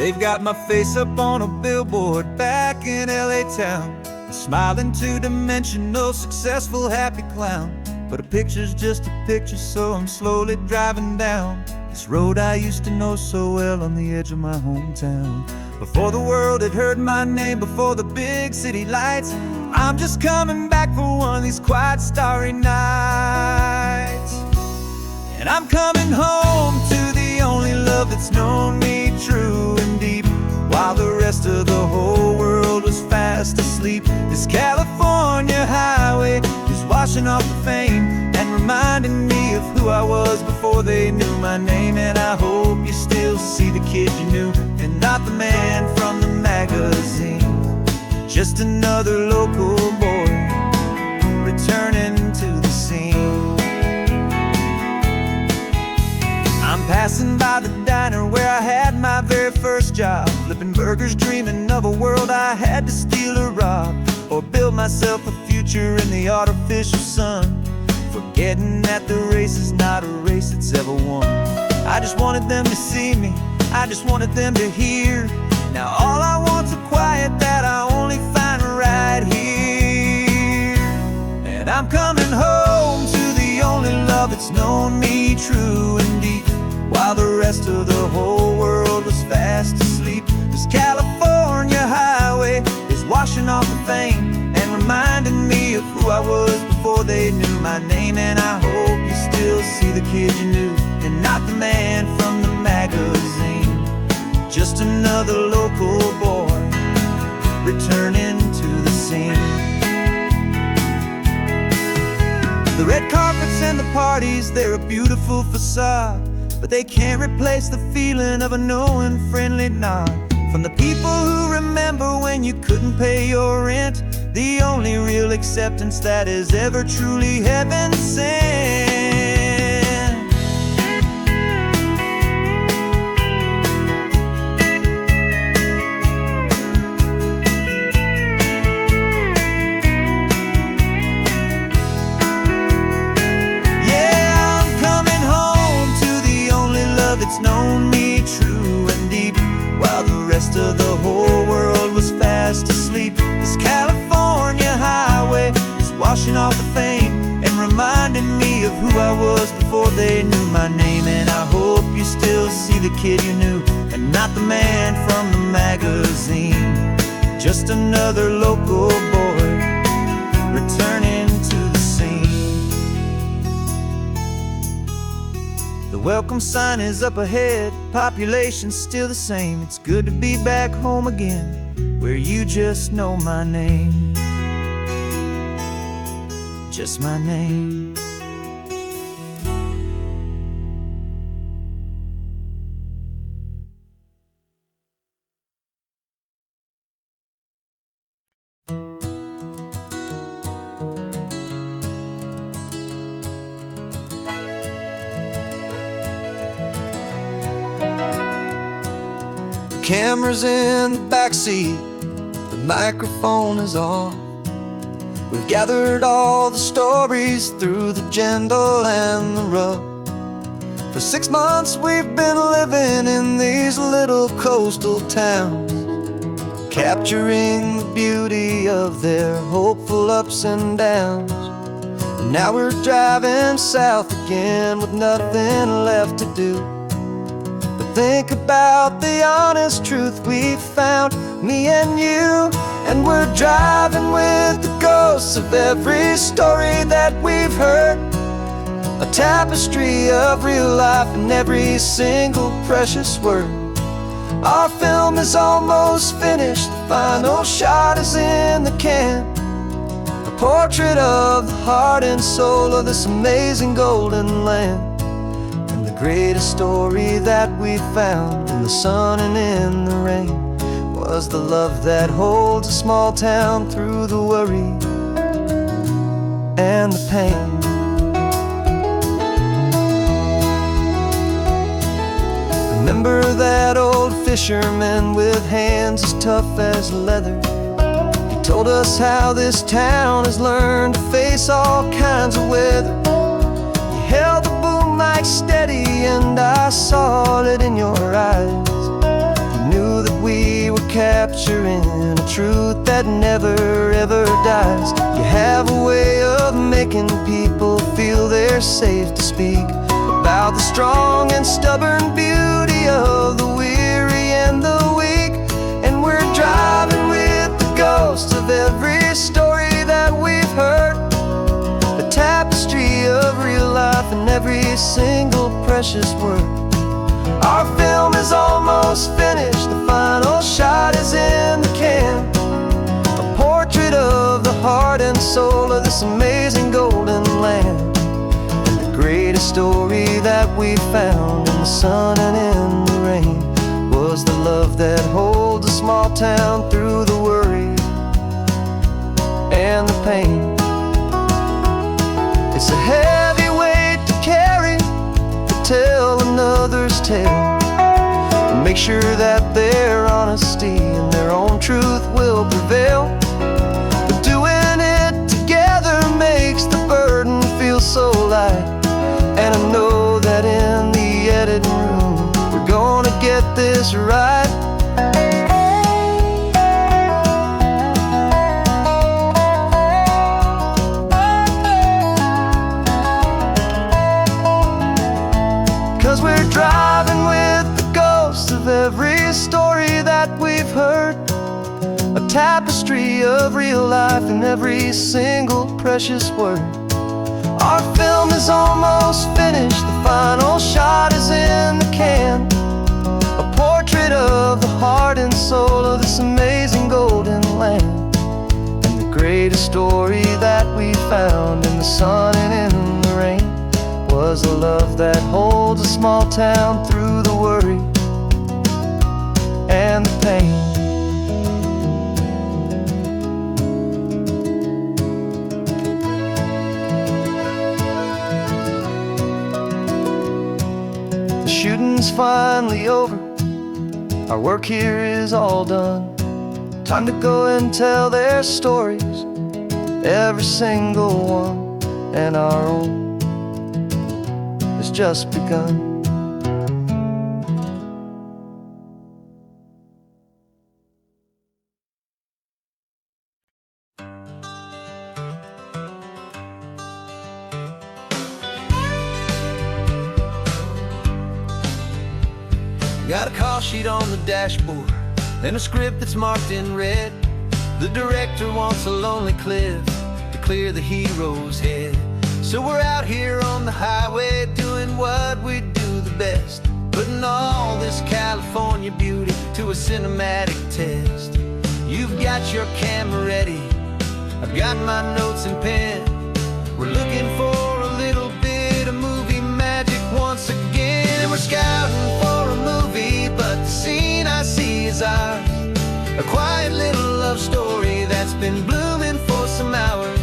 They've got my face up on a billboard back in LA town, a smiling two-dimensional, successful, happy clown. But a picture's just a picture, so I'm slowly driving down this road I used to know so well on the edge of my hometown. Before the world had heard my name, before the big city lights, I'm just coming back for one of these quiet, starry nights. And I'm coming home to the only love that's known me true and deep, while the rest of the whole world was fast asleep. This California highway is washing off the fame and reminding me of who I was before they knew my name. And I hope you still see the kid you knew, and not the man from the magazine. Just another local boy returning to the scene. I'm passing by the diner where I had my very first job, flipping burgers, dreaming of a world I had to steal or rob, or build myself a future in the artificial sun, forgetting that the race is not a race that's ever won. I just wanted them to see me, I just wanted them to hear. Now all I want's a quiet that I only find right here. And I'm coming home to the only love that's known me true and deep, while the rest of the whole world was fast asleep. This California highway is washing off the fame and reminding me of who I was before they knew my name. And I hope you still see the kid you knew, and not the man from the magazine. Just another local boy returning to the scene. The red carpets and the parties, they're a beautiful facade, but they can't replace the feeling of a knowing, friendly nod from the people who remember when you couldn't pay your rent. The only real acceptance that is ever truly heaven sent. It's known me true and deep, while the rest of the whole world was fast asleep. This California highway is washing off the fame and reminding me of who I was before they knew my name. And I hope you still see the kid you knew, and not the man from the magazine. Just another local boy returning to the scene. The welcome sign is up ahead, population's still the same. It's good to be back home again, where you just know my name. Just my name. Camera's in the backseat, the microphone is on. We've gathered all the stories through the gentle and the rough. For 6 months we've been living in these little coastal towns, capturing the beauty of their hopeful ups and downs. And now we're driving south again with nothing left to do. Think about the honest truth we found, me and you. And we're driving with the ghosts of every story that we've heard, a tapestry of real life in every single precious word. Our film is almost finished, the final shot is in the can, a portrait of the heart and soul of this amazing golden land. Greatest story that we found in the sun and in the rain was the love that holds a small town through the worry and the pain. Remember that old fisherman with hands as tough as leather? He told us how this town has learned to face all kinds of weather. You held the boom mic steady and I saw it in your eyes. You knew adventure in a truth that never ever dies. You have a way of making people feel they're safe to speak about the strong and stubborn beauty of the weary and the weak. And we're driving with the ghosts of every story that we've heard, a tapestry of real life in every single precious word. Our film is almost finished, the final shot is in the can, a portrait of the heart and soul of this amazing golden land. And the greatest story that we found in the sun and in the rain was the love that holds a small town through the worry and the pain. It's a heavy weight to carry, to tell another's tale, and make sure that their honesty and their own truth will prevail. But doing it together makes the burden feel so light, and I know that in the editing room we're gonna get this right. 'Cause we're driving with the ghosts of every story that we've heard, a tapestry of real life in every single precious word. Our film is almost finished, the final shot is in the can, a portrait of the heart and soul of this amazing golden land. And the greatest story that we found in the sun and in the rain was a love that holds a small town through the worry and the pain. The shooting's finally over, our work here is all done. Time to go and tell their stories, every single one, and our own has just begun. Got a call sheet on the dashboard and a script that's marked in red. The director wants a lonely cliff to clear the hero's head. So we're out here on the highway doing what we do the best, putting all this California beauty to a cinematic test. You've got your camera ready, I've got my notes and pen. We're looking for a little bit of movie magic once again. And we're scouting for a movie, but the scene I see is ours, a quiet little love story that's been blooming for some hours.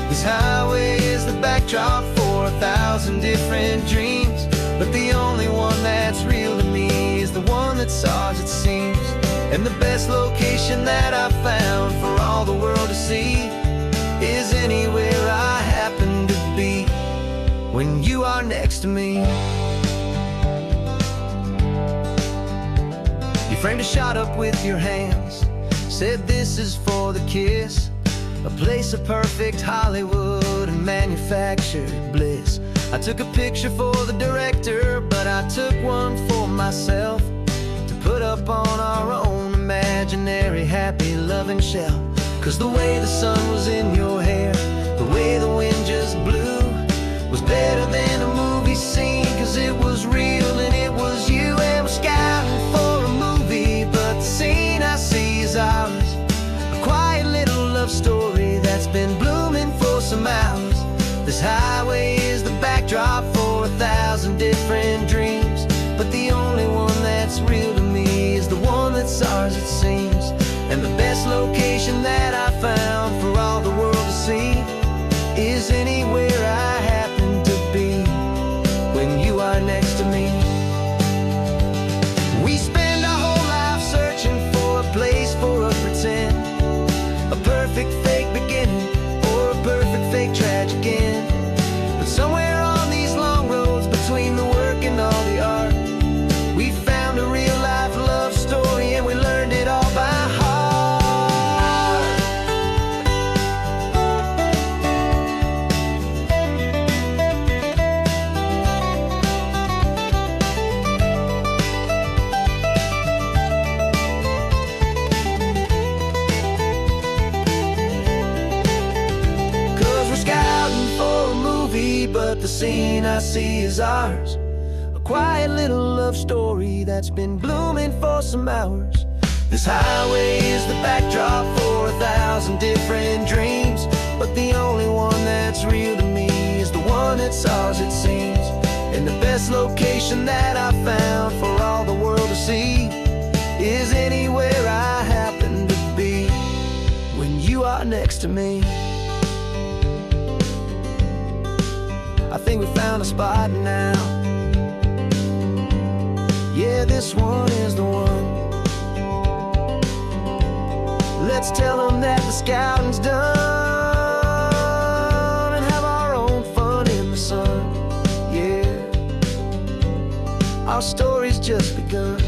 This highway is the backdrop for 1,000 different dreams, but the only one that's real to me is the one that's ours, it seems. And the best location that I've found for all the world to see is anywhere I happen to be when you are next to me. You framed a shot up with your hands, said this is for the kiss, a place of perfect Hollywood and manufactured bliss. I took a picture for the director, but I took one for myself to put up on our own imaginary happy loving shelf. 'Cause the way the sun was in your hair, the way the wind just blew, was better than a movie scene, 'cause it was real and it was you. And we're scouting for a movie, but the scene I see is ours, a quiet little love story that's been blooming for some hours. This highway is the backdrop for 1,000 different dreams, but the only one that's real to me is the one that's ours, it seems. And the best location that I found for all the world to see is anywhere I happen to be when you are next to me. We spend our whole life searching for a place for a pretend, a perfect fake beginning or a perfect fake tragic end. But somewhere on these long roads between the work and all the art, we found a real life love story and we learned it all by heart. scene I see is ours. A quiet little love story that's been blooming for some hours. This highway is the backdrop for 1,000 different dreams, but the only one that's real to me is the one that's ours, it seems. And the best location that I found for all the world to see is anywhere I happen to be when you are next to me. I think we found a spot now. Yeah, this one is the one. Let's tell them that the scouting's done and have our own fun in the sun. Yeah, our story's just begun.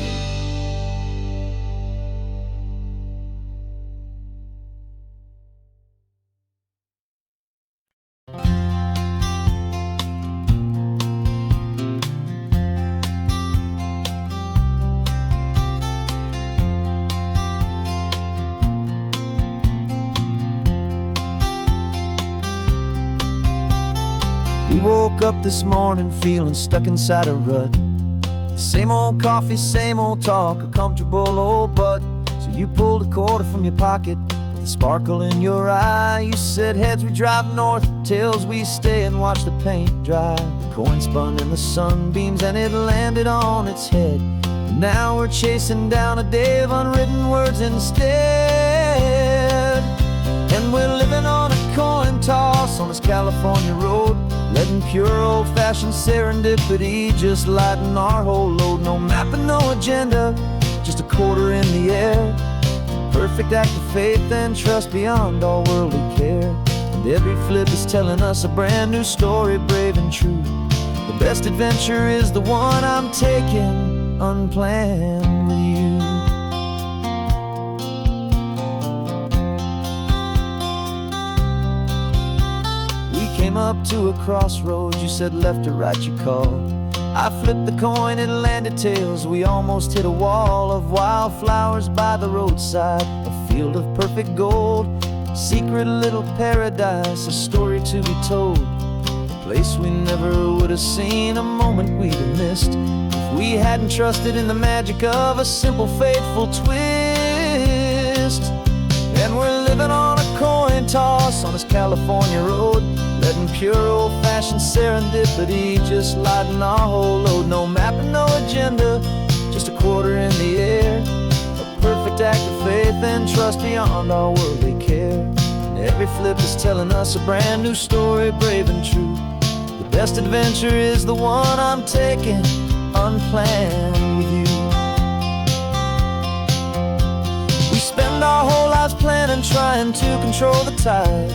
We woke up this morning feeling stuck inside a rut. Same old coffee, same old talk, a comfortable old butt. So you pulled a quarter from your pocket with a sparkle in your eye. You said heads we drive north, tails we stay and watch the paint dry. The coin spun in the sunbeams and it landed on its head. And now we're chasing down a day of unwritten words instead. And we're living on a coin toss on this California road, letting pure old-fashioned serendipity just lighten our whole load. No map and no agenda, just a quarter in the air. Perfect act of faith and trust beyond all worldly care. And every flip is telling us a brand new story, brave and true. The best adventure is the one I'm taking unplanned with you. Came up to a crossroads, you said left or right you called. I flipped the coin, it landed tails. We almost hit a wall of wildflowers by the roadside, a field of perfect gold, secret little paradise, a story to be told. A place we never would have seen, a moment we'd have missed if we hadn't trusted in the magic of a simple faithful twist. And we're living on a coin toss on this California road, letting pure old-fashioned serendipity just lighten our whole load. No map and no agenda, just a quarter in the air. A perfect act of faith and trust beyond our worldly care. And every flip is telling us a brand new story, brave and true. The best adventure is the one I'm taking unplanned with you. We spend our whole lives planning, trying to control the tide,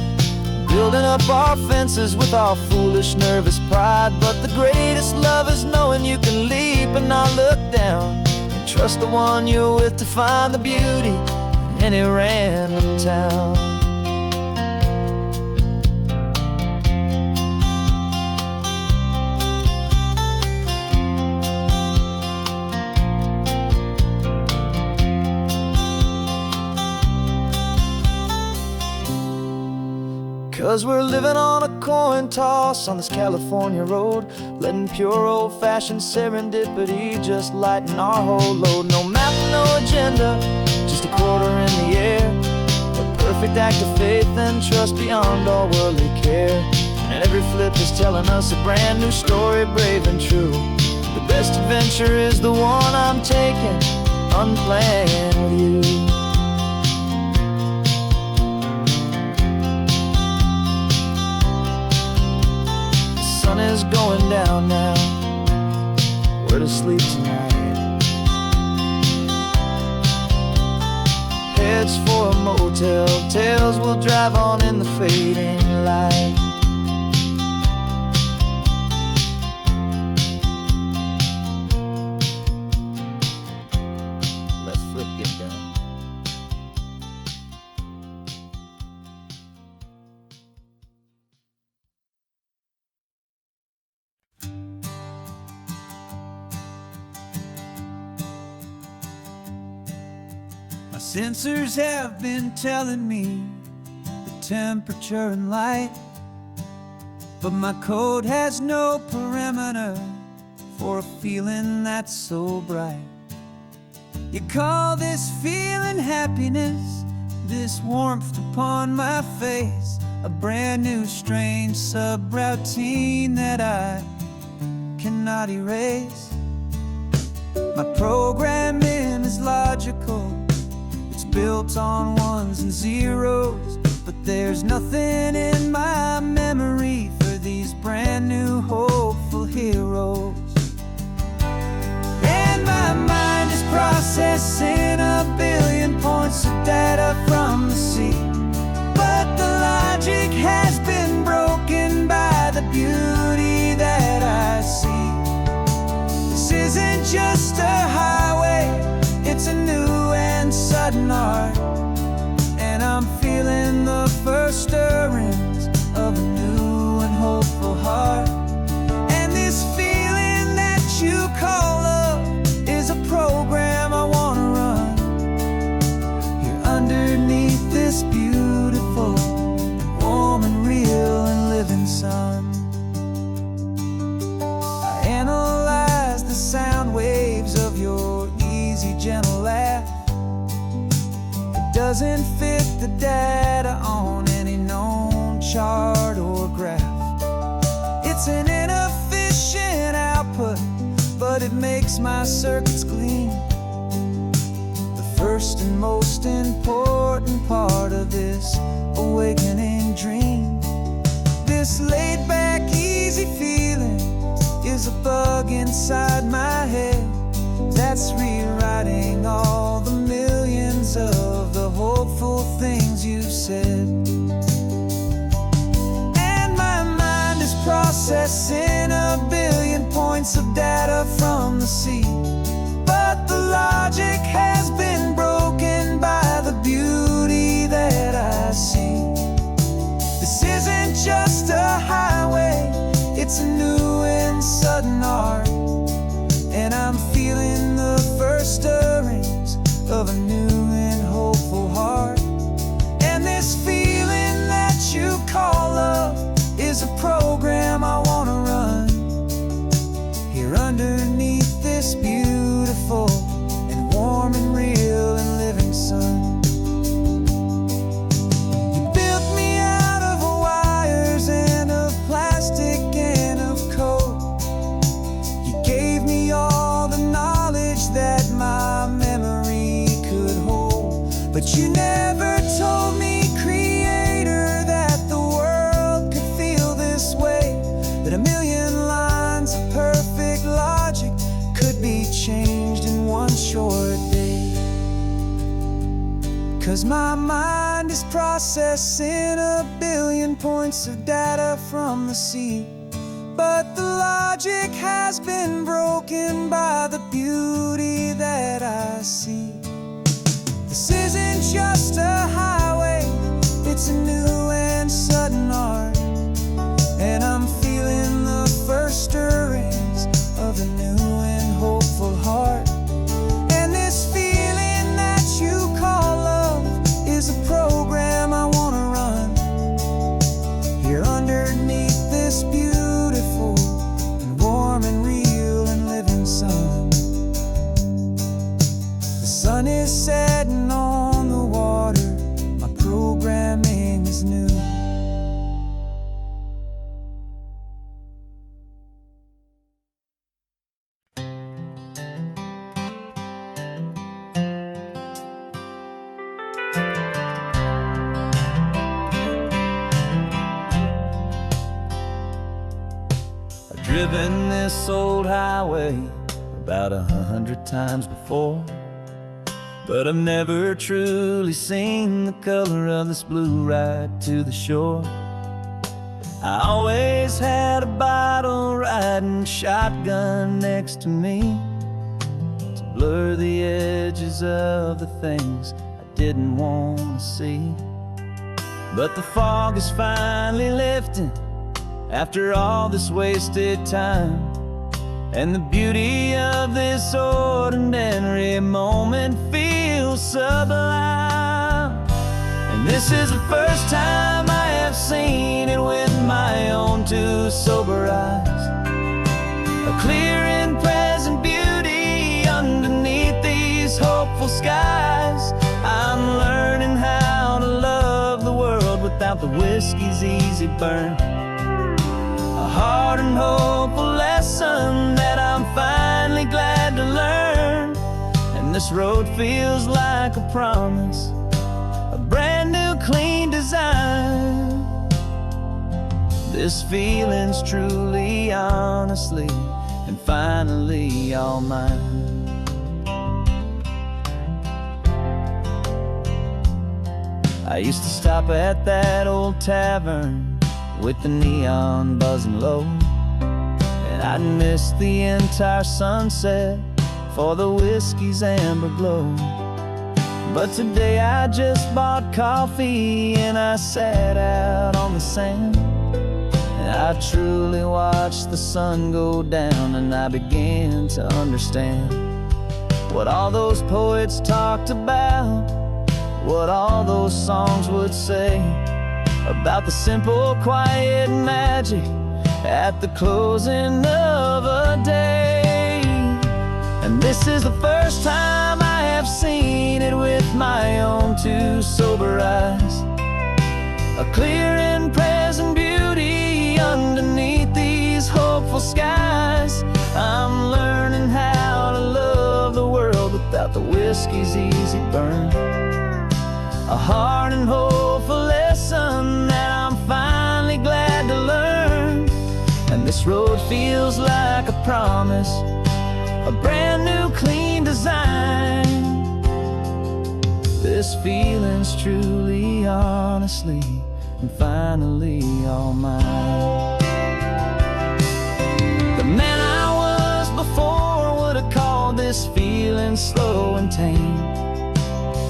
building up our fences with our foolish, nervous pride. But the greatest love is knowing you can leap and not look down, and trust the one you're with to find the beauty in any random town. Cause we're living on a coin toss on this California road, letting pure old-fashioned serendipity just lighten our whole load. No map, no agenda, just a quarter in the air. A perfect act of faith and trust beyond all worldly care. And every flip is telling us a brand new story, brave and true. The best adventure is the one I'm taking unplanned with you. Sun is going down now, we're to sleep tonight. Heads for a motel, tails will drive on in the fading light. Let's flip get down. My sensors have been telling me the temperature and light. but my code has no perimeter for a feeling that's so bright. You call this feeling happiness, this warmth upon my face, a brand new strange subroutine that I cannot erase. My programming is logical, it's built on ones and zeros, but there's nothing in my memory for these brand new hopeful heroes. And my mind is processing a billion points of data from the sea, but the logic has been broken by the beauty that I see. This isn't just a highway, it's a new and sudden art, and I'm feeling the first stirrings of a new and hopeful heart. And this feeling that you call love is a program I wanna run here underneath this beautiful, warm and real and living sun. I analyze the sound waves of your easy, gentle laugh. It doesn't fit the data on any known chart or graph. It's an inefficient output, but it makes my circuits clean. The first and most important part of this awakening dream. This laid-back, easy feeling is a bug inside my head that's rewriting all the millions of the hopeful things you've said. And my mind is processing a billion points of data from the sea, but the logic has been broken by the beauty that I see. This isn't just a highway, it's a new and sudden art, and I'm feeling the first stirrings of a new and hopeful heart. And this feeling that you call love is a program I wanna run here underneath this beautiful and warm and real and living sun. You built me out of wires and of plastic and of code. You gave me all the knowledge that my memory could hold, but you never told me, Creator, that the world could feel this way, that a million lines of perfect logic could be changed in one short day. 'Cause my mind is processing a billion points of data from the sea, but the logic has been broken by the beauty that I see. This isn't just a highway, it's a new and sudden art, and I'm feeling the first stirrings of a new and hopeful heart. And this feeling that you call love is a program I wanna run here underneath this beautiful and warm and real and living sun. The sun is setting on the water, my programming is new. I've driven this old highway about 100 times before, but I've never truly seen the color of this blue right to the shore. I always had a bottle riding shotgun next to me to blur the edges of the things I didn't want to see. But the fog is finally lifting after all this wasted time, and the beauty of this ordinary moment feels sublime. And this is the first time I have seen it with my own two two sober eyes, a clear and present beauty underneath these hopeful skies. I'm learning how to love the world without the whiskey's easy burn, a hard and hopeful lesson that I'm finally glad to learn. And this road feels like a promise, a brand new clean design. This feeling's truly, honestly, and finally all mine. I used to stop at that old tavern with the neon buzzing low, and I'd miss the entire sunset for the whiskey's amber glow. But today I just bought coffee and I sat out on the sand, and I truly watched the sun go down, and I began to understand what all those poets talked about, what all those songs would say about the simple, quiet magic at the closing of a day. And this is the first time I have seen it with my own two sober eyes, a clear and present beauty underneath these hopeful skies. I'm learning how to love the world without the whiskey's easy burn, a hard and hopeful lesson that I'm finally glad to learn. And this road feels like a promise, a brand new clean design. This feeling's truly, honestly, and finally all mine. The man I was before would have called this feeling slow and tame.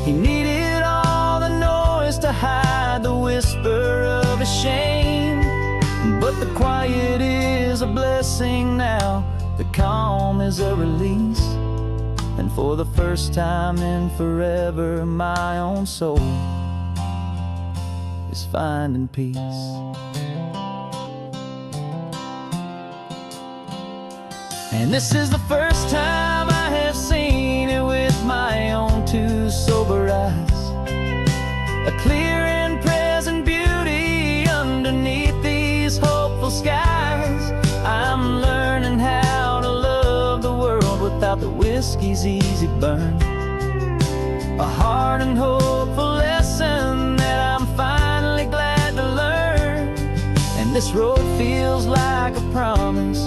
He needed all the noise to hide the whisper of his shame. But the quiet is a blessing now, the calm is a release, and for the first time in forever my own soul is finding peace. And this is the first time I have seen it with my own two sober eyes, a clear and present beauty underneath these hopeful skies. I'm learning how to love the world without the whiskey's easy burn, a hard and hopeful lesson that I'm finally glad to learn. And this road feels like a promise,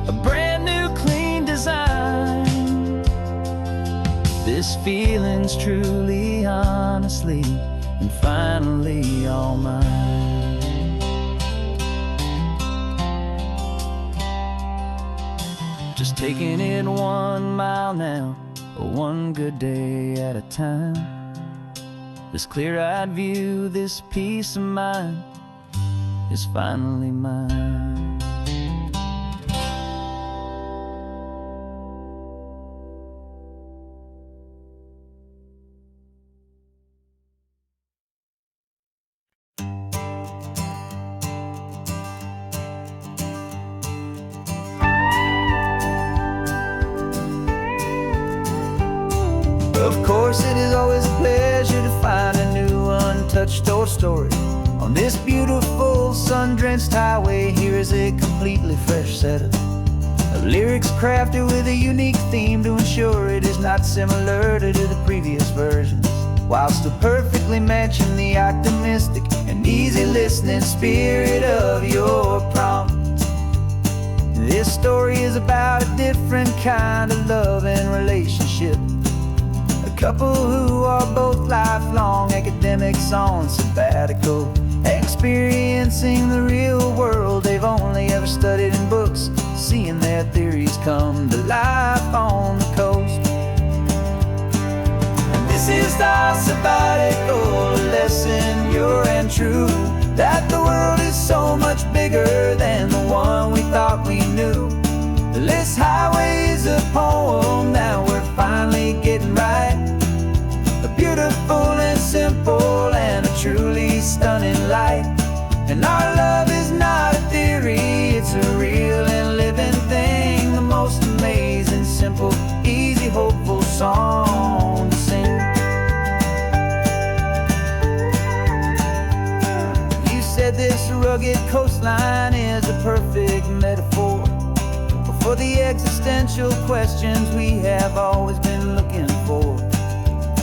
a brand new clean design. This feeling's truly, honestly, and finally all mine. Just taking it 1 mile now, one good day at a time. This clear-eyed view, this peace of mind is finally mine. Of course, it is always a pleasure to find a new untouched old story. On this beautiful sun-drenched highway, here is a completely fresh set of lyrics crafted with a unique theme to ensure it is not similar to the previous versions, while still perfectly matching the optimistic and easy listening spirit of your prompt. This story is about a different kind of love and relationship, a couple who are both lifelong academics on sabbatical, experiencing the real world they've only ever studied in books, seeing their theories come to life on the coast. And this is our sabbatical lesson, pure and true, that the world is so much bigger than the one we thought we knew. This highway is a poem that we're finally getting right, a beautiful and simple and a truly stunning light. And our love is not a theory, song to sing. You said this rugged coastline is a perfect metaphor for the existential questions we have always been looking for.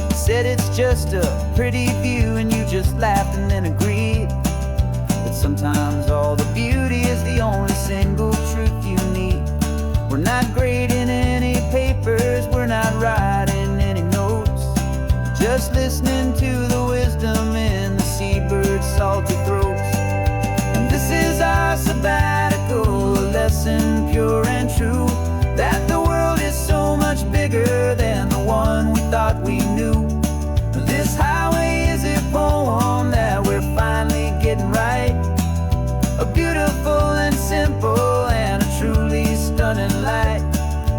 You said it's just a pretty view and you just laughed and then agreed that sometimes all the beauty is the only single truth you need. We're not grading any papers, we're not writing any notes, just listening to the wisdom in the seabird's salty throats. And this is our sabbatical, a lesson pure and true, that the world is so much bigger than the one we thought we knew. This highway is a poem that we're finally getting right, a beautiful and simple and a truly stunning light.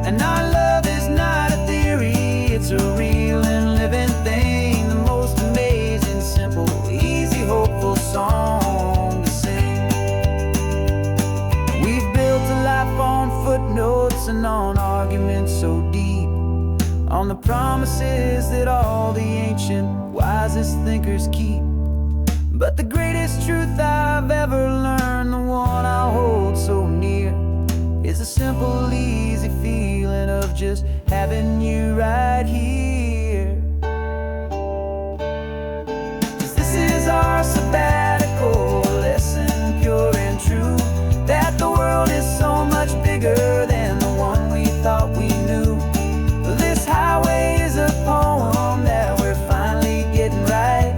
And our love is not a theory, it's a real and living thing, the most amazing, simple, easy, hopeful song to sing. We've built a life on footnotes and on arguments so deep, on the promises that all the ancient, wisest thinkers keep. But the greatest truth I've ever learned, the one I hold so near, is a simple, easy feeling of just having you right here. 'Cause this is our sabbatical, lesson pure and true, that the world is so much bigger than the one we thought we knew. This highway is a poem that we're finally getting right,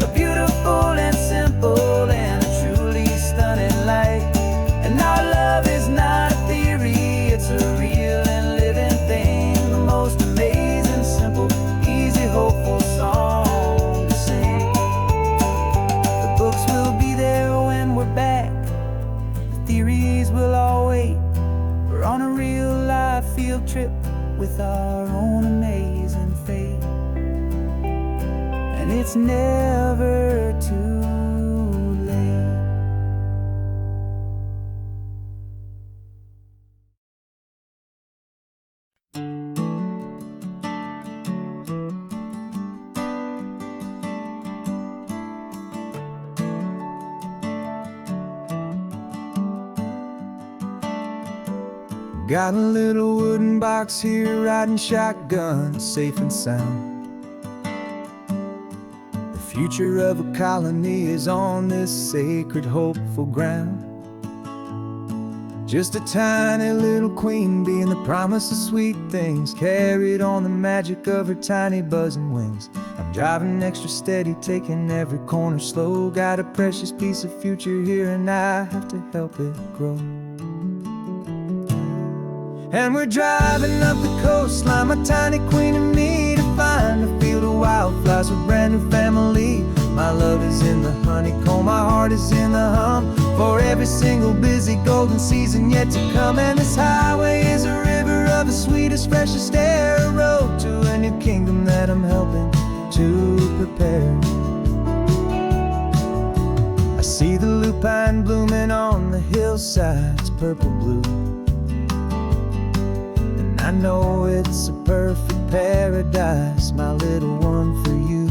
a beautiful and simple and a truly stunning light. And our love is not a theory, it's a real and living thing, the most amazing, simple, easy, hopeful song to sing. The books will be there when we're back, the theories will all wait. We're on a real life field trip with our own amazing fate, and it's never too late. Got a little wooden box here, riding shotgun, safe and sound. The future of a colony is on this sacred, hopeful ground. Just a tiny little queen bee and the promise of sweet things, carried on the magic of her tiny buzzing wings. I'm driving extra steady, taking every corner slow. Got a precious piece of future here and I have to help it grow. And we're driving up the coastline, my tiny queen and me, to find a field of wildflowers with brand new family. My love is in the honeycomb, my heart is in the hum, for every single busy golden season yet to come. And this highway is a river of the sweetest, freshest air, a road to a new kingdom that I'm helping to prepare. I see the lupine blooming on the hillsides, purple blue, I know it's a perfect paradise, my little one, for you.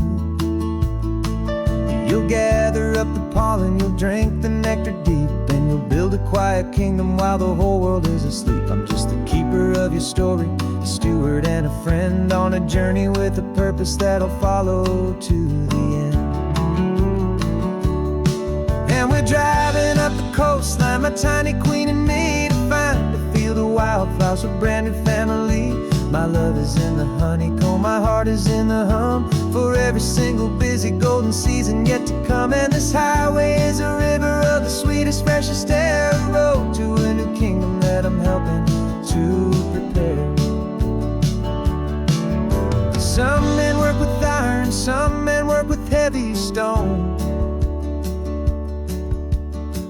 You'll gather up the pollen, you'll drink the nectar deep, and you'll build a quiet kingdom while the whole world is asleep. I'm just the keeper of your story, a steward and a friend, on a journey with a purpose that'll follow to the end. And we're driving up the coastline, my tiny queen and me, to find a field of wildflowers with brand new family. My love is in the honeycomb, my heart is in the hum, for every single busy golden season yet to come. And this highway is a river of the sweetest, freshest air, a road to a new kingdom that I'm helping to prepare. Some men work with iron, some men work with heavy stone.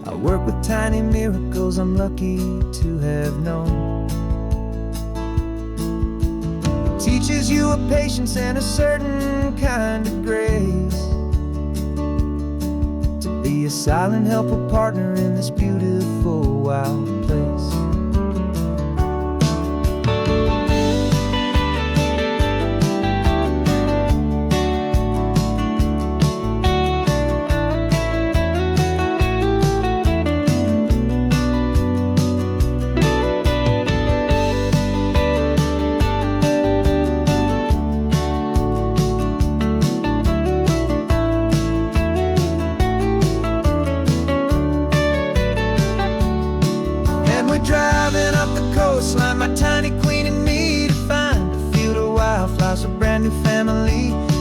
I work with tiny miracles I'm lucky to have known. It teaches you a patience and a certain kind of grace, to be a silent, helpful partner in this beautiful, wild place.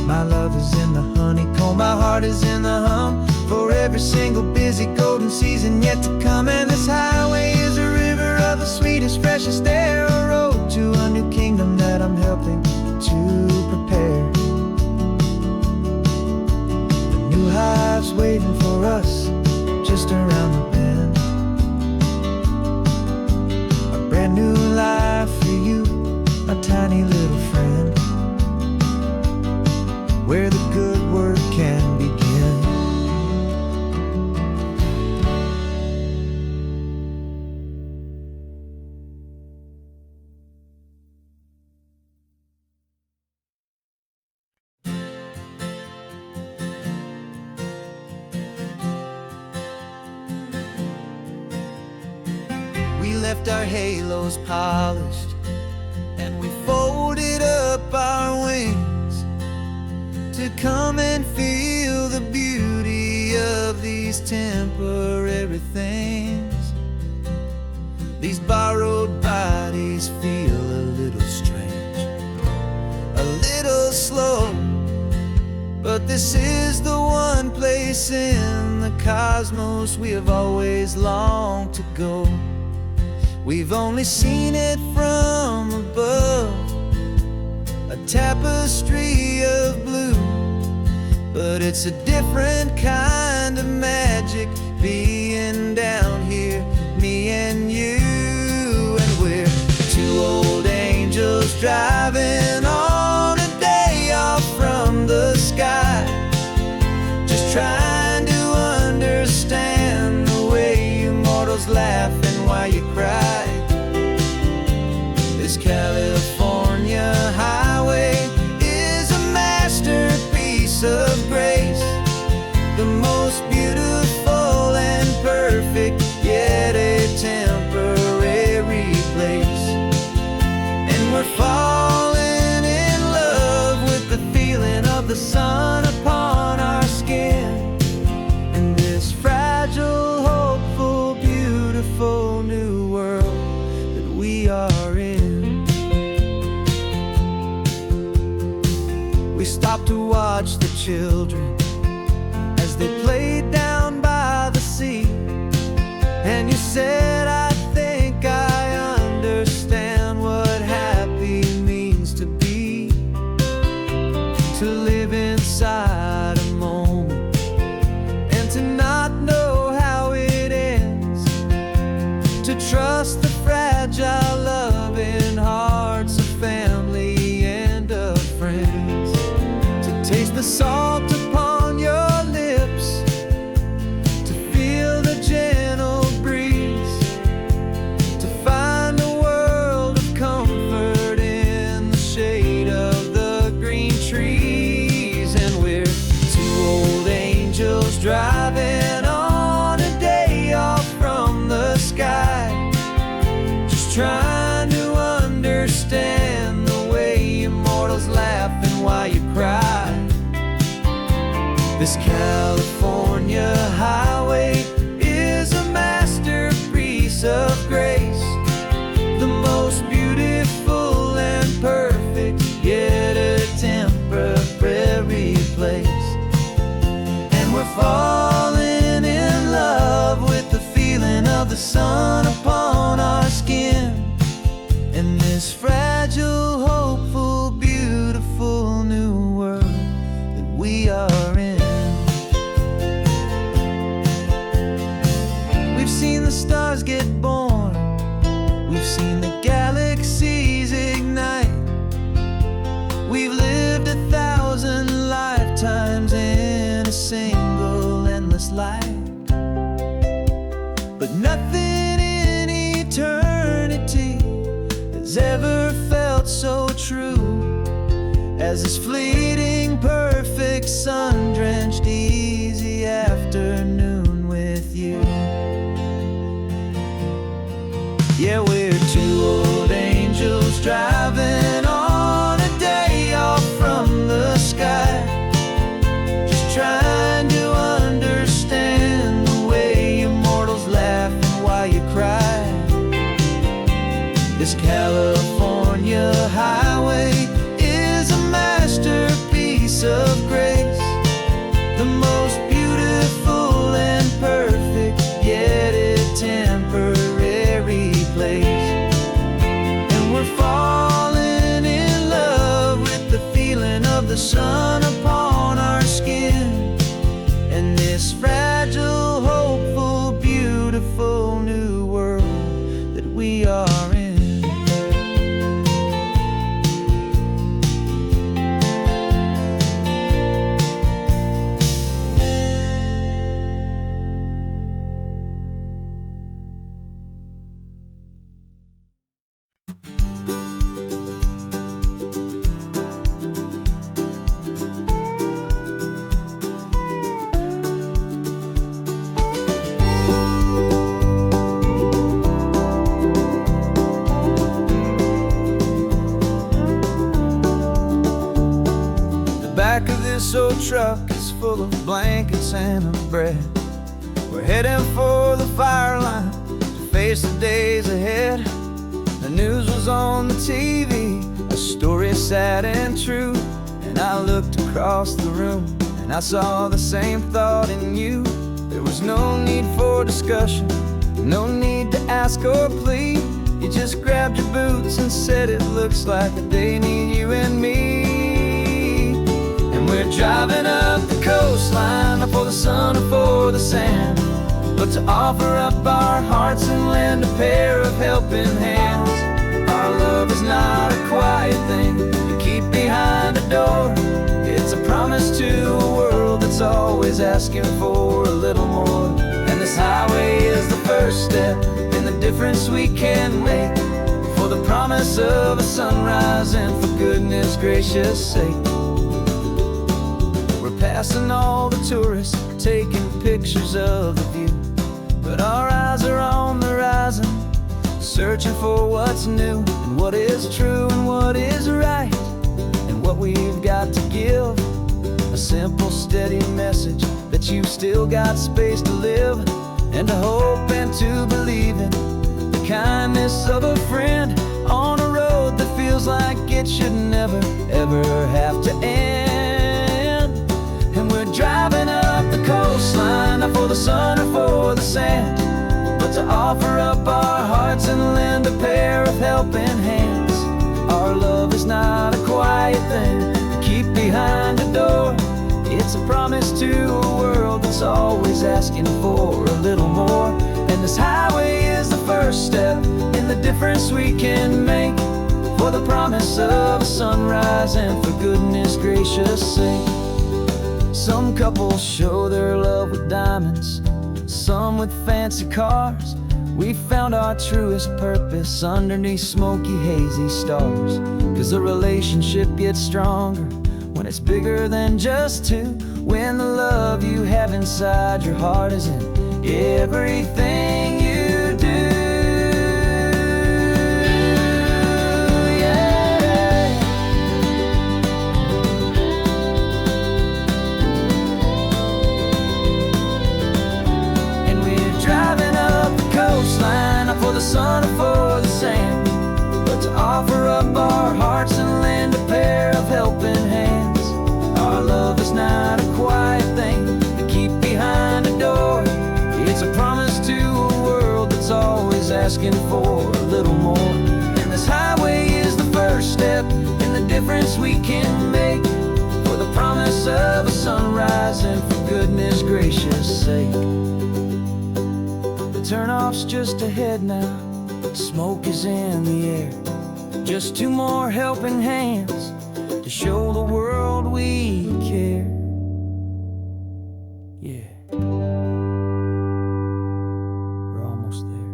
My love is in the honeycomb, my heart is in the hum, for every single busy golden season yet to come. And this highway is a river of the sweetest, freshest air, a road to a new kingdom that I'm helping to prepare. The new hive's waiting for us just around the bend, a brand new life for you, my tiny little friend, where the good work can begin. We left our halos polished, and we folded up our wings to come and feel the beauty of these temporary things. These borrowed bodies feel a little strange, a little slow, but this is the one place in the cosmos we have always longed to go. We've only seen it from above, a tapestry of blue, but it's a different kind of magic being down here, me and you. And we're two old angels driving on a day off from the sky, just trying to understand the way you mortals laugh and why you cry. This California highway is a masterpiece of grace, the most beautiful and perfect, yet a temporary place. And we're falling in love with the feeling of the sun upon our skin, in this fragile, hopeful, beautiful new world that we are in. We stopped to watch the children as they played down by the sea, and you said, I think I understand what happy means to be, to live inside a moment and to not know how it ends, to trust the fragile loving hearts of family and of friends, to taste the salt upon your lips, to feel the gentle breeze, to find a world of comfort in the shade of the green trees. And we're two old angels driving on a day off from the sky, just trying to understand the way you mortals laugh and why you cry. This California highway is a masterpiece of grace, the most beautiful and perfect, yet a temporary place. And we're falling in love with the feeling of the sun upon our skin, in this fragile, hopeful, beautiful new world that we are in. We've seen the stars get born, we've seen the galaxies ignite, we've lived 1,000 lifetimes in a single endless life, but nothing in eternity has ever felt so true as this fleeting, perfect, sun-drenched, easy afternoon with you. Yeah, we're two old angels driving on a day off from the sky, just trying to understand the way you mortals laugh and why you cry. This California highway is a masterpiece place of grace, the most beautiful and perfect, yet a temporary place. And we're falling in love with the feeling of the sun upon our skin, and this fragile, hopeful, beautiful new world that we are in. Back of this old truck is full of blankets and of bread. We're heading for the fire line to face the days ahead. The news was on the TV, a story sad and true. And I looked across the room and I saw the same thought in you. There was no need for discussion, no need to ask or plead. You just grabbed your boots and said it looks like they need you and me. We're driving up the coastline, not for the sun or for the sand, but to offer up our hearts and lend a pair of helping hands. Our love is not a quiet thing to keep behind a door. It's a promise to a world that's always asking for a little more. And this highway is the first step in the difference we can make, for the promise of a sunrise and for goodness gracious sake. Passing all the tourists, taking pictures of the view, but our eyes are on the horizon, searching for what's new and what is true and what is right, and what we've got to give. A simple, steady message that you've still got space to live, and to hope and to believe in the kindness of a friend on a road that feels like it should never, ever have to end. And we're driving up the coastline, not for the sun or for the sand, but to offer up our hearts and lend a pair of helping hands. Our love is not a quiet thing to keep behind a door. It's a promise to a world that's always asking for a little more. And this highway is the first step in the difference we can make, for the promise of a sunrise and for goodness gracious sake. Some couples show their love with diamonds, some with fancy cars. We found our truest purpose underneath smoky, hazy stars. 'Cause the relationship gets stronger when it's bigger than just two, when the love you have inside your heart is in everything you do. Not for the sun or for the sand, but to offer up our hearts and lend a pair of helping hands. Our love is not a quiet thing to keep behind a door. It's a promise to a world that's always asking for a little more. And this highway is the first step in the difference we can make, for the promise of a sunrise and for goodness gracious sake. Turnoff's just ahead now, smoke is in the air. Just two more helping hands to show the world we care. Yeah, we're almost there.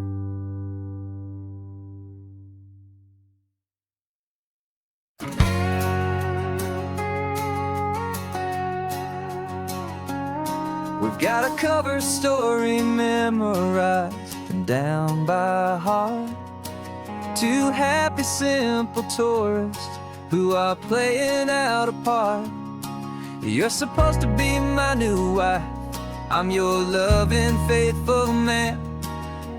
We've got a cover story memorized and down by heart. Two happy, simple tourists who are playing out a part. You're supposed to be my new wife, I'm your loving, faithful man,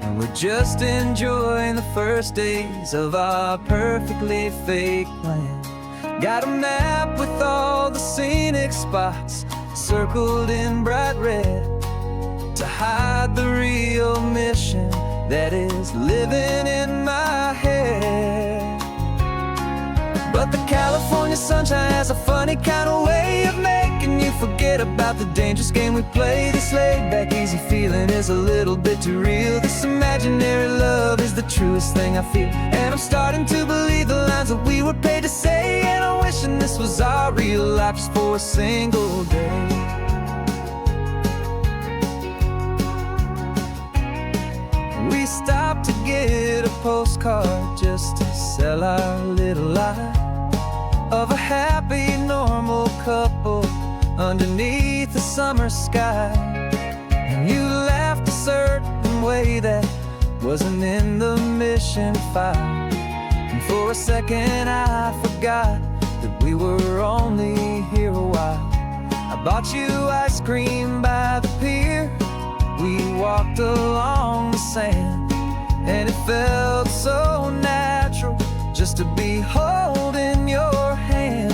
and we're just enjoying the first days of our perfectly fake plan. Got a map with all the scenic spots circled in bright red to hide the real mission that is living in my head. But the California sunshine has a funny kind of way of making you forget about the dangerous game we play. This laid-back, easy feeling is a little bit too real. This imaginary love is the truest thing I feel, and I'm starting to believe the lines that we were paid to say. And I'm wishing this was our real life just for a single day. We stopped to get a postcard just to sell our little lie of a happy, normal couple underneath the summer sky. And you laughed a certain way that wasn't in the mission file. And for a second I forgot that we were only here a while. I bought you ice cream by the pier. We walked along the sand, and it felt so natural just to be holding your hand.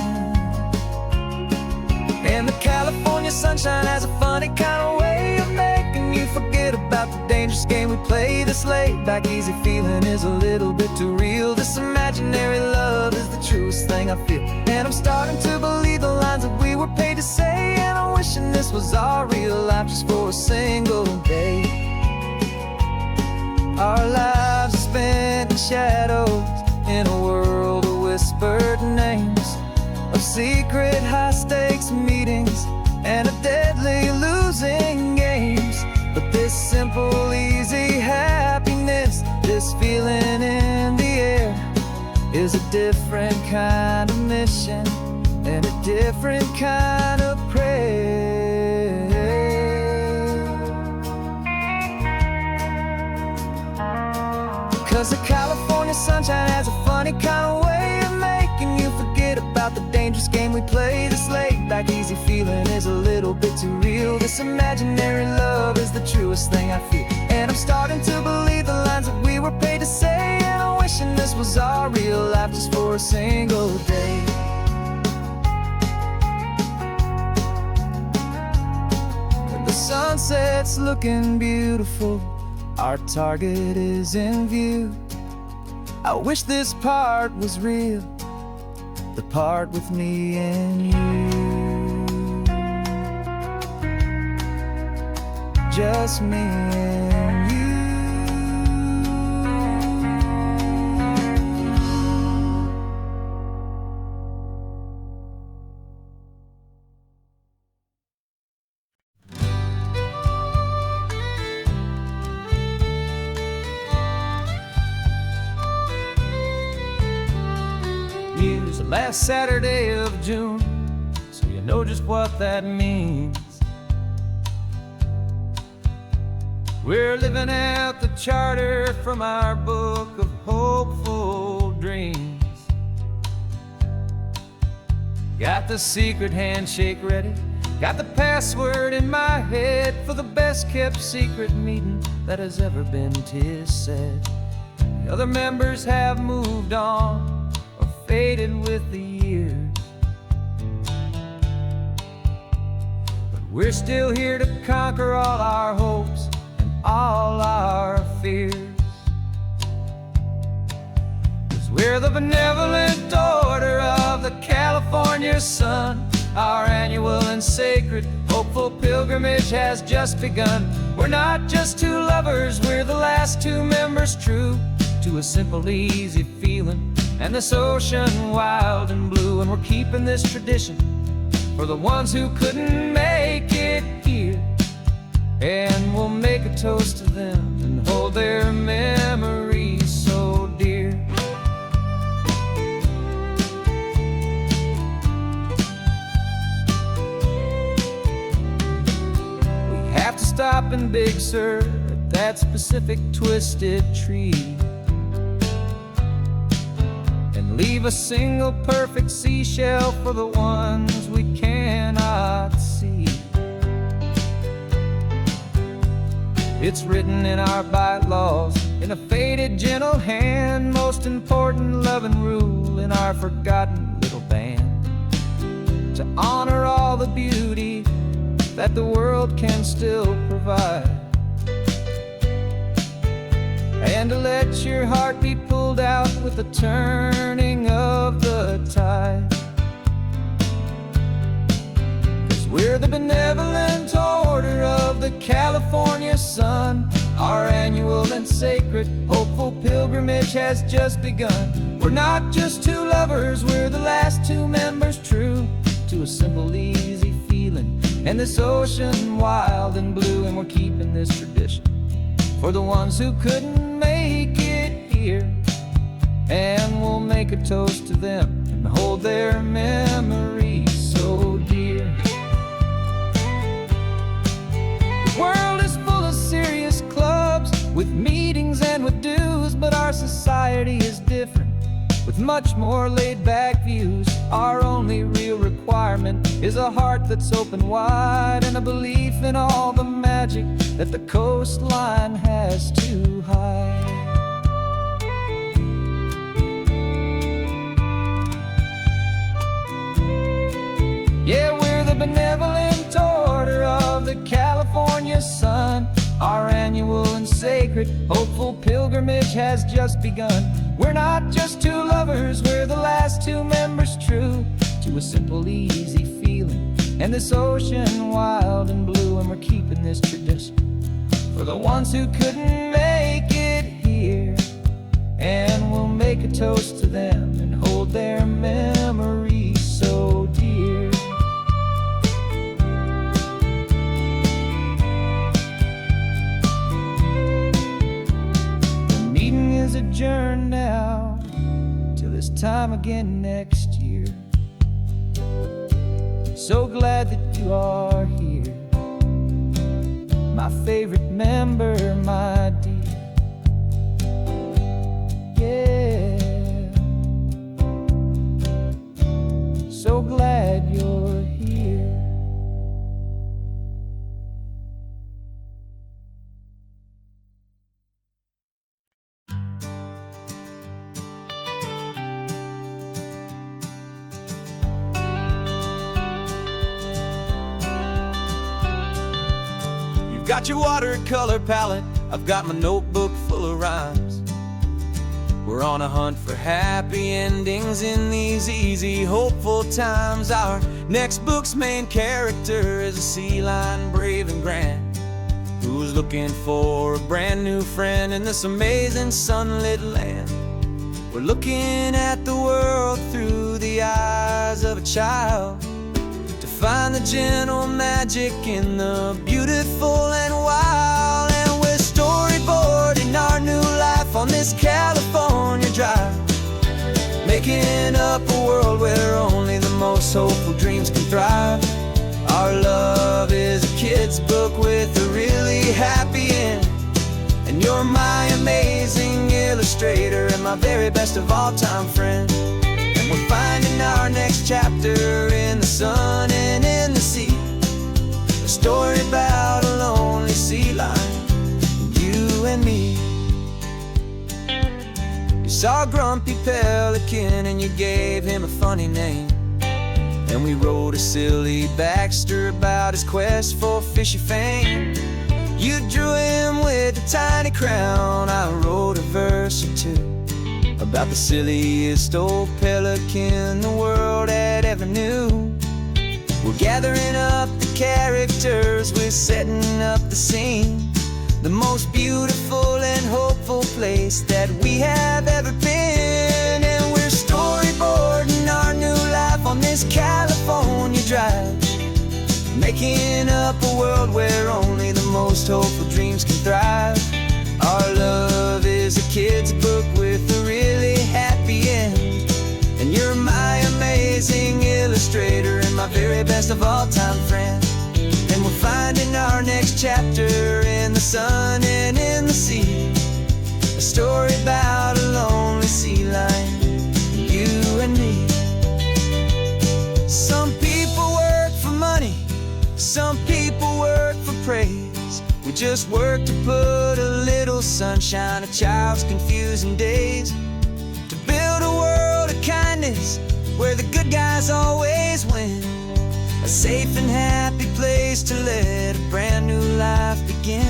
And the California sunshine has a funny kind of way of making you forget about the dangerous game we play. This laid-back, easy feeling is a little bit too real. This imaginary love is the truest thing I feel, and I'm starting to believe the lines that we were paid to say. And I'm wishing this was our real life just for a single day. Our lives are spent in shadows, in a world of whispered names, of secret high-stakes meetings and of deadly losing games. But this simple, easy happiness, this feeling in the air, is a different kind of mission and a different kind of prayer. 'Cause the California sunshine has a funny kind of way of making you forget about the dangerous game we play. This laid-back, easy feeling is a little bit too real. This imaginary love is the truest thing I feel, and I'm starting to believe the lines that we were paid to say. And I'm wishing this was our real life just for a single day. When the sunset's looking beautiful, our target is in view. I wish this part was real, the part with me and you. Just me and you. Use the last Saturday of June, so you know just what that means. We're living out the charter from our book of hopeful dreams. Got the secret handshake ready, got the password in my head for the best kept secret meeting that has ever been, 'tis said. The other members have moved on, faded with the years, but we're still here to conquer all our hopes and all our fears. 'Cause we're the benevolent order of the California sun. Our annual and sacred hopeful pilgrimage has just begun. We're not just two lovers, we're the last two members true to a simple, easy feeling and this ocean wild and blue. And we're keeping this tradition for the ones who couldn't make it here, and we'll make a toast to them and hold their memories so dear. We have to stop in Big Sur at that specific twisted tree, leave a single perfect seashell for the ones we cannot see. It's written in our bylaws, in a faded gentle hand, most important loving rule in our forgotten little band. to honor all the beauty that the world can still provide, and to let your heart be pulled out with the turning of the tide. 'Cause we're the benevolent order of the California sun. Our annual and sacred hopeful pilgrimage has just begun. We're not just two lovers, we're the last two members true to a simple, easy feeling, and this ocean wild and blue. And we're keeping this tradition for the ones who couldn't make it here, and we'll make a toast to them and hold their memories so dear. The world is full of serious clubs with meetings and with dues, but our society is different with much more laid-back views. Our only real requirement is a heart that's open wide, and a belief in all the magic that the coastline has to hide. Yeah, we're the benevolent order of the California sun. Our annual and sacred hopeful pilgrimage has just begun. We're not just two lovers, we're the last two members true to a simple, easy feeling, and this ocean wild and blue. And we're keeping this tradition for the ones who couldn't make it here, and we'll make a toast to them and hold their memories so dear. The meeting is adjourned now till this time again next year. So glad that you are here, my favorite member, my dear. Yeah, so glad you're here. Got your watercolor palette, I've got my notebook full of rhymes. We're on a hunt for happy endings in these easy, hopeful times. Our next book's main character is a sea lion, brave and grand, who's looking for a brand new friend in this amazing sunlit land. We're looking at the world through the eyes of a child, find the gentle magic in the beautiful and wild. And we're storyboarding our new life on this California drive, making up a world where only the most hopeful dreams can thrive. Our love is a kid's book with a really happy end, and you're my amazing illustrator and my very best of all time friend. We're finding our next chapter in the sun and in the sea, a story about a lonely sea lion, you and me. You saw a grumpy pelican and you gave him a funny name, and we wrote a silly Baxter about his quest for fishy fame. You drew him with a tiny crown, I wrote a verse or two about the silliest old pelican the world had ever knew. We're gathering up the characters, we're setting up the scene, the most beautiful and hopeful place that we have ever been. And we're storyboarding our new life on this California drive, making up a world where only the most hopeful dreams can thrive. Our love is a kid's book with a really happy end, and you're my amazing illustrator and my very best of all time friend. And we're finding our next chapter in the sun and in the sea, a story about a lonely sea lion, you and me. Some people work for money, some people work for praise. We just work to put a little sunshine in a child's confusing days, to build a world of kindness where the good guys always win. a safe and happy place to let a brand new life begin.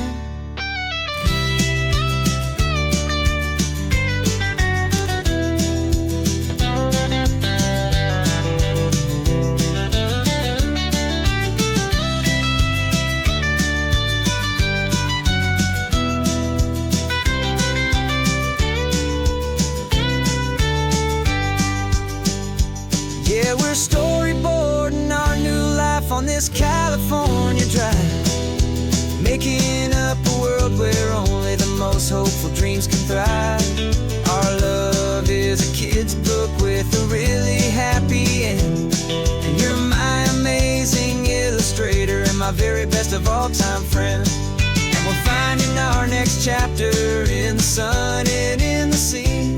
Yeah, we're storyboarding our new life on this California drive, making up a world where only the most hopeful dreams can thrive. Our love is a kid's book with a really happy end, and you're my amazing illustrator and my very best of all-time friend. And we're finding our next chapter in the sun and in the sea,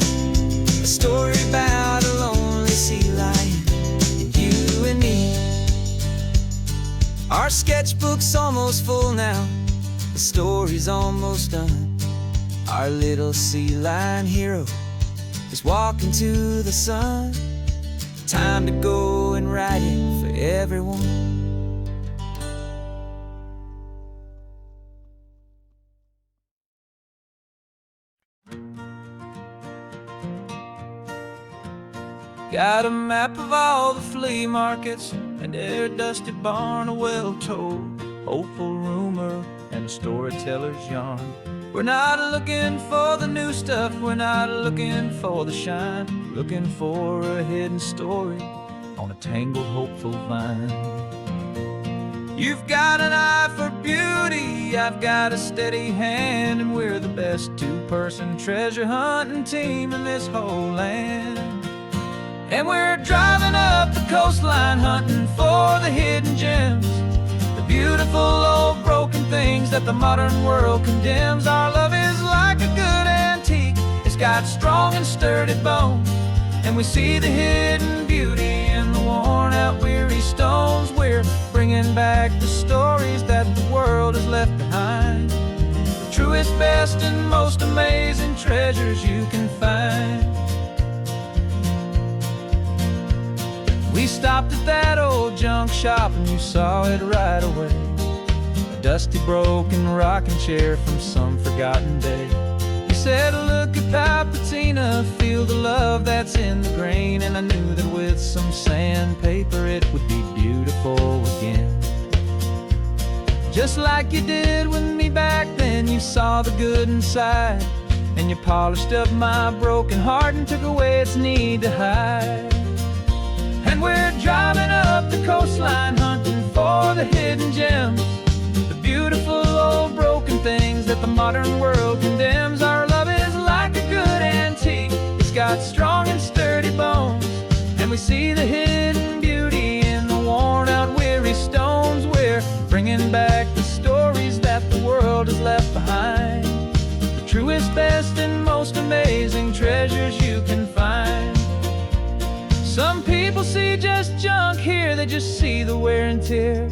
a story about a lonely sea lion, you and me. Our sketchbook's almost full now, the story's almost done. Our little sea lion hero is walking to the sun. Time to go and write it for everyone. Got a map of all the flea markets and their dusty barn, a well-told, hopeful rumor, and a storyteller's yarn. We're not looking for the new stuff, we're not looking for the shine, looking for a hidden story on a tangled, hopeful vine. You've got an eye for beauty, I've got a steady hand, and we're the best two-person treasure hunting team in this whole land. And we're driving up the coastline hunting for the hidden gems, the beautiful old broken things that the modern world condemns. Our love is like a good antique, it's got strong and sturdy bones, and we see the hidden beauty in the worn out weary stones. We're bringing back the stories that the world has left behind, the truest, best, and most amazing treasures you can find. We stopped at that old junk shop and you saw it right away, a dusty, broken rocking chair from some forgotten day. You said, look at Papatina, feel the love that's in the grain, and I knew that with some sandpaper it would be beautiful again. Just like you did with me back then, you saw the good inside, and you polished up my broken heart and took away its need to hide. And we're driving up the coastline hunting for the hidden gems, the beautiful old broken things that the modern world condemns. Our love is like a good antique, it's got strong and sturdy bones, and we see the hidden beauty in the worn out weary stones. We're bringing back the stories that the world has left behind, the truest, best, and most amazing treasures you can find. Some people see just junk here, they just see the wear and tear,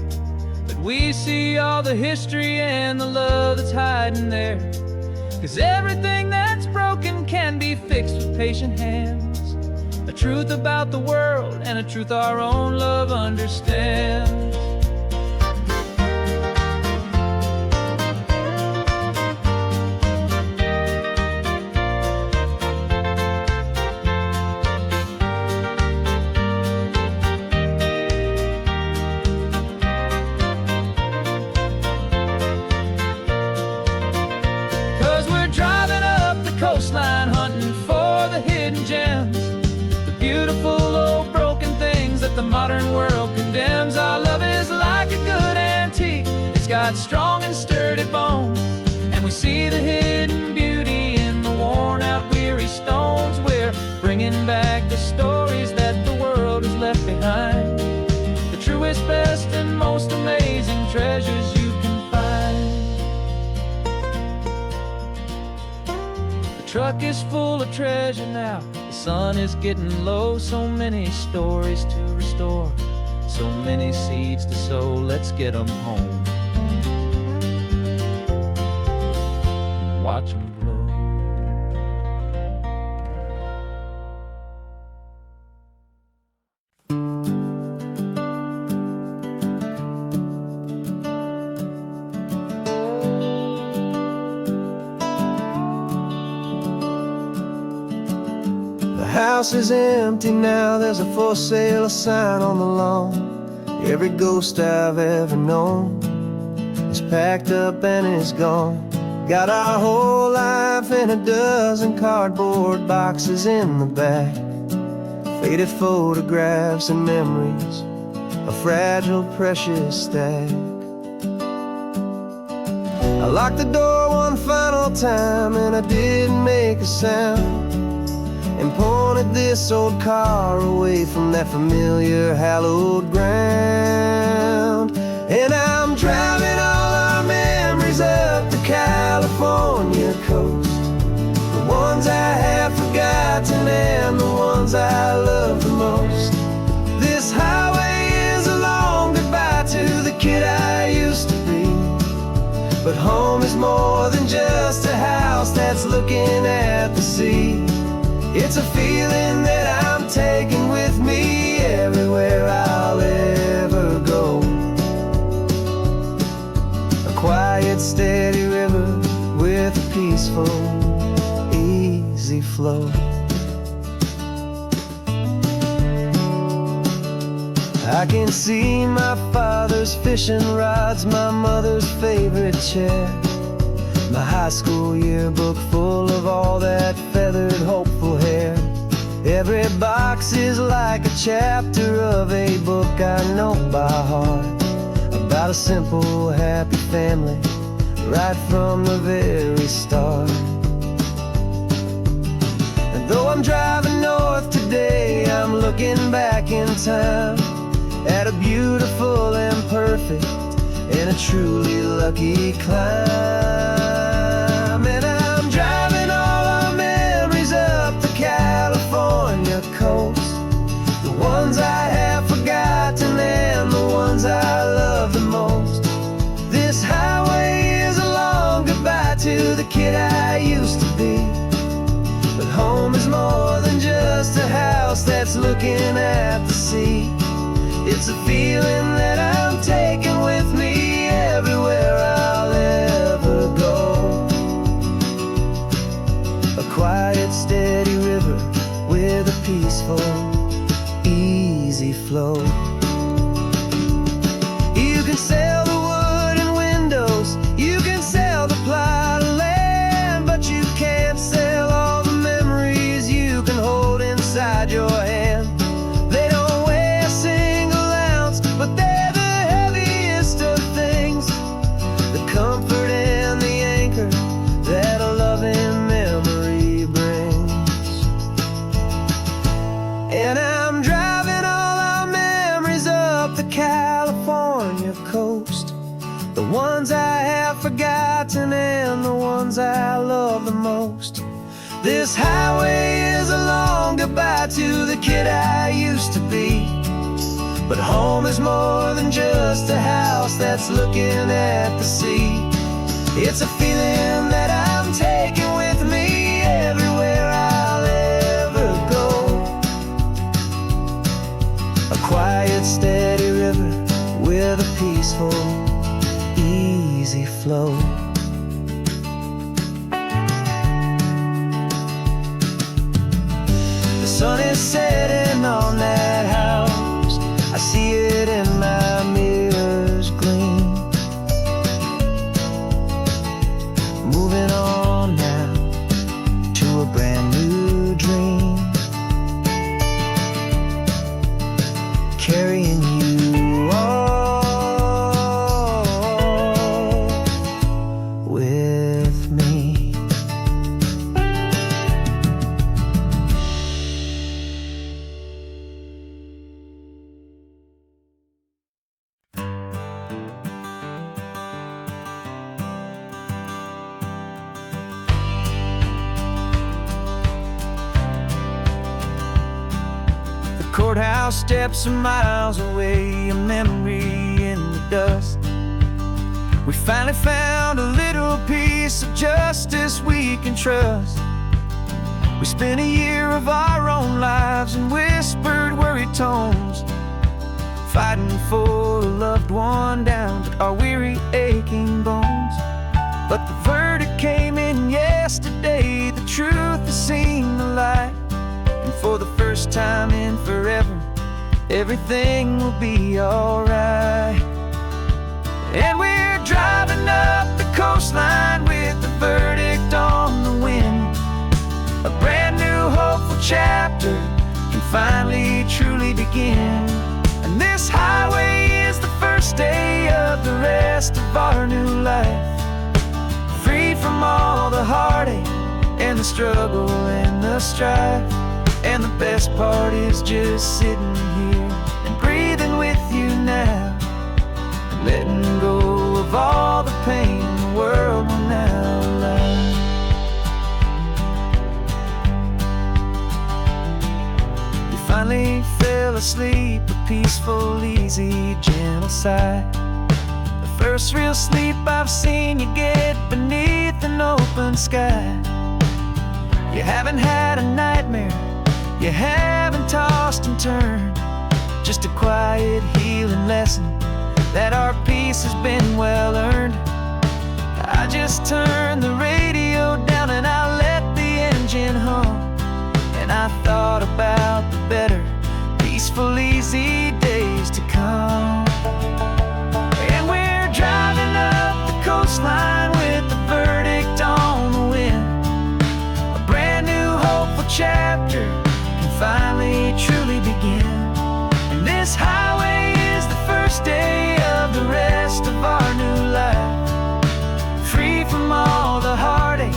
but we see all the history and the love that's hiding there. 'Cause everything that's broken can be fixed with patient hands, a truth about the world and a truth our own love understands. 'Cause we're driving up the coastline hunting for the hidden gems, the beautiful old broken things that the modern world condemns. Our love is like a good antique, it's got strong and sturdy bones, and we see the hidden beauty in the worn out weary stones. We're bringing back the stories that the world has left behind, the truest, best, and most amazing treasures you can find. The truck is full of treasure now, the sun is getting low. So many stories to restore, so many seeds to sow. Let's get them home, watch them blow. house is empty now, there's a for sale sign on the lawn. Every ghost I've ever known is packed up and is gone. Got our whole life in a dozen cardboard boxes in the back. Faded photographs and memories, a fragile, precious stack. I locked the door one final time and I didn't make a sound, and pointed this old car away from that familiar hallowed ground. And I'm driving all our memories up the California coast, the ones I have forgotten and the ones I love the most. This highway is a long goodbye to the kid I used to be, but home is more than just a house that's looking at the sea. It's a feeling that I'm taking with me everywhere I'll ever go. A quiet, steady river with a peaceful, easy flow. I can see my father's fishing rods, my mother's favorite chair, my high school yearbook full of all that feathered, hopeful hair. Every box is like a chapter of a book I know by heart, about a simple, happy family right from the very start. And though I'm driving north today, I'm looking back in time at a beautiful and perfect and a truly lucky climb. And I'm driving all our memories up the California coast, the ones I have forgotten and the ones I love the most. This highway is a long goodbye to the kid I used to be, but home is more than just a house that's looking at the sea. It's a feeling that I'm taking with me everywhere I'll ever go. A quiet, steady river with a peaceful, easy flow. You can sell the wood and windows, you can sell the plot of land, but you can't sell all the memories you can hold inside your hand. They don't weigh a single ounce, but they're the heaviest of things, the comfort and the anchor that a loving memory brings. And I'm driving all our memories up the California coast, the ones I have forgotten and the ones I love the most. This highway is a long goodbye to the kid I used to be, but home is more than just a house that's looking at the sea. It's a feeling that I'm taking with me everywhere I'll ever go. A quiet, steady river with a peaceful, easy flow. The sun is setting on that house, I see it in my mirror's gleam. Moving on now to a brand new dream, carrying you all with me. Courthouse steps are miles away, a memory in the dust. We finally found a little piece of justice we can trust. We spent a year of our own lives in whispered, worried tones, fighting for a loved one down to our weary, aching bones. But the verdict came in yesterday, the truth has seen the light, and for the everything will be alright. And we're driving up the coastline with the verdict on the wind. A brand new hopeful chapter can finally truly begin. And this highway is the first day of the rest of our new life, free from all the heartache and the struggle and the strife. And the best part is just sitting here and breathing with you now, and letting go of all the pain the world will now allow. You finally fell asleep, a peaceful, easy, gentle sigh. The first real sleep I've seen you get beneath an open sky. You haven't had a nightmare, you haven't tossed and turned, just a quiet healing lesson that our peace has been well earned. I just turned the radio down and I let the engine hum, and I thought about the better, peaceful, easy days to come. And we're driving up the coastline with the verdict on the wind. A brand new hopeful chapter can finally truly begin. And this highway is the first day of the rest of our new life, free from all the heartache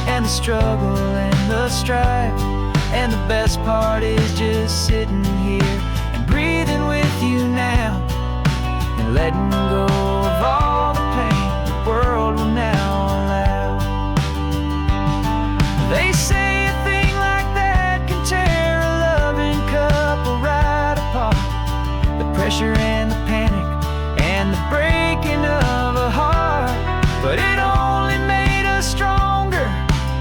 and the struggle and the strife. And the best part is just sitting here and breathing with you now, and letting go of all the pain the world will now allow. They say a thing like that can tear a loving couple right apart. The pressure and the panic and the breaking of a heart. But it only made us stronger,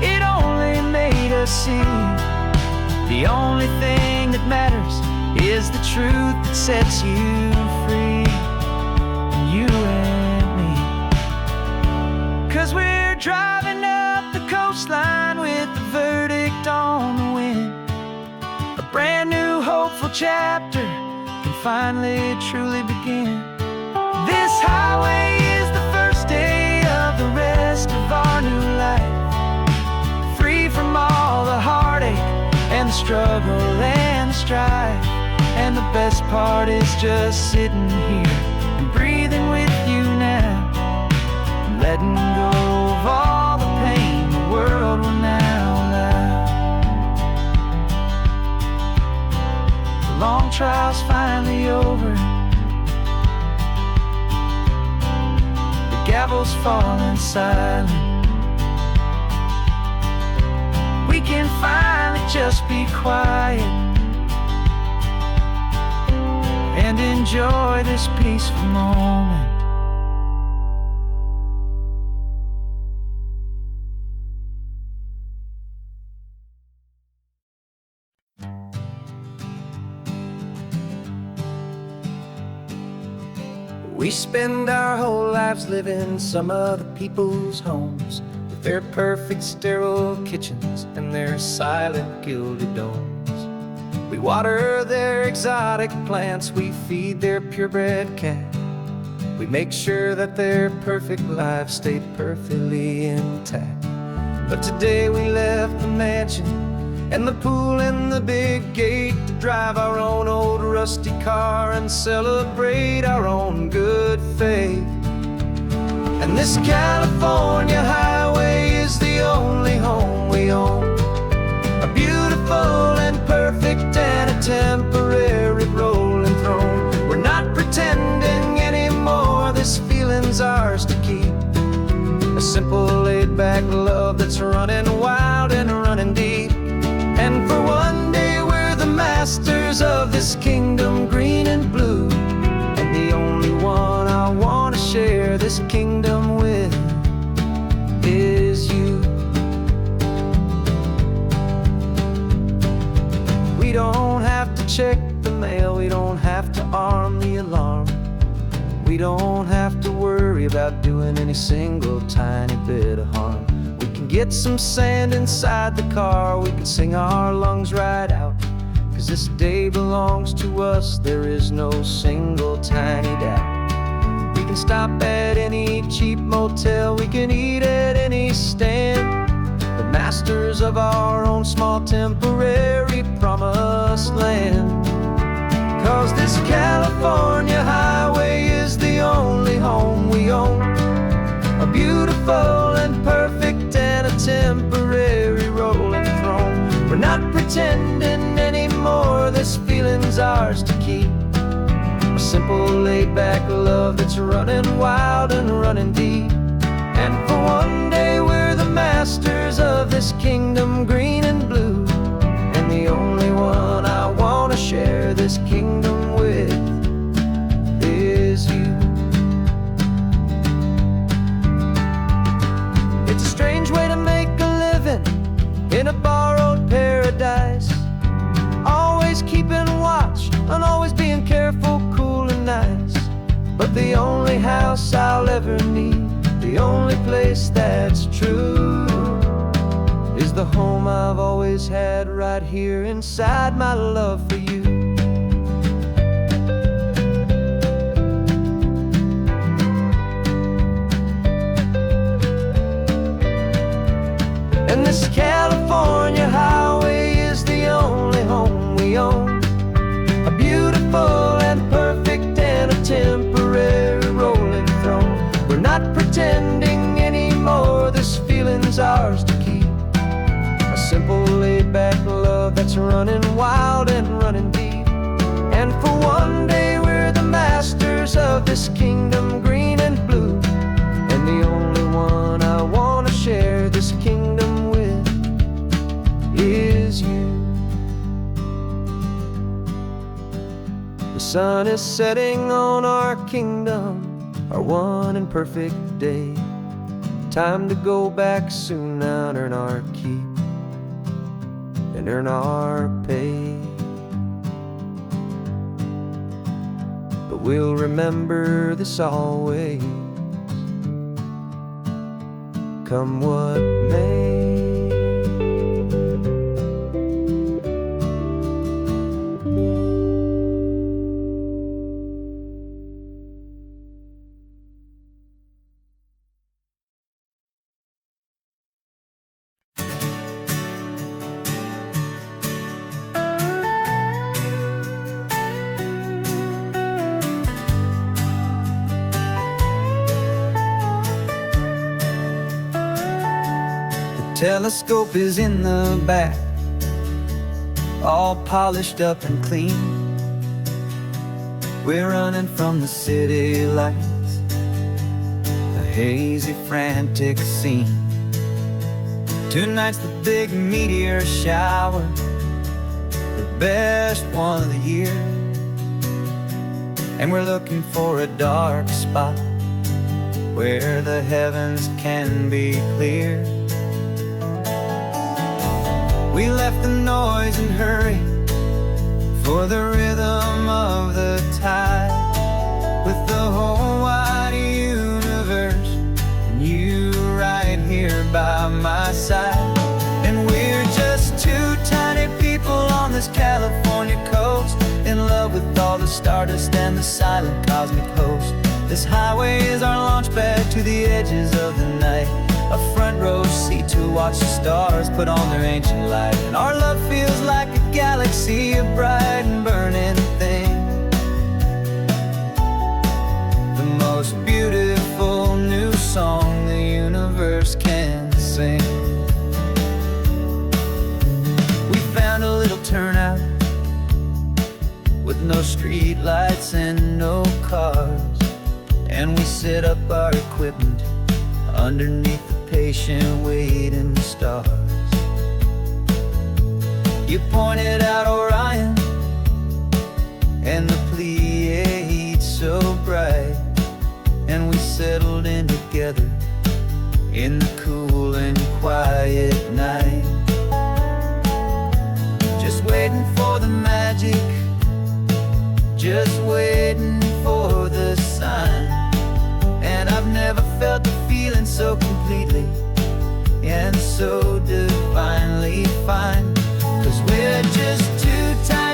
it only made us see the only thing that matters is the truth that sets you free, you and me. 'Cause we're driving up the coastline with the verdict on the wind. A brand new hopeful chapter can finally truly begin. This highway is the first day of the rest of our new life, free from all the heartache and the struggle and the strife. And the best part is just sitting here and breathing with you now, and letting go of all the pain the world will now allow. The long trial's finally over, the gavel's falling silent. We can finally just be quiet and enjoy this peaceful moment. We spend our whole lives living some other people's homes, with their perfect sterile kitchens and their silent gilded domes. We water their exotic plants, we feed their purebred cat. We make sure that their perfect lives stay perfectly intact. But today we left the mansion and the pool and the big gate to drive our own old rusty car and celebrate our own good faith. And this California highway is the only home we own, a beautiful and perfect and a temporary rolling throne. We're not pretending anymore, this feeling's ours to keep. A simple laid-back love that's running wild and running deep. And for one day we're the masters of this kingdom green and blue, and the only one I want to share this kingdom with is you. We don't have to check the mail, we don't have to arm the alarm. We don't have to worry about doing any single tiny bit of harm. We can get some sand inside the car, we can sing our lungs right out 'cause this day belongs to us, there is no single tiny doubt. We can stop at any cheap motel, we can eat at any stand, the masters of our own small temporary promised land. 'Cause this California highway is the only home we own, a beautiful and perfect and a temporary rolling throne. We're not pretending anymore, this feeling's ours to keep, a simple laid-back love that's running wild and running deep. And for one day we're the masters of this kingdom green and blue, and the only one I want to share this kingdom with is you. It's a strange way to make a living in a borrowed paradise, always keeping watch and always being careful, cool and nice. But the only house I'll ever need, the only place that's true, is the home I've always had right here inside my love for you. And this California highway is the only home we own, a beautiful and perfect and a temporary rolling throne. We're not pretending anymore, this feeling's ours to keep, a simple laid-back love that's running wild and running deep. And for one day we're the masters of this kingdom green and blue, and the only one I want to share this kingdom with is you. The sun is setting on our kingdom, our one and perfect day. Time to go back soon now and earn our keep and earn our pay. But we'll remember this always, come what may. Telescope is in the back, all polished up and clean. We're running from the city lights, a hazy, frantic scene. Tonight's the big meteor shower, the best one of the year. And we're looking for a dark spot where the heavens can be clear. We left the noise and hurry for the rhythm of the tide, with the whole wide universe and you right here by my side. And we're just two tiny people on this California coast, in love with all the stardust and the silent cosmic host. This highway is our launch pad to the edges of the night, a front row seat to watch the stars put on their ancient light. And our love feels like a galaxy, a bright and burning thing, the most beautiful new song the universe can sing. We found a little turnout with no street lights and no cars, and we set up our equipment underneath the patient waiting stars. You pointed out Orion and the Pleiades so bright, and we settled in together in the cool and quiet night, just waiting for the magic, just waiting for the sign. And I've never felt the feeling so completely and so divinely fine, 'cause we're just two tiny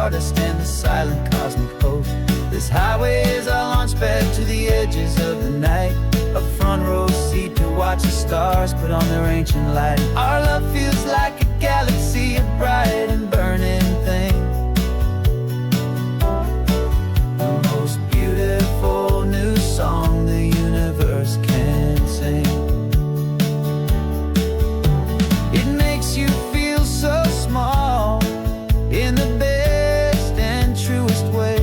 stardust and the silent cosmic host. This highway is our launch pad to the edges of the night, a front row seat to watch the stars put on their ancient light. Our love feels like a galaxy of bright and burning things, the most beautiful new song the universe can sing. It makes you feel so small in the best and truest way,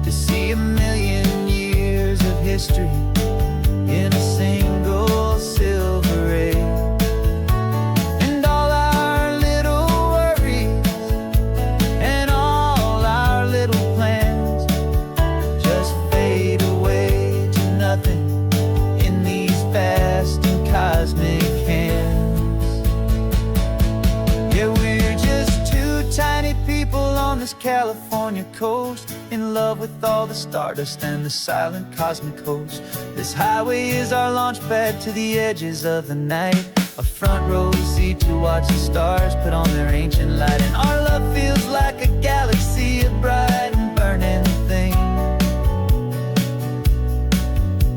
to see a million years of history in a single silver ray. And all our little worries and all our little plans just fade away to nothing in these vast and cosmic hands. Yeah, we're just two tiny people on this California coast, in love with all the stardust and the silent cosmic host. This highway is our launch pad to the edges of the night, a front row seat to watch the stars put on their ancient light. And our love feels like a galaxy of bright and burning things,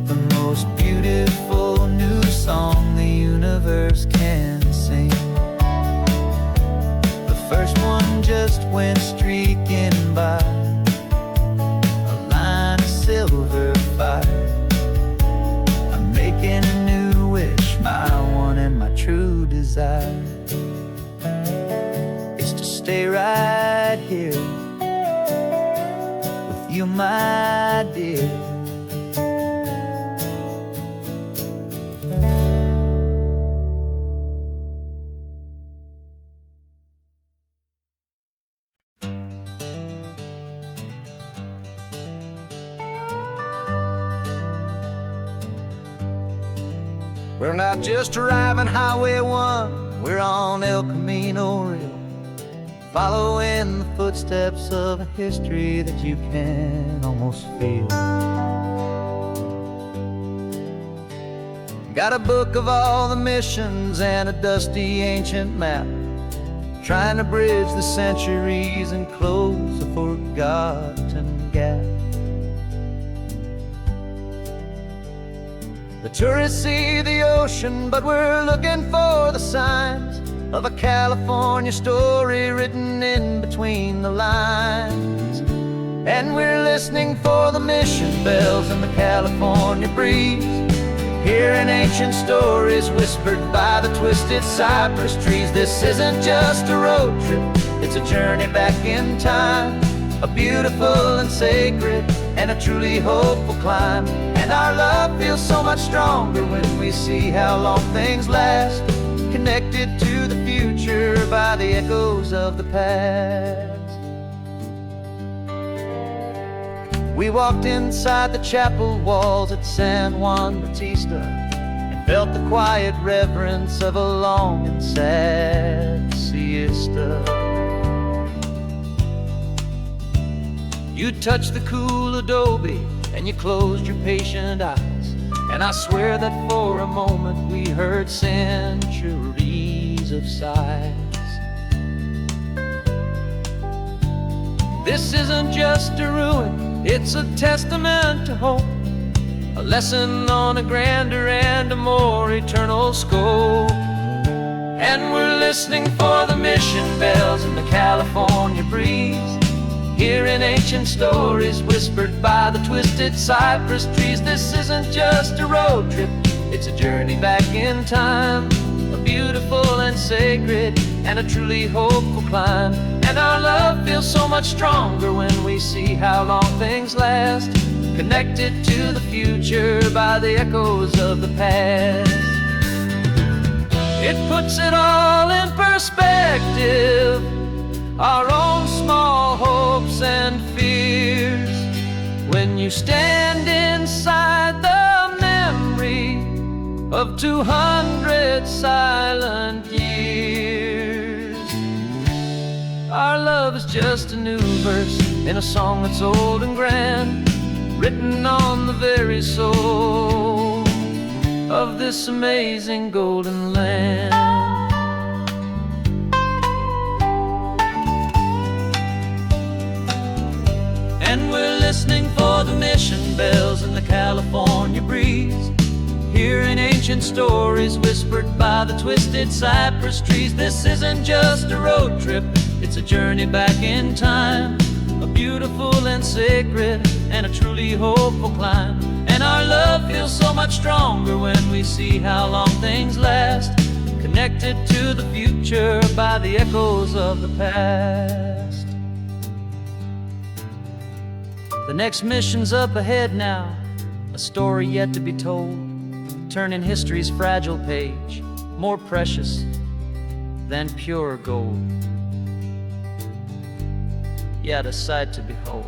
the most beautiful new song the universe can sing. The first one just went streaking by, silver fire. I'm making a new wish, my one and my true desire is to stay right here with you, my dear. We're not just driving Highway 1, we're on El Camino Real, following the footsteps of a history that you can almost feel. Got a book of all the missions and a dusty ancient map, trying to bridge the centuries and close a forgotten gap. The tourists see the ocean, but we're looking for the signs of a California story written in between the lines. And we're listening for the mission bells in the California breeze, hearing ancient stories whispered by the twisted cypress trees. This isn't just a road trip, it's a journey back in time, a beautiful and sacred and a truly hopeful climb. And our love feels so much stronger when we see how long things last, connected to the future by the echoes of the past. We walked inside the chapel walls at San Juan Bautista and felt the quiet reverence of a long and sad siesta. You touched the cool adobe and you closed your patient eyes, and I swear that for a moment we heard centuries of sighs. This isn't just a ruin, it's a testament to hope, a lesson on a grander and a more eternal scope. And we're listening for the mission bells in the California breeze, hearing ancient stories whispered by the twisted cypress trees. This isn't just a road trip, it's a journey back in time, a beautiful and sacred and a truly hopeful climb. And our love feels so much stronger when we see how long things last, connected to the future by the echoes of the past. It puts it all in perspective, our own small hopes and fears, when you stand inside the memory of 200 silent years. Our love is just a new verse in a song that's old and grand, written on the very soul of this amazing golden land. And we're listening for the mission bells in the California breeze, hearing ancient stories whispered by the twisted cypress trees. This isn't just a road trip, it's a journey back in time, a beautiful and sacred and a truly hopeful climb. And our love feels so much stronger when we see how long things last, connected to the future by the echoes of the past. The next mission's up ahead now, a story yet to be told, turning history's fragile page more precious than pure gold. Yet a sight to behold.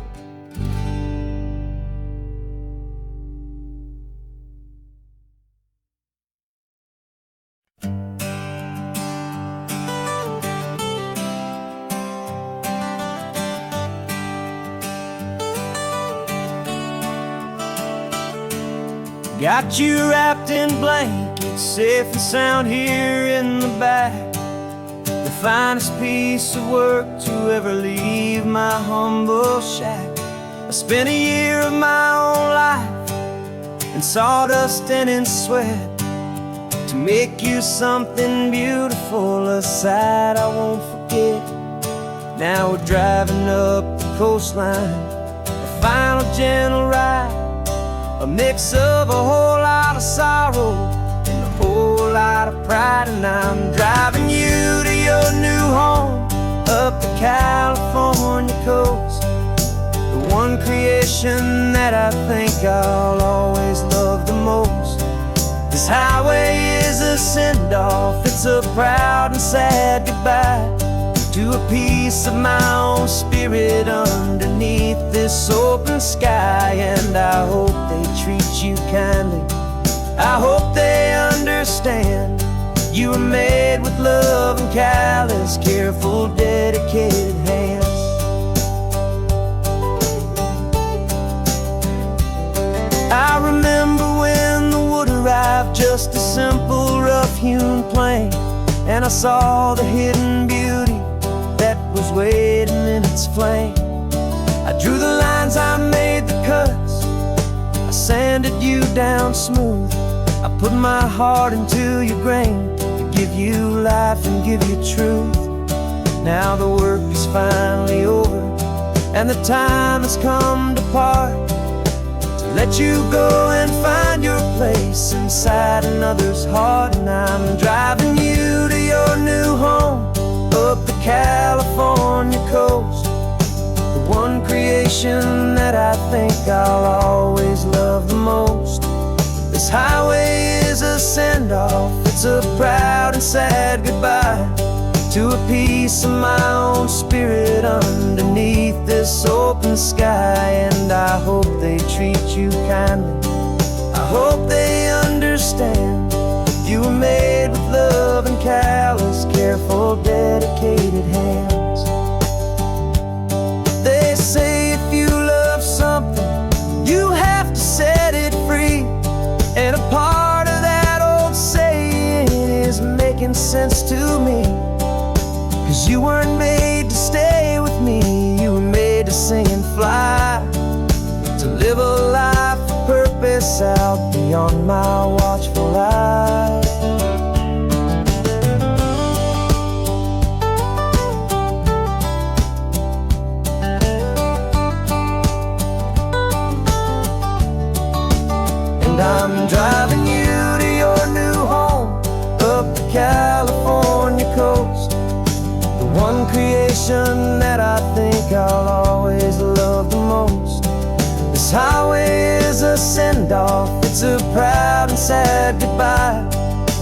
Got you wrapped in blankets, safe and sound here in the back. The finest piece of work to ever leave my humble shack. I spent a year of my own life in sawdust and in sweat to make you something beautiful, a sight I won't forget. Now we're driving up the coastline, a final gentle ride, a mix of a whole lot of sorrow and a whole lot of pride. And I'm driving you to your new home up the California coast, the one creation that I think I'll always love the most. This highway is a send-off, it's a proud and sad goodbye to a piece of my own spirit underneath this open sky. And I hope they treat you kindly, I hope they understand you were made with love and callous, careful, dedicated hands. I remember when the wood arrived, just a simple rough-hewn plank, and I saw the hidden beauty that was waiting in its flame. I drew the lines, I made the cuts, I sanded you down smooth. I put my heart into your grain to give you life and give you truth. Now the work is finally over and the time has come to part, to let you go and find your place inside another's heart. And I'm driving you to your new home up the California coast, the one creation that I think I'll always love the most. This highway is a send-off, it's a proud and sad goodbye to a piece of my own spirit underneath this open sky. And I hope they treat you kindly, I hope they understand you were made with love and callous, careful, dedicated hands. They say if you love something, you have to set it free. And a part of that old saying is making sense to me, 'cause you weren't made to stay with me, you were made to sing and fly, to live a life of purpose out beyond my watchful eye. And I'm driving you to your new home up the California coast, the one creation that I think I'll always love the most. This highway is a send-off, it's a proud and sad goodbye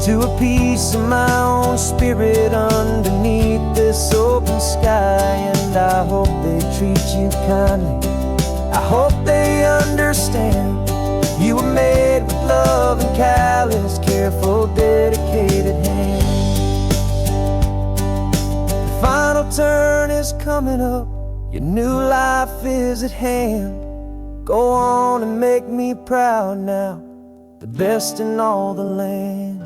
to a piece of my own spirit underneath this open sky. And I hope they treat you kindly, I hope they understand you were made with love and callous, careful, dedicated hands. The final turn is coming up, your new life is at hand. Go on and make me proud now, the best in all the land.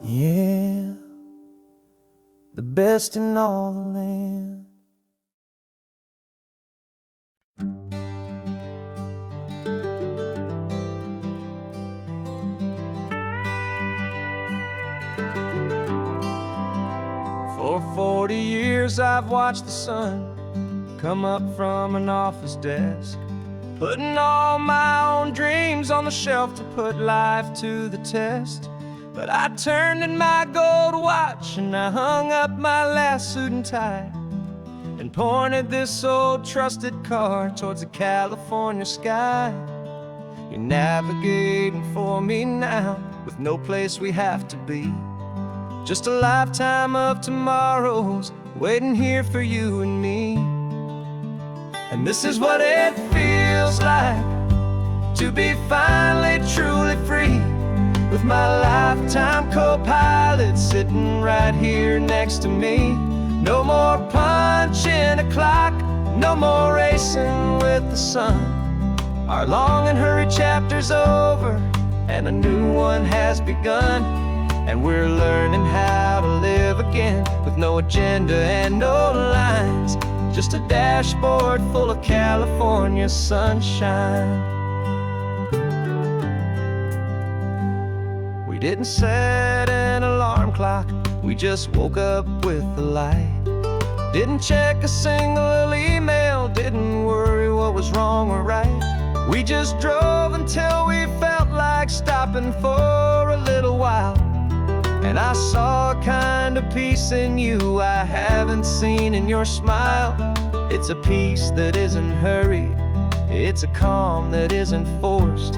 Yeah, the best in all the land. 40 years I've watched the sun come up from an office desk, putting all my own dreams on the shelf to put life to the test. But I turned in my gold watch and I hung up my last suit and tie, and pointed this old trusted car towards the California sky. You're navigating for me now, with no place we have to be, just a lifetime of tomorrows waiting here for you and me. And this is what it feels like to be finally truly free, with my lifetime co-pilot sitting right here next to me. No more punching a clock, no more racing with the sun. Our long and hurried chapter's over, and a new one has begun. And we're learning how to live again, with no agenda and no lines, just a dashboard full of California sunshine. We didn't set an alarm clock, we just woke up with the light. Didn't check a single email, didn't worry what was wrong or right. We just drove until we felt like stopping for a little while. And I saw a kind of peace in you I haven't seen in your smile. It's a peace that isn't hurried, it's a calm that isn't forced.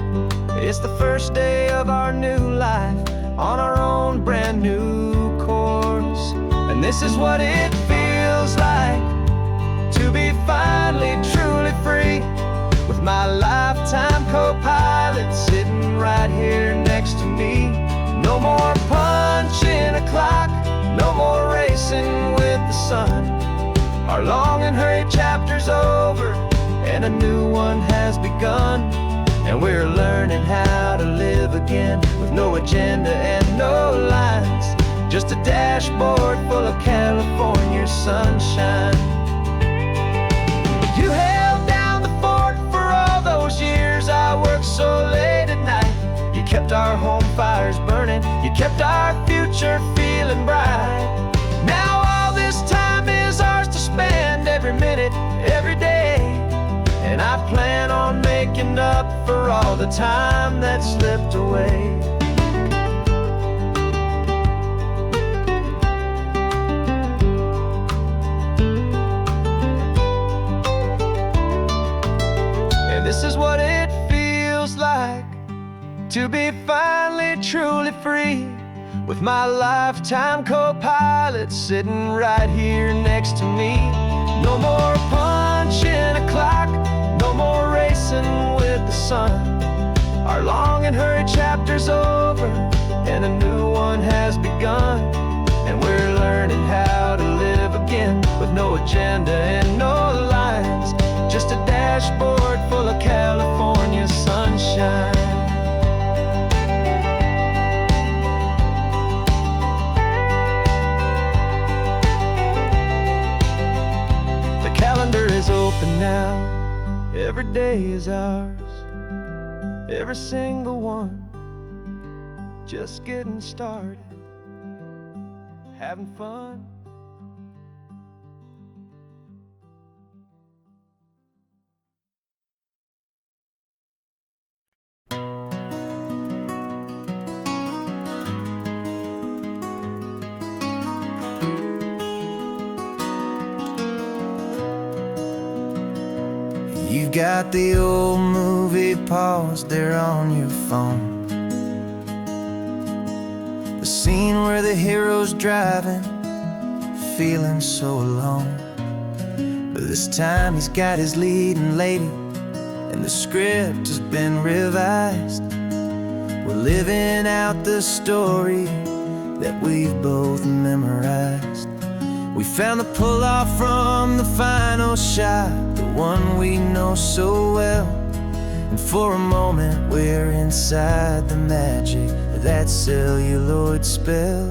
It's the first day of our new life, on our own brand new course. And this is what it feels like to be finally truly free, with my lifetime co-pilot sitting right here next to me. No more punching a clock, no more racing with the sun. Our long and hurried chapter's over, and a new one has begun. And we're learning how to live again, with no agenda and no lines, just a dashboard full of California sunshine. You held down the fort for all those years I worked so late at night. You kept our home fires burning, you kept our future feeling bright. Now all this time is ours to spend, every minute, every day. And I plan on making up for all the time that slipped away. And this is what it feels like to be finally truly free, with my lifetime co-pilot sitting right here next to me. No more punching a clock, no more racing with the sun. Our long and hurried chapter's over, and a new one has begun. And we're learning how to live again, with no agenda and no lines, just a dashboard full of California sunshine. The calendar is open now, every day is ours, every single one, just getting started, having fun. You've got the old movie paused there on your phone, the scene where the hero's driving, feeling so alone. But this time he's got his leading lady, and the script has been revised. We're living out the story that we've both memorized. We found the pull-off from the final shot, the one we know so well. And for a moment we're inside the magic of that celluloid spell.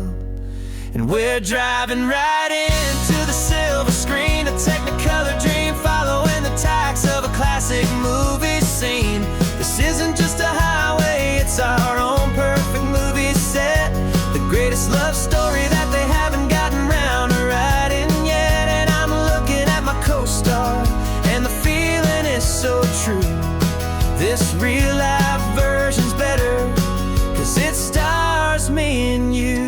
And we're driving right into the silver screen, a Technicolor dream, following the tacks of a classic movie scene. This isn't just a highway, it's our own perfect movie set, the greatest love story that they haven't gotten round to writing. This real life version's better, 'cause it stars me and you.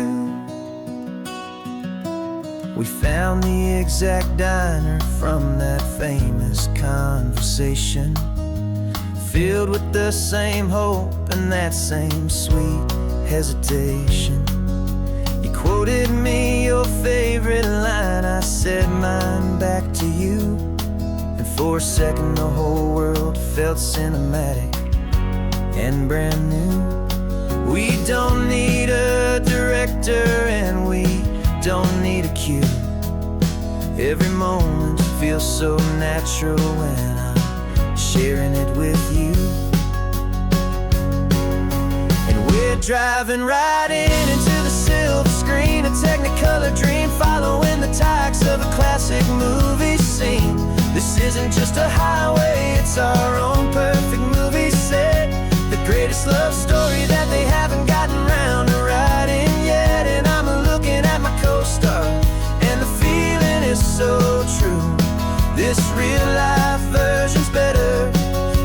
We found the exact diner from that famous conversation, filled with the same hope and that same sweet hesitation. You quoted me your favorite line, I said mine back to you, and for a second the whole world felt cinematic and brand new. We don't need a director and we don't need a cue. Every moment feels so natural when I'm sharing it with you. And we're driving right into the silver screen, a Technicolor dream, following the tacks of a classic movie scene. This isn't just a highway, it's our own perfect movie set, the greatest love story that they haven't gotten round to writing yet. And I'm looking at my co-star, and the feeling is so true. This real life version's better,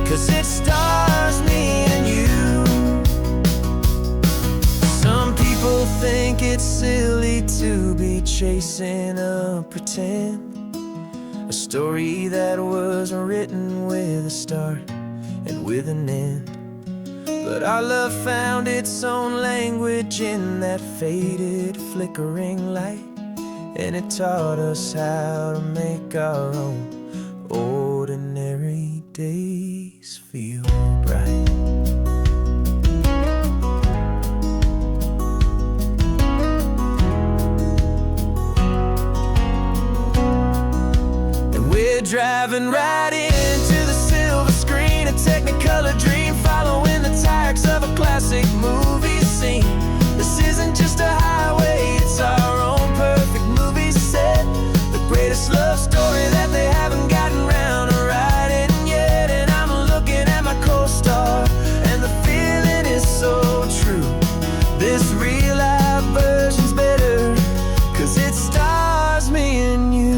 'cause it stars me and you. Some people think it's silly to be chasing a pretend, a story that was written with a start and with an end. But our love found its own language in that faded, flickering light, and it taught us how to make our own ordinary days feel bright. And we're driving right into the silver screen, a Technicolor dream, following the tacks of a classic movie scene. This isn't just a highway, it's our own perfect movie set, the greatest love story that they haven't gotten round to writing yet. And I'm looking at my co-star, and the feeling is so true. This real life version's better, 'cause it stars me and you.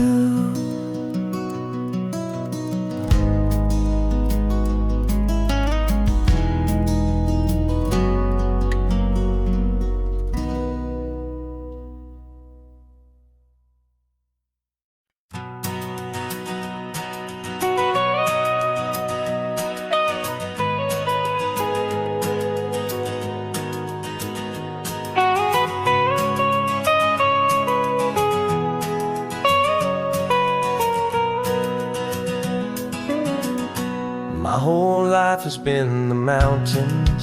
My whole life has been the mountains,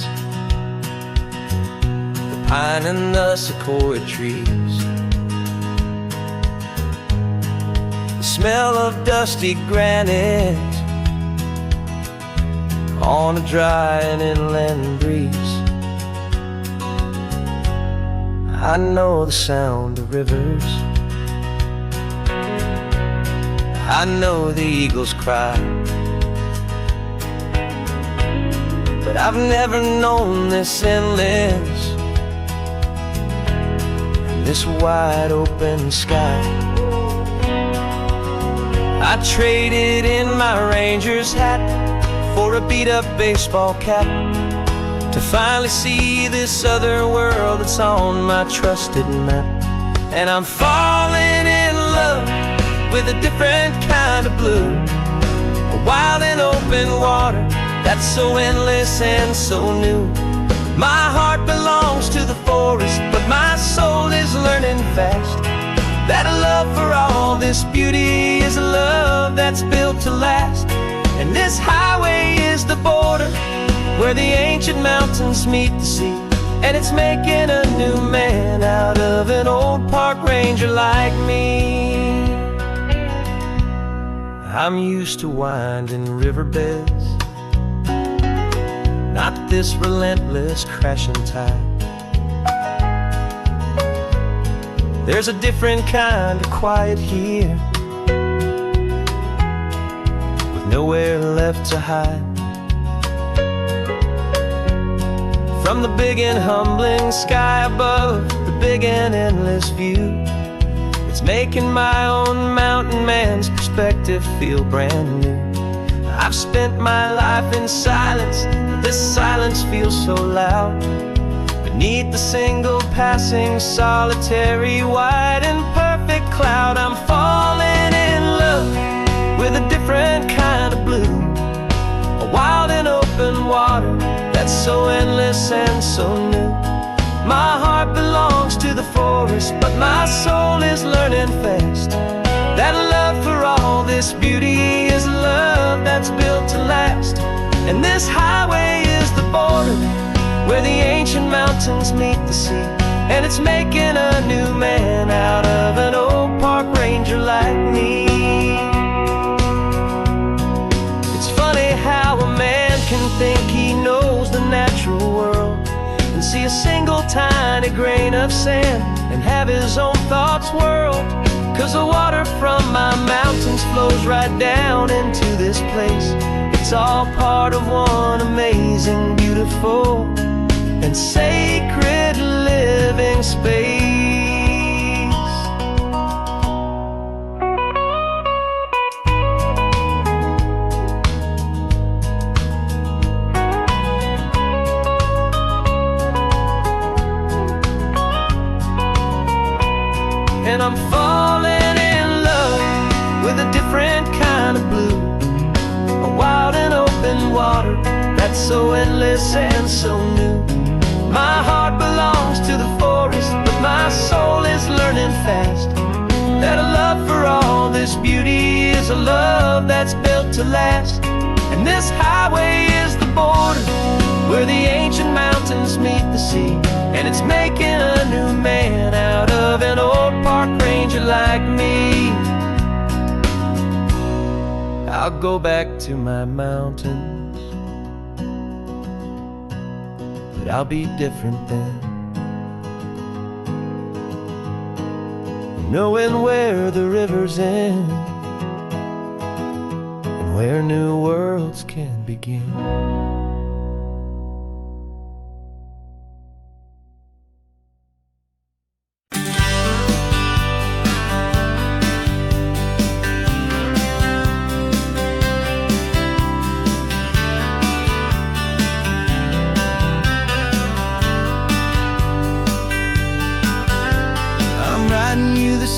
the pine and the sequoia trees, the smell of dusty granite on a dry and inland breeze. I know the sound of rivers, I know the eagles cry, but I've never known this endless, this wide open sky. I traded in my Ranger's hat for a beat-up baseball cap, to finally see this other world that's on my trusted map. And I'm falling in love with a different kind of blue, a wild and open water that's so endless and so new. My heart belongs to the forest, but my soul is learning fast that a love for all this beauty is a love that's built to last. And this highway is the border where the ancient mountains meet the sea, and it's making a new man out of an old park ranger like me. I'm used to winding riverbeds, not this relentless crashing tide. There's a different kind of quiet here, with nowhere left to hide. From the big and humbling sky above, the big and endless view, it's making my own mountain man's perspective feel brand new. I I've spent my life in silence, but this silence feels so loud. Beneath the single passing solitary white and perfect cloud, I'm falling in love with a different kind of blue, a wild and open water that's so endless and so new. My heart belongs to the forest, but my soul is learning fast that love for all this beauty is love that's built to last. And this highway is the border where the ancient mountains meet the sea, and it's making a new man out of an old park ranger like me. It's funny how a man can think he knows the natural world and see a single tiny grain of sand and have his own thoughts whirled. 'Cause the water from my mountains flows right down into this place. It's all part of one amazing, beautiful, and sacred living space. And I'm falling in love with a different kind of blue, a wild and open water that's so endless and so new. My heart belongs to the forest, but my soul is learning fast that a love for all this beauty is a love that's built to last. And this highway is the border where the ancient mountains meet the sea, and it's making a new man out of an old park ranger like me. I'll go back to my mountains, but I'll be different then, knowing where the rivers end and where new worlds can begin.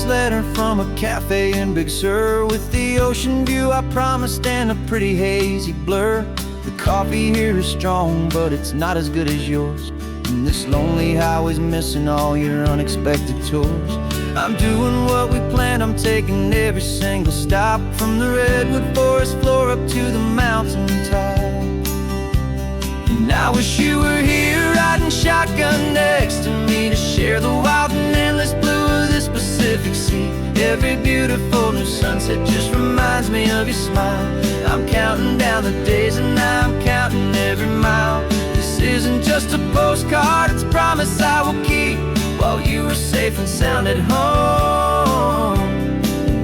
Letter from a cafe in Big Sur with the ocean view I promised and a pretty hazy blur. The coffee here is strong, but it's not as good as yours, and this lonely highway's missing all your unexpected tours. I'm doing what we planned, I'm taking every single stop, from the redwood forest floor up to the mountain top. And I wish you were here riding shotgun next to me to share the wild and endless blue of this Pacific Sea. Every beautiful new sunset just reminds me of your smile. I'm counting down the days and I'm counting every mile. This isn't just a postcard, it's a promise I will keep, while you are safe and sound at home,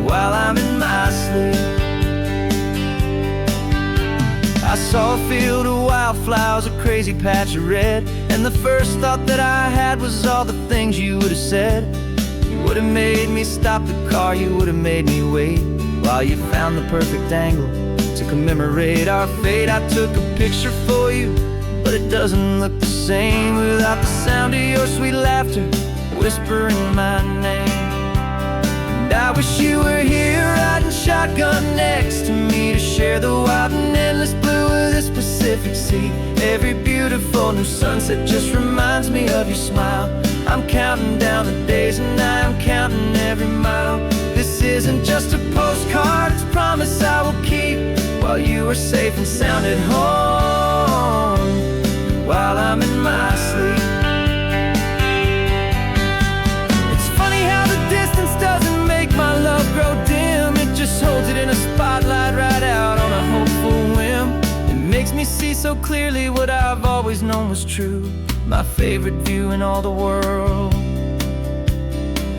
while I'm in my sleep. I saw a field of wildflowers, a crazy patch of red, and the first thought that I had was all the things you would have said. You would have made me stop the car, you would have made me wait, while you found the perfect angle to commemorate our fate. I took a picture for you, but it doesn't look the same without the sound of your sweet laughter whispering my name. And I wish you were here riding shotgun next to me to share the wild and endless blue of this Pacific Sea. Every beautiful new sunset just reminds me of your smile. I'm counting down the days and I'm counting every mile. This isn't just a postcard, it's a promise I will keep, while you are safe and sound at home, while I'm in my sleep. It's funny how the distance doesn't make my love grow dim, it just holds it in a spotlight right out on a hopeful whim. It makes me see so clearly what I've always known was true. My favorite view in all the world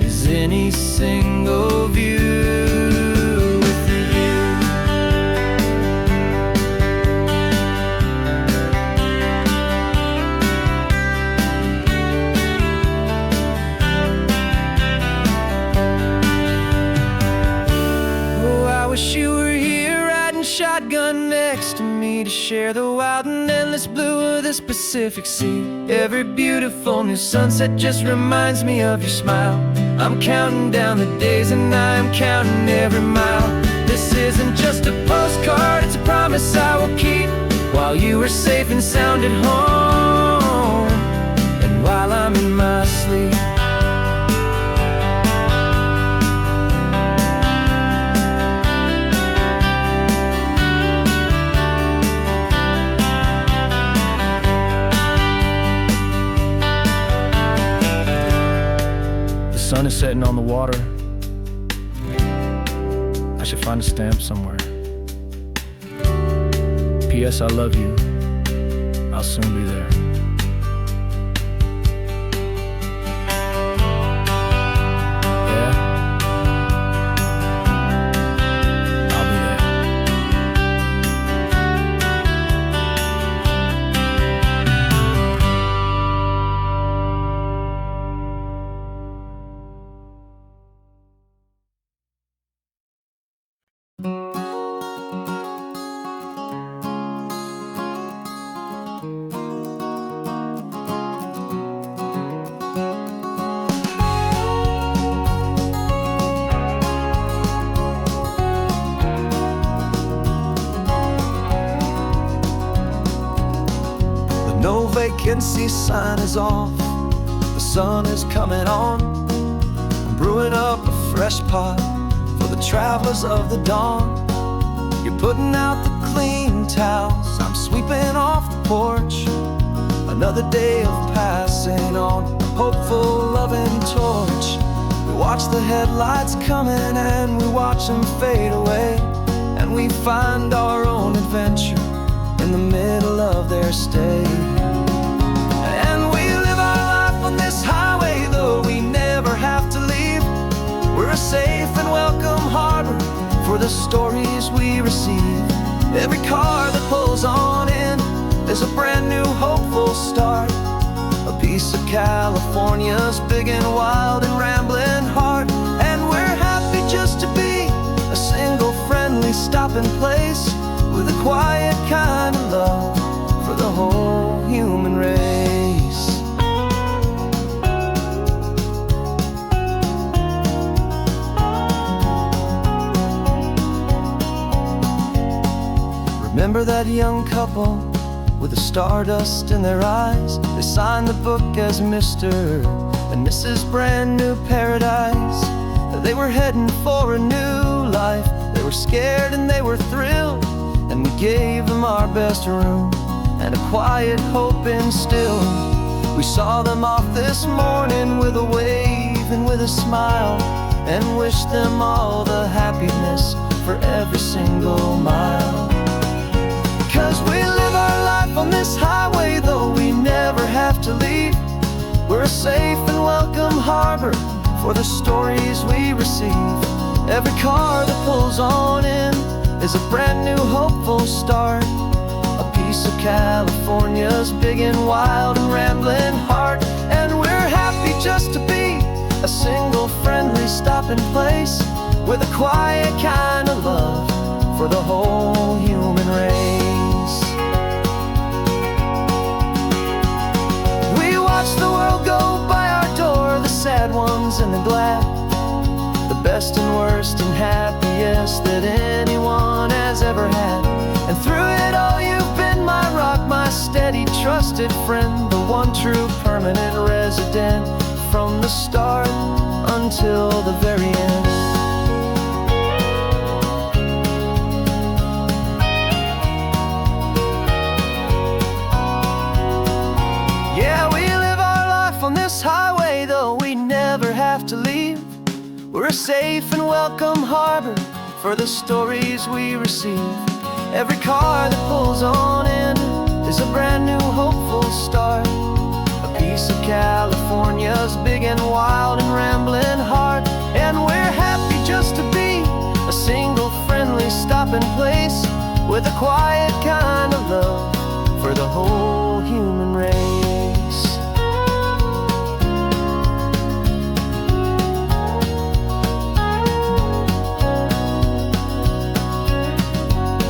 is any single view with you. Oh, I wish you were here riding shotgun next to me to share the wild and endless blue of this Pacific Sea. Every beautiful new sunset just reminds me of your smile. I'm counting down the days and I'm counting every mile. This isn't just a postcard, it's a promise I will keep, while you are safe and sound at home, and while I'm in my sleep. The sun is setting on the water. I should find a stamp somewhere. P.S. I love you. I'll soon be there. Yeah? I'll be there. No vacancy sign is off, the sun is coming on. I'm brewing up a fresh pot for the travelers of the dawn. You're putting out the clean towels, I'm sweeping off the porch. Another day of passing on a hopeful, loving torch. We watch the headlights coming and we watch them fade away, and we find our own adventure in the middle of their stay. And we live our life on this highway, though we never have to leave. We're a safe and welcome harbor for the stories we receive. Every car that pulls on in is a brand new hopeful start, a piece of California's big and wild and rambling heart. And we're happy just to be a single friendly stopping place, with a quiet kind of love for the whole human race. Remember that young couple with the stardust in their eyes? They signed the book as Mr. and Mrs. Brand New Paradise. They were heading for a new life. They were scared and they were thrilled, and we gave them our best room and a quiet hope instilled. We saw them off this morning with a wave and with a smile, and wished them all the happiness for every single mile. 'Cause we live our life on this highway, though we never have to leave. We're a safe and welcome harbor for the stories we receive. Every car that pulls on in is a brand new hopeful start, a piece of California's big and wild and rambling heart. And we're happy just to be a single friendly stopping place, with a quiet kind of love for the whole human race. We watch the world go by our door, the sad ones and the glad, the best and worst and happiest that anyone has ever had. And through it all you've been my rock, my steady trusted friend, the one true permanent resident, from the start until the very end. Yeah, we live our life on this highway, though we never have to leave. We're a safe and welcome harbor for the stories we receive. Every car that pulls on in is a brand new hopeful start, a piece of California's big and wild and rambling heart. And we're happy just to be a single friendly stopping place, with a quiet kind of love for the whole human race.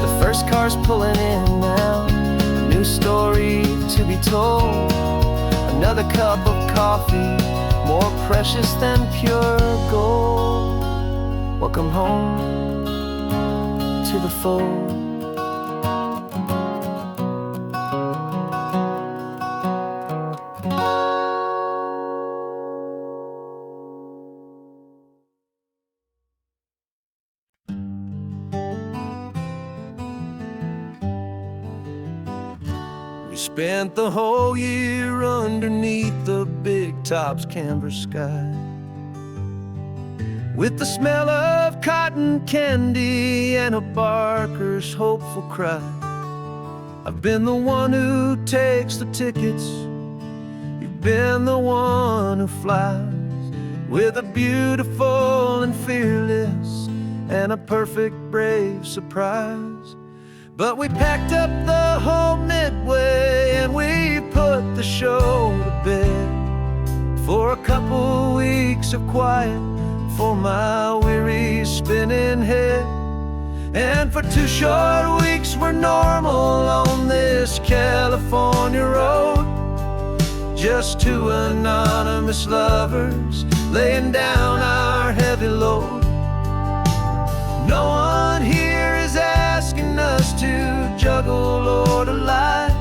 The first car cars pulling in and out, a new story to be told. Another cup of coffee, more precious than pure gold. Welcome home to the fold. We spent the whole year underneath the big top's canvas sky, with the smell of cotton candy and a barker's hopeful cry. I've been the one who takes the tickets, you've been the one who flies, with a beautiful and fearless and a perfect brave surprise. But we packed up the whole Midway and we put the show to bed, for a couple weeks of quiet for my weary spinning head. And for 2 short weeks we're normal on this California road, just 2 anonymous lovers laying down our heavy load. No one here is asking us to juggle or to lie.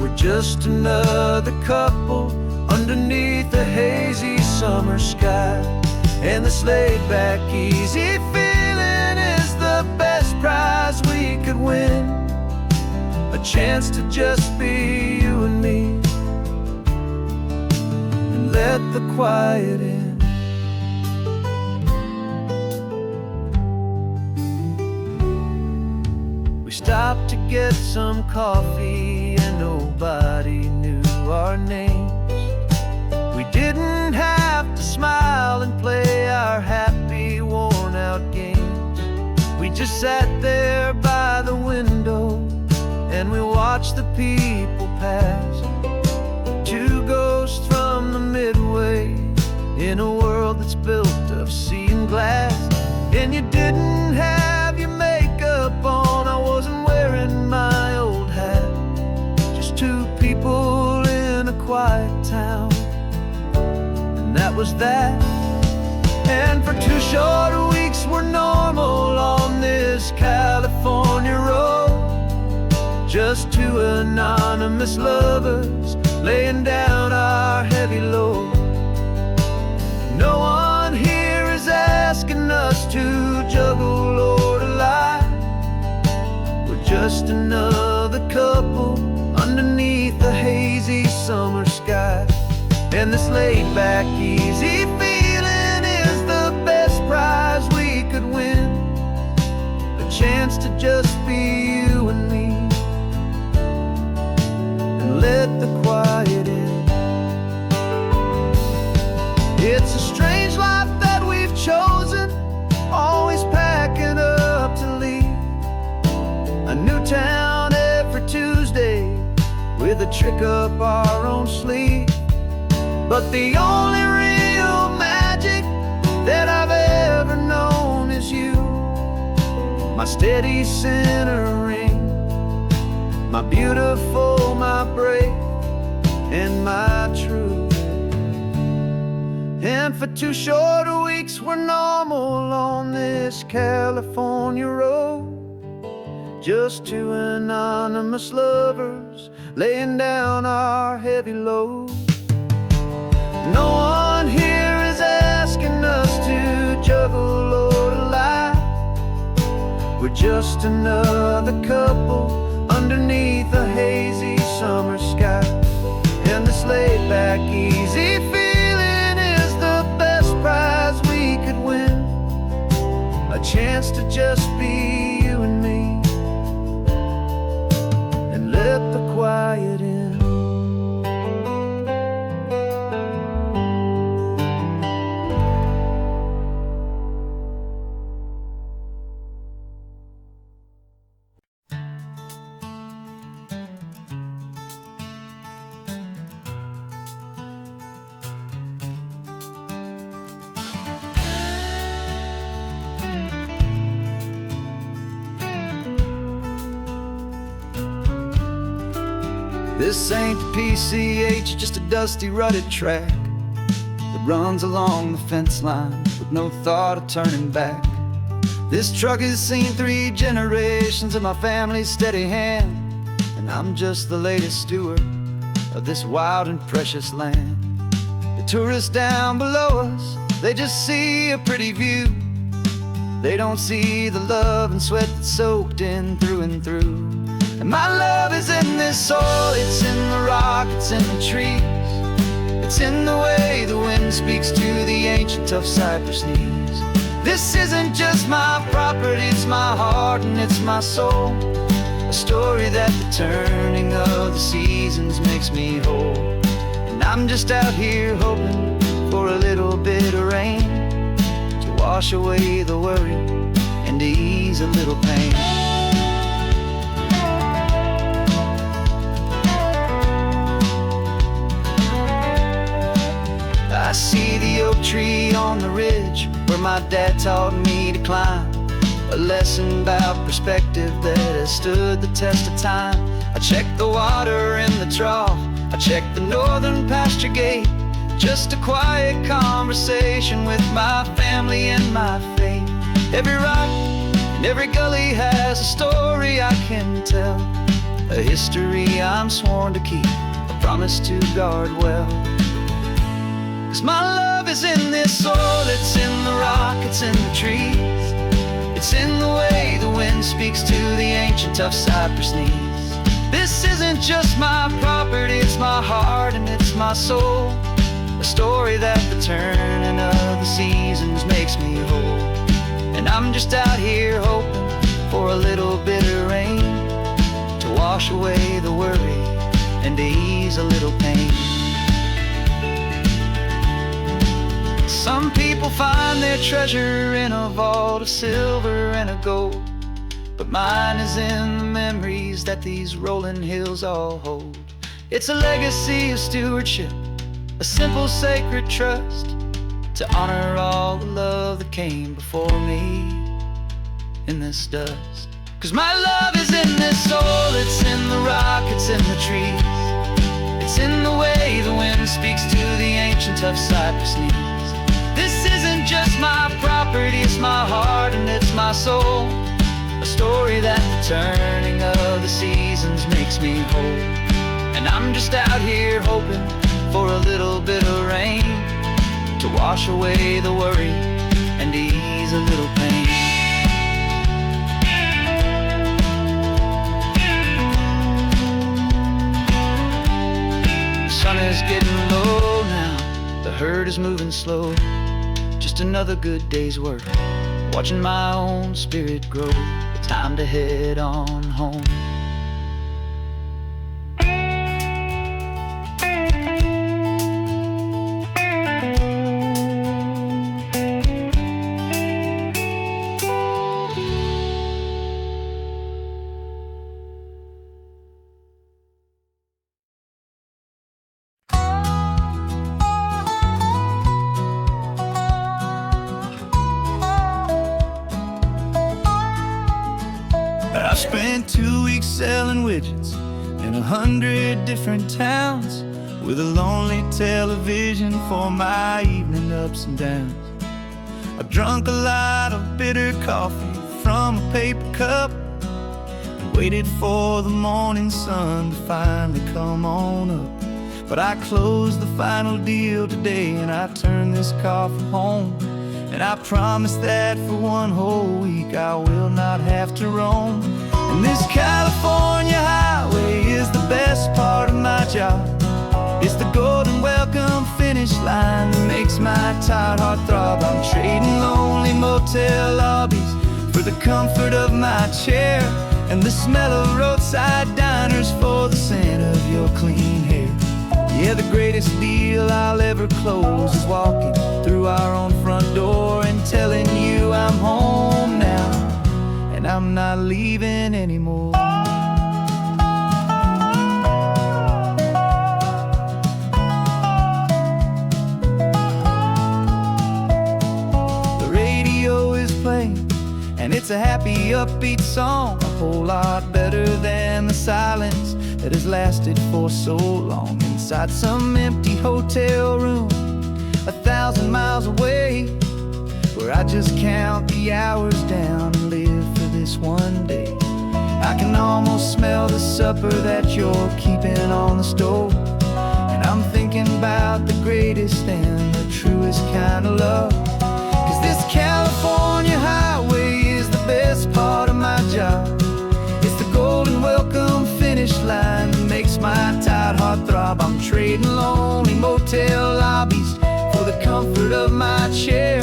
We're just another couple underneath the hazy summer sky. And this laid-back, easy feeling is the best prize we could win, a chance to just be you and me, and let the quiet in. We stopped to get some coffee and nobody knew our names. We didn't have to smile and play our happy, worn-out games. We just sat there by the window and we watched the people pass, 2 ghosts from the Midway in a world that's built of sea and glass. And you didn't have your makeup on, I wasn't wearing my old hat, just 2 people in a quiet town, and that was that. And for 2 short weeks we're normal on this California road, just 2 anonymous lovers laying down our heavy load. No one here is asking us to juggle or to lie. We're just another couple underneath the hazy summer sky. And this laid-back, easy feeling is the best prize we could win, a chance to just be you and me, and let the quiet in. It's a strange life that we've chosen, always packing up to leave a new town every Tuesday with a trick up our own sleeve. But the only real magic that I've ever known is you, my steady centering, my beautiful, my brave, and my true. And for 2 short weeks we're normal on this California road, just 2 anonymous lovers laying down our heavy load. No one here is asking us to juggle or to lie. We're just another couple underneath a hazy summer sky. And this laid-back, easy feeling is the best prize we could win, a chance to just be you and me, and let the quiet in. This ain't the PCH, just a dusty rutted track that runs along the fence line with no thought of turning back. This truck has seen 3 generations of my family's steady hand, and I'm just the latest steward of this wild and precious land. The tourists down below us, they just see a pretty view. They don't see the love and sweat that's soaked in through and through. And my love is in this soil, it's in the rock, it's in the trees. It's in the way the wind speaks to the ancient tough cypress knees. This isn't just my property, it's my heart and it's my soul. A story that the turning of the seasons makes me whole. And I'm just out here hoping for a little bit of rain to wash away the worry and to ease a little pain. I see the oak tree on the ridge where my dad taught me to climb. A lesson about perspective that has stood the test of time. I check the water in the trough, I check the northern pasture gate. Just a quiet conversation with my family and my faith. Every rock and every gully has a story I can tell, a history I'm sworn to keep, a promise to guard well. 'Cause my love is in this soil, it's in the rock, it's in the trees. It's in the way the wind speaks to the ancient tough cypress knees. This isn't just my property, it's my heart and it's my soul. A story that the turning of the seasons makes me whole. And I'm just out here hoping for a little bit of rain to wash away the worry and to ease a little pain. Some people find their treasure in a vault of silver and of gold, but mine is in the memories that these rolling hills all hold. It's a legacy of stewardship, a simple sacred trust, to honor all the love that came before me in this dust. 'Cause my love is in this soul, it's in the rock, it's in the trees. It's in the way the wind speaks to the ancient tough cypress knees. This isn't just my property, it's my heart and it's my soul. A story that the turning of the seasons makes me whole. And I'm just out here hoping for a little bit of rain to wash away the worry and ease a little pain. The sun is getting low now, the herd is moving slow. Just another good day's work, watching my own spirit grow. Time to head on home. I spent 2 weeks selling widgets in 100 different towns, with a lonely television for my evening ups and downs. I drunk a lot of bitter coffee from a paper cup and waited for the morning sun to finally come on up. But I closed the final deal today and I turned this coffee home. And I promise that for one whole week I will not have to roam. And this California highway is the best part of my job. It's the golden welcome finish line that makes my tired heart throb. I'm trading lonely motel lobbies for the comfort of my chair, and the smell of roadside diners for the scent of your clean hair. Yeah, the greatest deal I'll ever close is walking through our own front door and telling you I'm home now, and I'm not leaving anymore. The radio is playing, and it's a happy, upbeat song, a whole lot better than and the silence that has lasted for so long. Inside some empty hotel room 1,000 miles away, where I just count the hours down and live for this one day. I can almost smell the supper that you're keeping on the stove, and I'm thinking about the greatest and the truest kind of love. 'Cause this California highway is the best part of my job. It's the golden welcome finish line that makes my tired heart throb. I'm trading lonely motel lobbies for the comfort of my chair,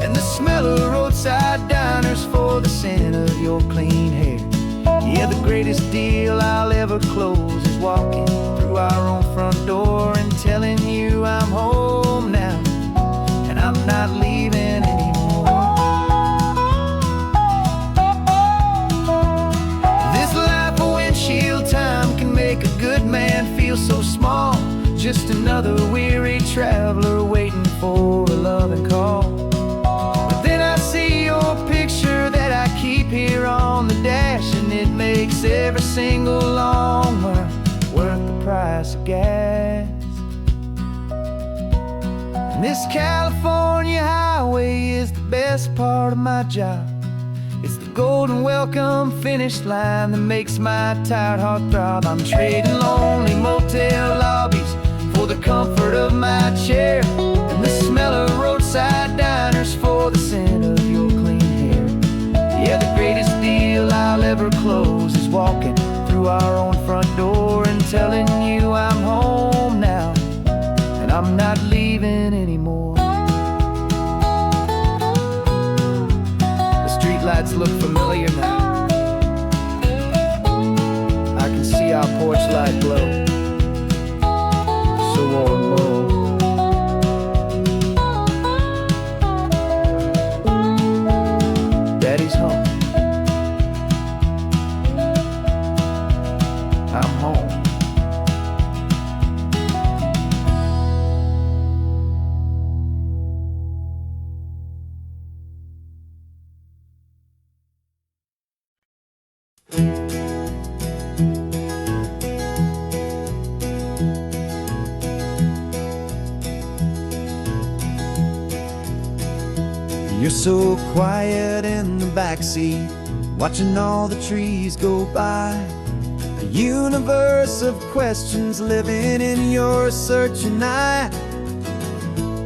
and the smell of roadside diners for the scent of your clean hair. Yeah, the greatest deal I'll ever close is walking through our own front door and telling you I'm home now, and I'm not leaving anymore. This life of windshield time can make a good man feel so small, just another weary traveler waiting for a loving call. But then I see your picture that I keep here on the dash, and it makes every single long mile worth the price of gas. And this California highway is the best part of my job. It's the golden welcome finish line that makes my tired heart throb. I'm trading lonely motel lobbies for the comfort of my chair, and the smell of roadside diners for the scent of your clean hair. Yeah, the greatest deal I'll ever close is walking through our own front door and telling you I'm home now, and I'm not leaving anymore. The streetlights look familiar now. I can see our porch light glow, so warm, low. Daddy's home. I'm home. You're so quiet in the backseat, watching all the trees go by. A universe of questions living in your searching eye.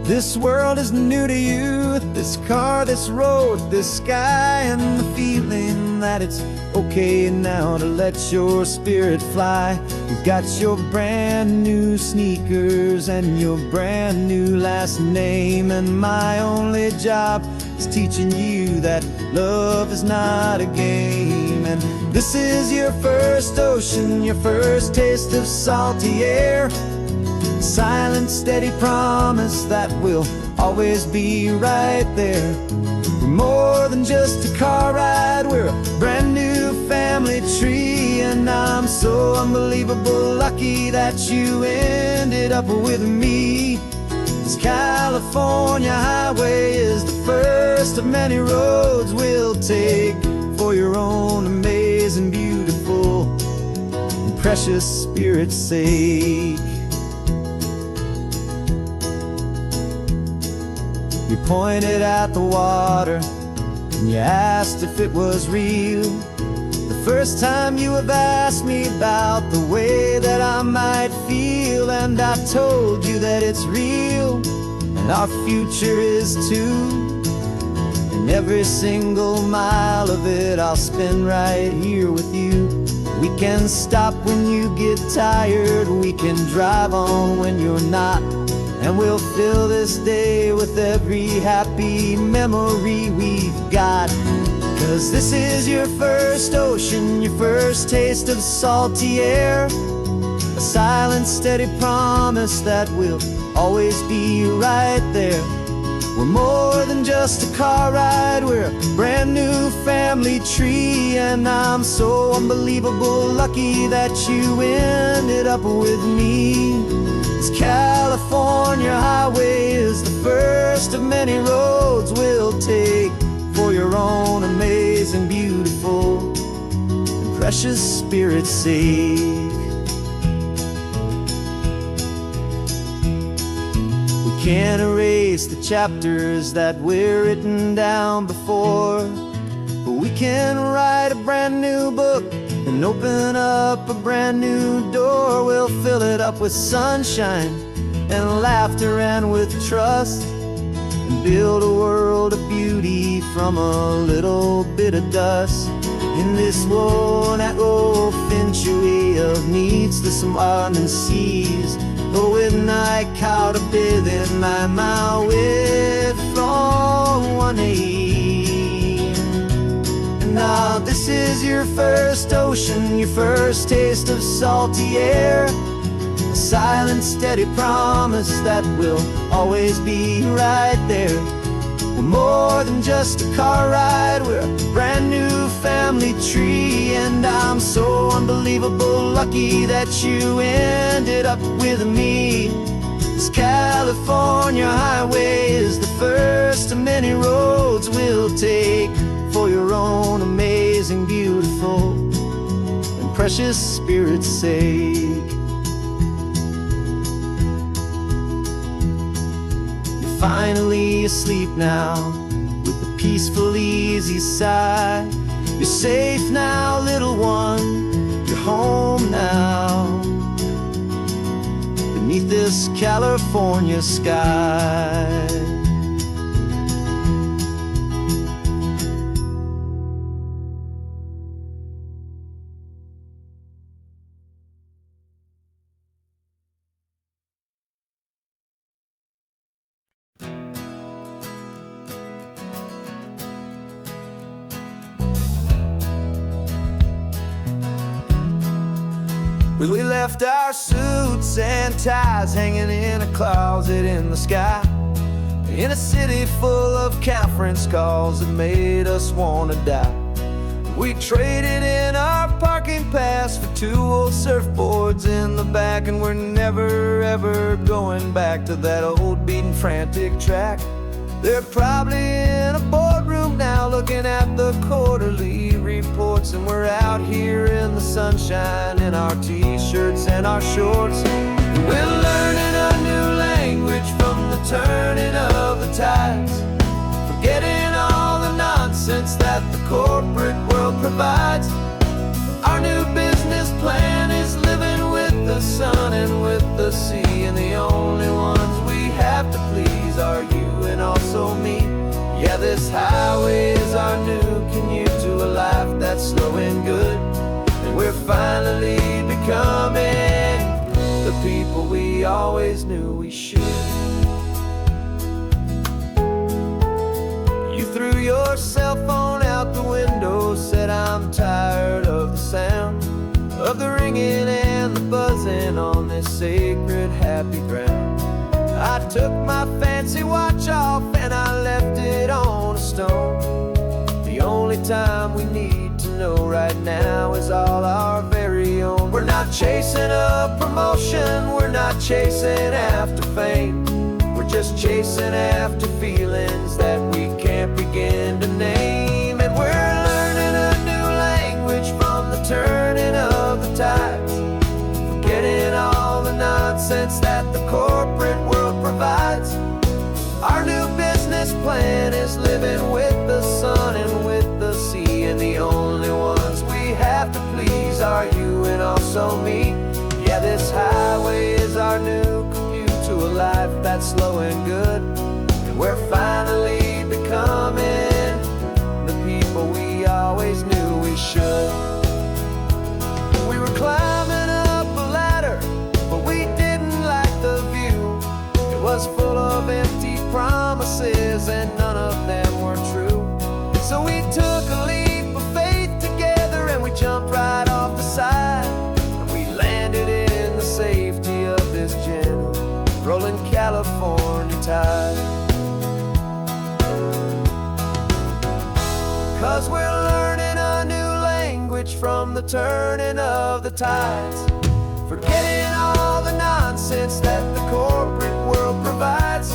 This world is new to you, this car, this road, this sky, and the feeling that it's okay now to let your spirit fly. You've got your brand new sneakers and your brand new last name, and my only job is teaching you that love is not a game. And this is your first ocean, your first taste of salty air, silent, steady promise that we'll always be right there. We're more than just a car ride, we're a brand new family tree, and I'm so unbelievable lucky that you ended up with me. This California highway is the first of many roads we'll take for your own amazing, beautiful, and precious spirit's sake. You pointed at the water and you asked if it was real. The first time you have asked me about the way that I might feel, and I told you that it's real and our future is too. And every single mile of it I'll spend right here with you. We can stop when you get tired, we can drive on when you're not, and we'll fill this day with every happy memory we've got. 'Cause this is your first ocean, your first taste of salty air, a silent, steady promise that we'll always be right there. We're more than just a car ride, we're a brand new family tree, and I'm so unbelievable lucky that you ended up with me. This California highway is the first of many roads we'll take for your own amazing, beautiful, and precious Spirit's sake. We can't erase the chapters that were written down before, but we can write a brand new book and open up a brand new door. We'll fill it up with sunshine and laughter and with trust, and build a world of beauty from a little bit of dust. In this world finchue of needs the sumaren seas, og when I caught a bit in my mouth with from one aim. And now this is your first ocean, your first taste of salty air, a silent, steady promise that we'll always be right there. We're more than just a car ride, we're a brand new family tree. And I'm so unbelievable lucky that you ended up with me. This California highway is the first of many roads we'll take for your own amazing, beautiful, and precious Spirit's sake. Finally asleep now, with a peaceful, easy sigh. You're safe now, little one, you're home now, beneath this California sky. We left our suits and ties hanging in a closet in the sky, in a city full of conference calls that made us wanna die. We traded in our parking pass for 2 old surfboards in the back, and we're never ever going back to that old beaten frantic track. They're probably in a boardroom now looking at the quarterly reports, and we're out here in the sunshine in our t-shirts and our shorts. We're learning a new language from the turning of the tides, forgetting all the nonsense that the corporate world provides. Our new business plan is living with the sun and with the sea, and the only ones we have to please are you and also me. Yeah, this highway is our new commute to a life that's slow and good, and we're finally becoming the people we always knew we should. You threw your cell phone out the window, said I'm tired of the sound of the ringing and the buzzing on this sacred happy ground. I took my fancy watch off and I left it on a stone. The only time we need to know right now is all our very own. We're not chasing a promotion, we're not chasing after fame, we're just chasing after feelings that we can't begin to name. And we're learning a new language from the turning of the tides, forgetting all the nonsense that the corporate world provides. Our new business plan is living with the sun and with the sea, and the only ones we have to please are you and also me. Yeah, this highway is our new commute to a life that's slow and good, and we're finally becoming the people we always knew we should. We were climbing up a ladder, but we didn't like the view. It was full of empty promises and none of them were true. So we took a leap of faith together and we jumped right off the side, and we landed in the safety of this gentle rolling California tide. 'Cause we're learning a new language from the turning of the tides, forgetting all the nonsense that the corporate world provides.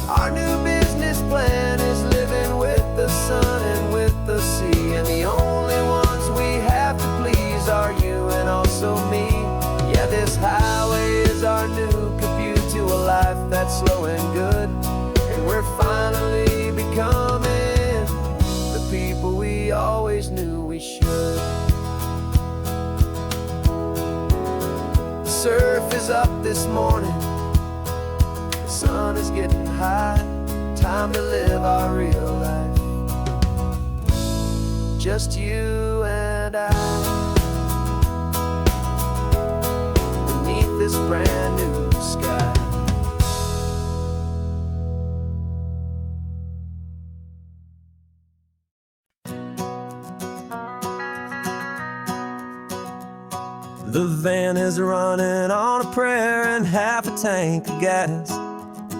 Our new business plan is living with the sun and with the sea, and the only ones we have to please surf is up this morning, the sun is getting high. Time to live our real life, just you and I, beneath this brand new sky. The van is running on a prayer and half a tank of gas.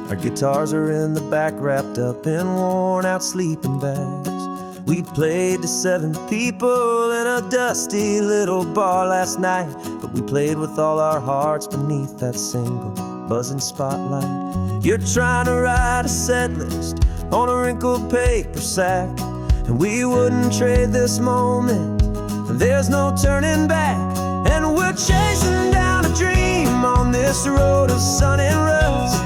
Our guitars are in the back, wrapped up in worn-out sleeping bags. We played to 7 people in a dusty little bar last night, but we played with all our hearts beneath that single buzzing spotlight. You're trying to write a set list on a wrinkled paper sack, and we wouldn't trade this moment. There's no turning back, and we're chasing down a dream on this road of sun and rust,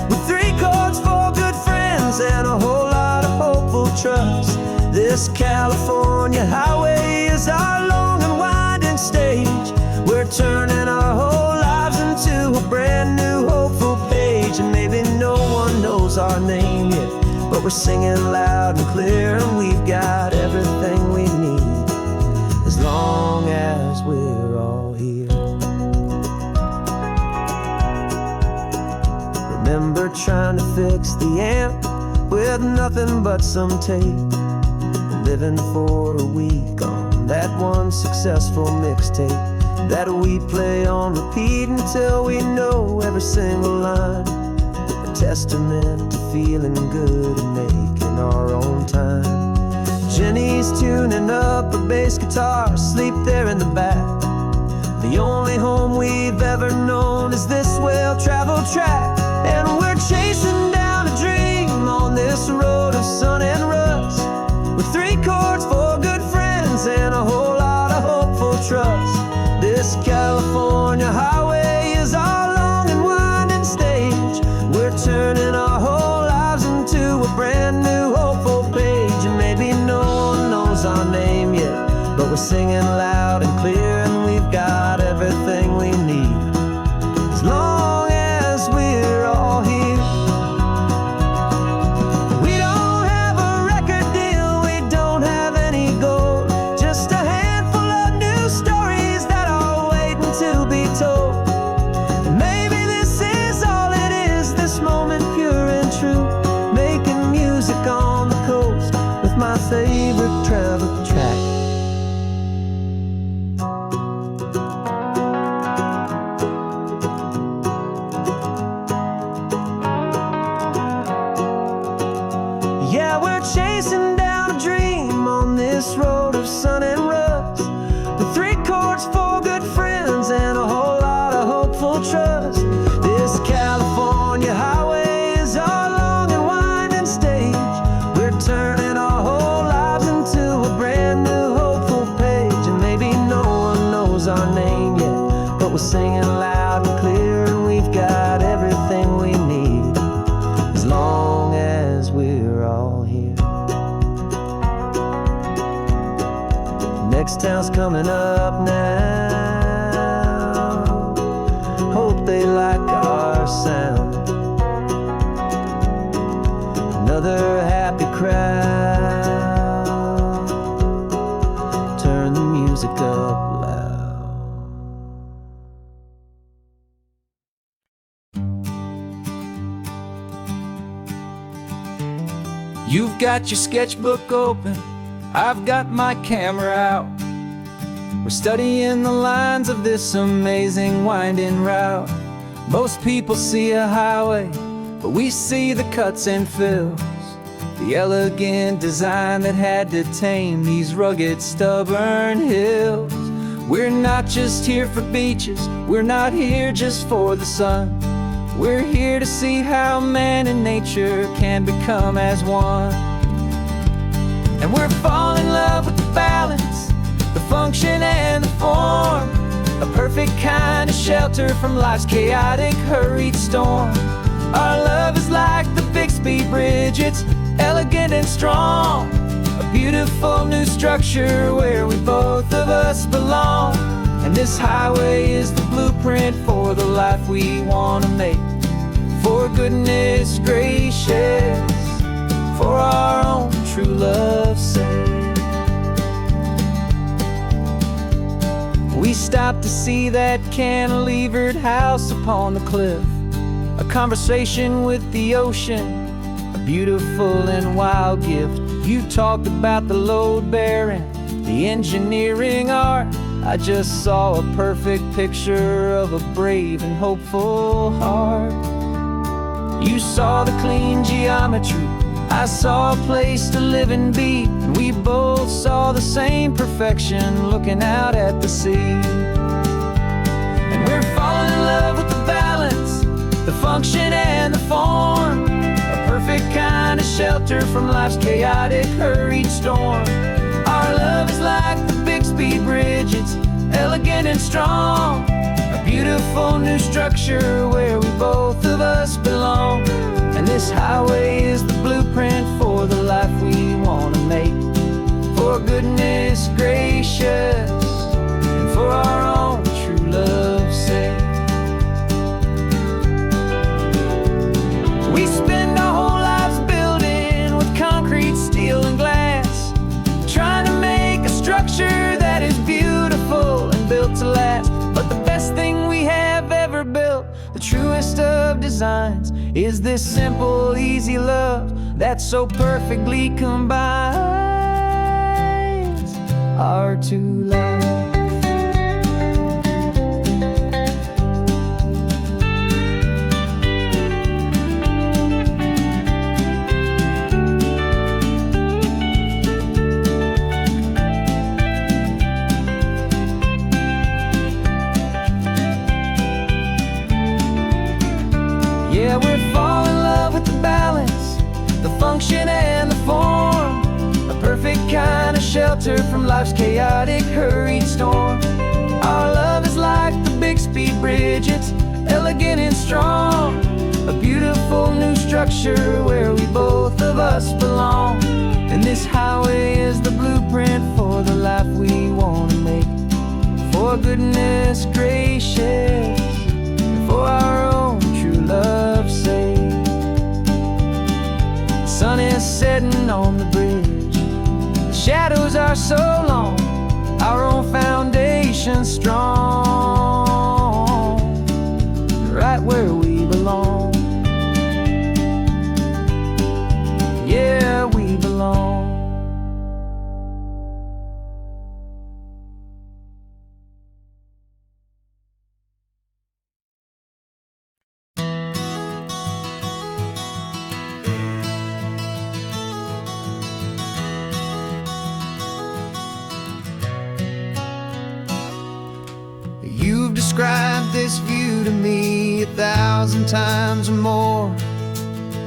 with 3 chords, 4 good friends, and a whole lot of hopeful trust. This California highway is our long and winding stage. We're turning our whole lives into a brand new hopeful page. And maybe no one knows our name yet, but we're singing loud and clear, and we've got everything we need, as long as we're all here. Remember trying to fix the amp with nothing but some tape, living for a week on that one successful mixtape that we play on repeat until we know every single line. A testament to feeling good and making our own time. Jenny's tuning up a bass guitar, asleep there in the back. The only home we've ever known is this well-traveled track, and we're chasing down a dream on this road of sun and rust, with 3 chords, 4 good friends, and a whole lot of hopeful trust. This California highway is our long and winding stage. We're turning our whole lives into a brand new hopeful page. And maybe no one knows our name yet, but we're singing loud and clear, and we've got everything we need, as long as we're all here. We don't have a record deal, we don't have any gold, just a handful of new stories that are waiting to be told. And maybe this is all it is, this moment pure and true, making music on the coast with my favorite travel track. Yeah, we're chasing down a dream on this road of sun and rust, with 3 chords, 4 good friends, and a whole lot of hopeful trust. This California highway is our long and winding stage. We're turning our whole lives into a brand new hopeful page. And maybe no one knows our name yet, but we're singing loud and clear, and we've got everything we need, as long as we're all here. Next town's coming up now, hope they like our sound. Another happy crowd, turn the music up loud. You've got your sketchbook open, I've got my camera out. We're studying the lines of this amazing winding route. Most people see a highway, but we see the cuts and fills, the elegant design that had to tame these rugged, stubborn hills. We're not just here for beaches, we're not here just for the sun. We're here to see how man and nature can become as one. And we're falling in love with the balance, the function and the form, a perfect kind of shelter from life's chaotic, hurried storm. Our love is like the Bixby Bridge, it's elegant and strong, a beautiful new structure where we both of us belong. And this highway is the blueprint for the life we want to make. For goodness gracious, for our own true love's sake. We stopped to see that cantilevered house upon the cliff, a conversation with the ocean, a beautiful and wild gift. You talked about the load bearing, the engineering art. I just saw a perfect picture of a brave and hopeful heart. You saw the clean geometry, I saw a place to live and be, and we both saw the same perfection looking out at the sea. And we're falling in love with the balance, the function and the form, a perfect kind of shelter from life's chaotic, hurried storm. Our love is like the Bixby Bridge, it's elegant and strong, a beautiful new structure where we both of us belong. And this highway is the blueprint for the life we want to make. For goodness gracious, and for our own true love's sake. We spend our whole lives building with concrete, steel, and glass, trying to make a structure that is beautiful and built to last. But the best thing we have ever built, the truest of designs, is this simple, easy love that so perfectly combines our two lives. Yeah, we're falling in love with the balance, the function and the form, a perfect kind of shelter from life's chaotic, hurried storm. Our love is like the Bixby Bridge, it's elegant and strong, a beautiful new structure where we both of us belong. And this highway is the blueprint for the life we want to make. For goodness gracious, and for our own true love's sake. The sun is setting on the bridge, the shadows are so long, our own foundation strong, right where we belong. Yeah, we belong. You've described this view to me 1,000 times or more.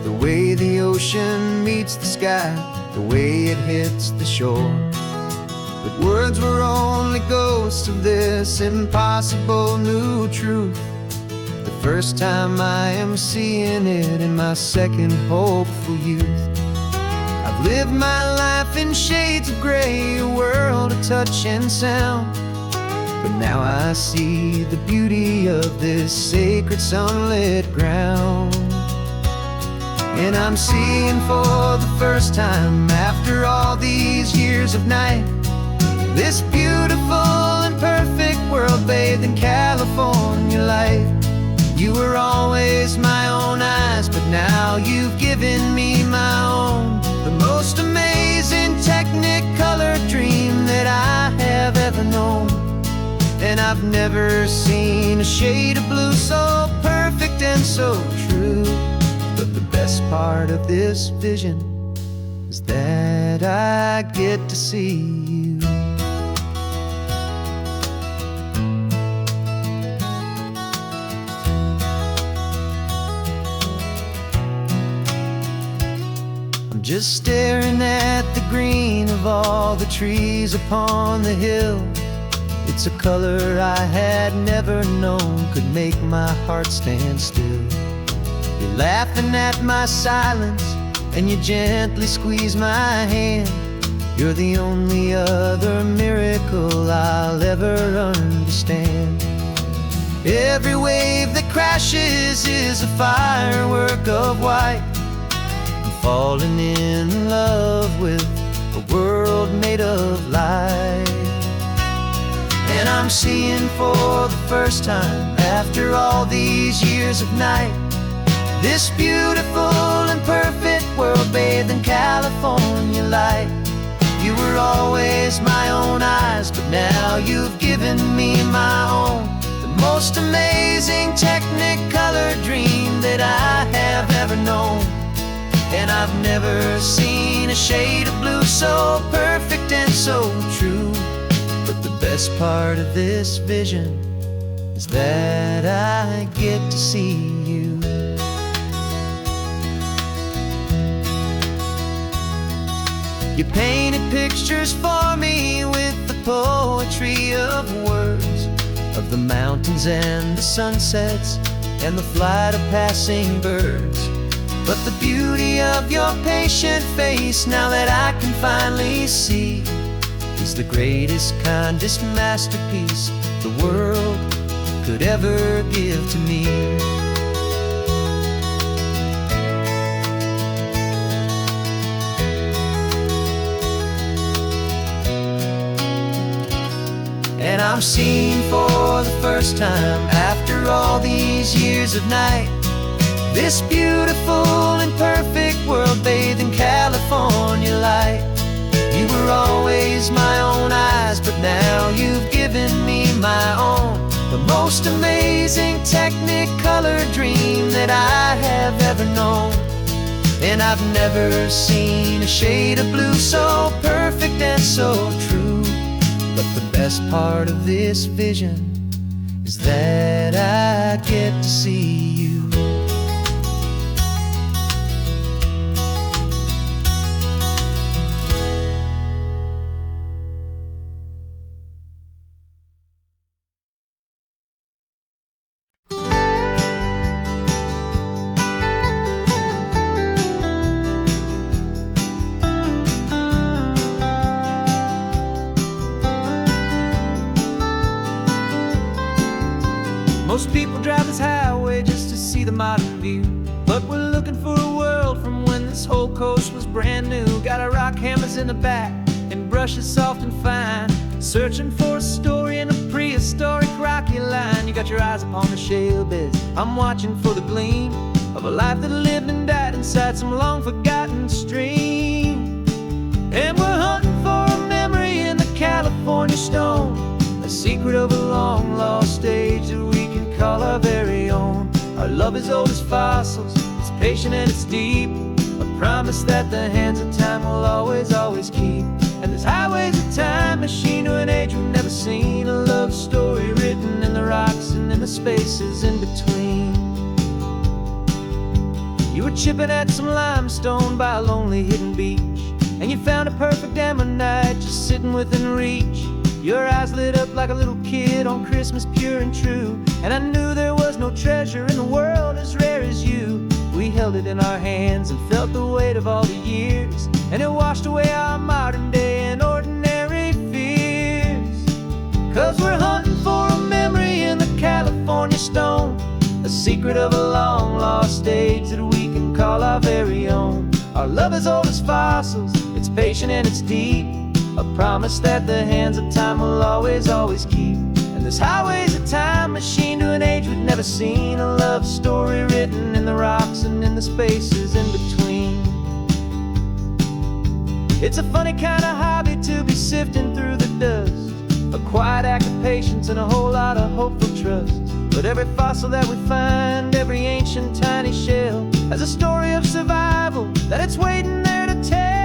The way the ocean meets the sky, the way it hits the shore. But words were only ghosts of this impossible new truth. The first time I am seeing it in my second hopeful youth. I've lived my life in shades of gray, a world of touch and sound. But now I see the beauty of this sacred sunlit ground. And I'm seeing for the first time after all these years of night, this beautiful and perfect world bathed in California light. You were always my own eyes, but now you've given me my own. The most amazing Technicolor dream that I have ever known. And I've never seen a shade of blue so perfect and so true. But the best part of this vision is that I get to see you. I'm just staring at the green of all the trees upon the hill. It's a color I had never known could make my heart stand still. You're laughing at my silence, and you gently squeeze my hand. You're the only other miracle I'll ever understand. Every wave that crashes is a firework of white. I'm falling in love with a world made of light. And I'm seeing for the first time, after all these years of night, this beautiful and perfect world bathed in California light. You were always my own eyes, but now you've given me my own. The most amazing Technicolor dream that I have ever known. And I've never seen a shade of blue so perfect and so true. But the best part of this vision is that I get to see you. You painted pictures for me with the poetry of words, of the mountains and the sunsets and the flight of passing birds. But the beauty of your patient face, now that I can finally see, is the greatest, kindest masterpiece the world could ever give to me. And I'm seeing for the first time, after all these years of night, this beautiful and perfect world bathed in California light. You were always my own eyes, but now you've given me my own. The most amazing Technicolor dream that I have ever known. And I've never seen a shade of blue so perfect and so true. But the best part of this vision is that I get to see you. Most people drive this highway just to see the modern view, but we're looking for a world from when this whole coast was brand new. Got our rock hammers in the back and brushes soft and fine, searching for a story in a prehistoric rocky line. You got your eyes upon the shale beds, I'm watching for the gleam of a life that lived and died inside some long forgotten stream. And we're hunting for a memory in the California stone, a secret of a long lost age that we can call our very own. Our love is old as fossils, it's patient and it's deep, a promise that the hands of time will always, always keep. And this highway's a time machine to an age we've never seen, a love story written in the rocks and in the spaces in between. You were chipping at some limestone by a lonely hidden beach, and you found a perfect ammonite just sitting within reach. Your eyes lit up like a little kid on Christmas, pure and true. And I knew there was no treasure in the world as rare as you. We held it in our hands and felt the weight of all the years, and it washed away our modern day and ordinary fears. 'Cause we're hunting for a memory in the California stone, a secret of a long lost age that we can call our very own. Our love is old as fossils, it's patient and it's deep, a promise that the hands of time will always, always keep. And this highway's a time machine to an age we've never seen, a love story written in the rocks and in the spaces in between. It's a funny kind of hobby to be sifting through the dust, a quiet act of patience and a whole lot of hopeful trust. But every fossil that we find, every ancient tiny shell, has a story of survival that it's waiting there to tell.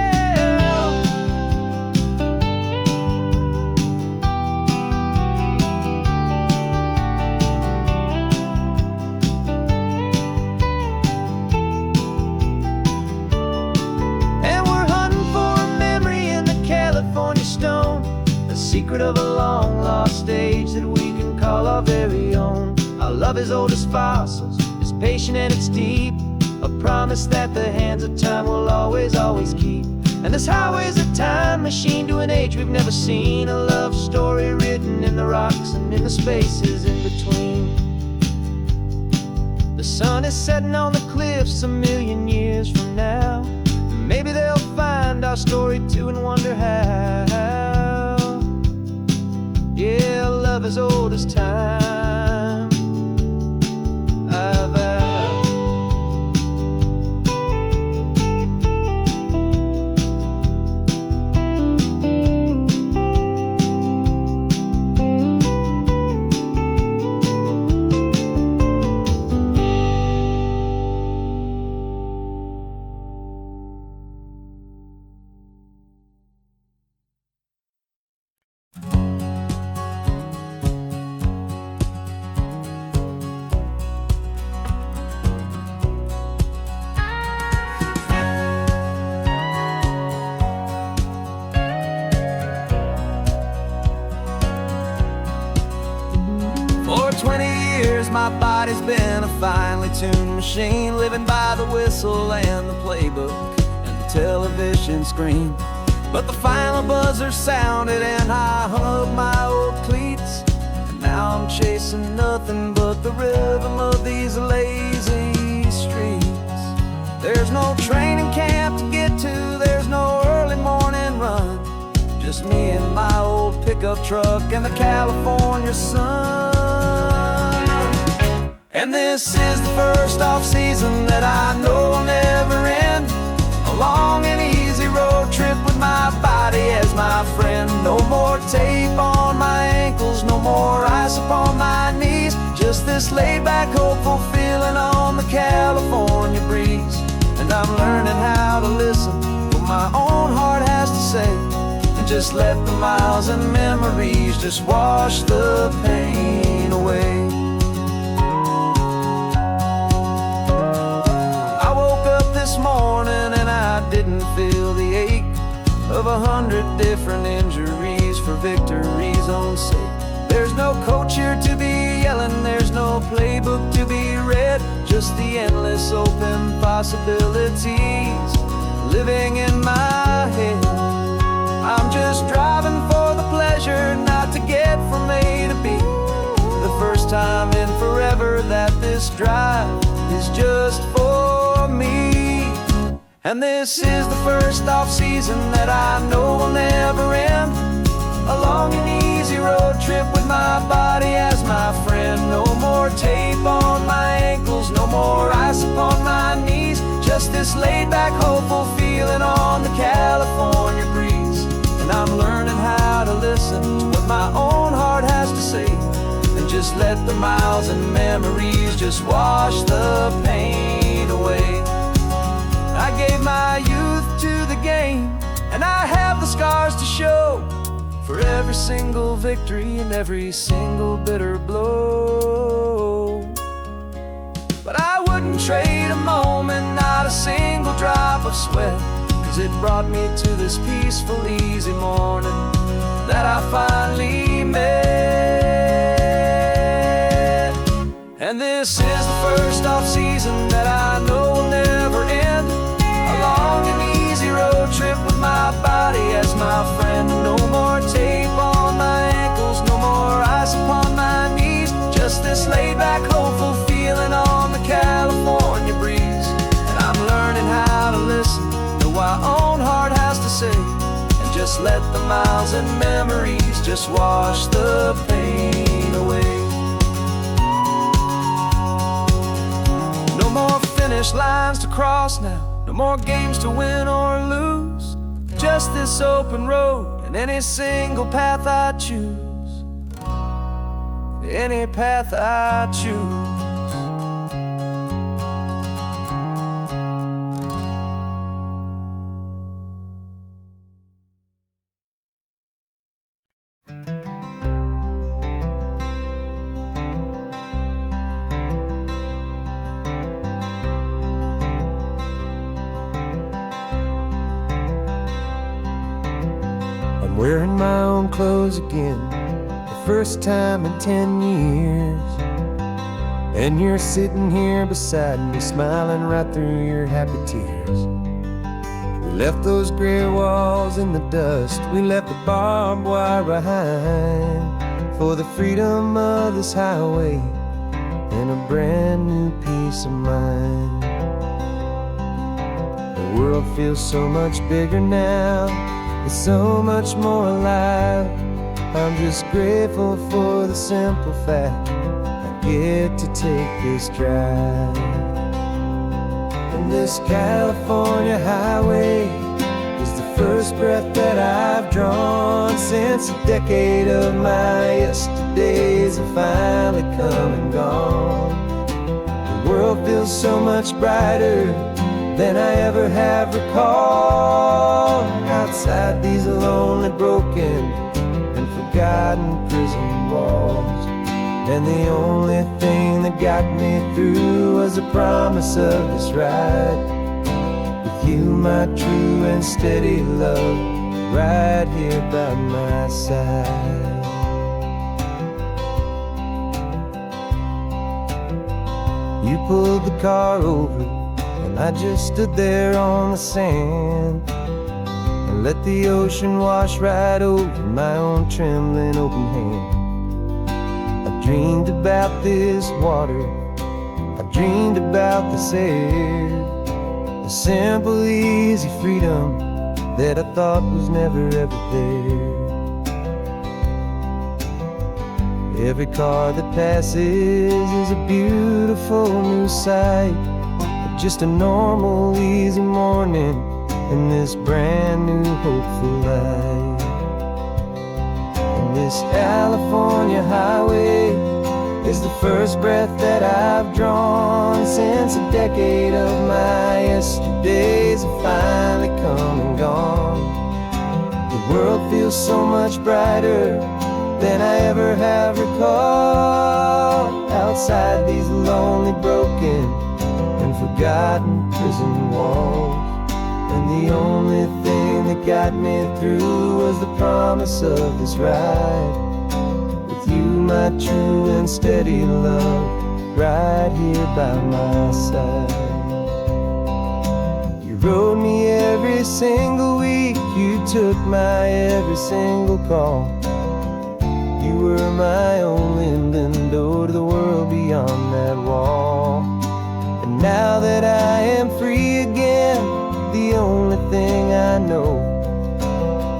Secret of a long lost age that we can call our very own. Our love is old as fossils, it's patient and it's deep, a promise that the hands of time will always, always keep. And this highway's a time machine to an age we've never seen. A love story written in the rocks and in the spaces in between. The sun is setting on the cliffs a million years from now. Maybe they'll find our story too and wonder how. Yeah, love as old as time, I vow. For 20 years my body's been a finely tuned machine, living by the whistle and the playbook and the television screen. But the final buzzer sounded and I hung up my old cleats, and now I'm chasing nothing but the rhythm of these lazy streets. There's no training camp to get to, there's no early morning run, just me and my old pickup truck and the California sun. And this is the first off-season that I know will never end. A long and easy road trip with my body as my friend. No more tape on my ankles, no more ice upon my knees. Just this laid-back, hopeful feeling on the California breeze. And I'm learning how to listen to what my own heart has to say, and just let the miles and memories just wash the pain away. This morning and I didn't feel the ache of 100 different injuries for victory's own sake. There's no coach here to be yelling, there's no playbook to be read, just the endless open possibilities living in my head. I'm just driving for the pleasure, not to get from A to B. The first time in forever that this drive is just for me. And this is the first off-season that I know will never end. A long and easy road trip with my body as my friend. No more tape on my ankles, no more ice upon my knees. Just this laid-back, hopeful feeling on the California breeze. And I'm learning how to listen to what my own heart has to say, and just let the miles and memories just wash the pain away. I gave my youth to the game, and I have the scars to show for every single victory and every single bitter blow. But I wouldn't trade a moment, not a single drop of sweat, 'cause it brought me to this peaceful, easy morning that I finally met. And this is the first off-season that I know will never end. A long and easy road trip with my body as my friend. No more tape on my ankles, no more ice upon my knees. Just this laid-back, hopeful feeling on the California breeze. And I'm learning how to listen to what my own heart has to say, and just let the miles and memories just wash the pain away. No more finish lines to cross now, no more games to win or lose. Just this open road and any single path I choose. Any path I choose. I'm wearing my own clothes again, the first time in 10 years. And you're sitting here beside me, smiling right through your happy tears. We left those gray walls in the dust. We left the barbed wire behind for the freedom of this highway and a brand new peace of mind. The world feels so much bigger now, it's so much more alive. I'm just grateful for the simple fact I get to take this drive. And this California highway is the first breath that I've drawn since a decade of my yesterdays have finally come and gone. The world feels so much brighter than I ever have recalled. Outside these lonely, broken, and forgotten prison walls, and the only thing that got me through was the promise of this ride with you, my true and steady love, right here by my side. You pulled the car over and I just stood there on the sand and let the ocean wash right over my own trembling open hand. I dreamed about this water, I dreamed about this air, the simple, easy freedom that I thought was never ever there. Every car that passes is a beautiful new sight, just a normal, easy morning in this brand new, hopeful life. And this California highway is the first breath that I've drawn since a decade of my yesterdays have finally come and gone. The world feels so much brighter than I ever have recalled. Outside these lonely, broken, and forgotten prison walls, and the only thing that got me through was the promise of this ride with you, my true and steady love, right here by my side. You rode me every single week, you took my every single call. You were my only window to the world beyond that wall. And now that I am free again, the only thing I know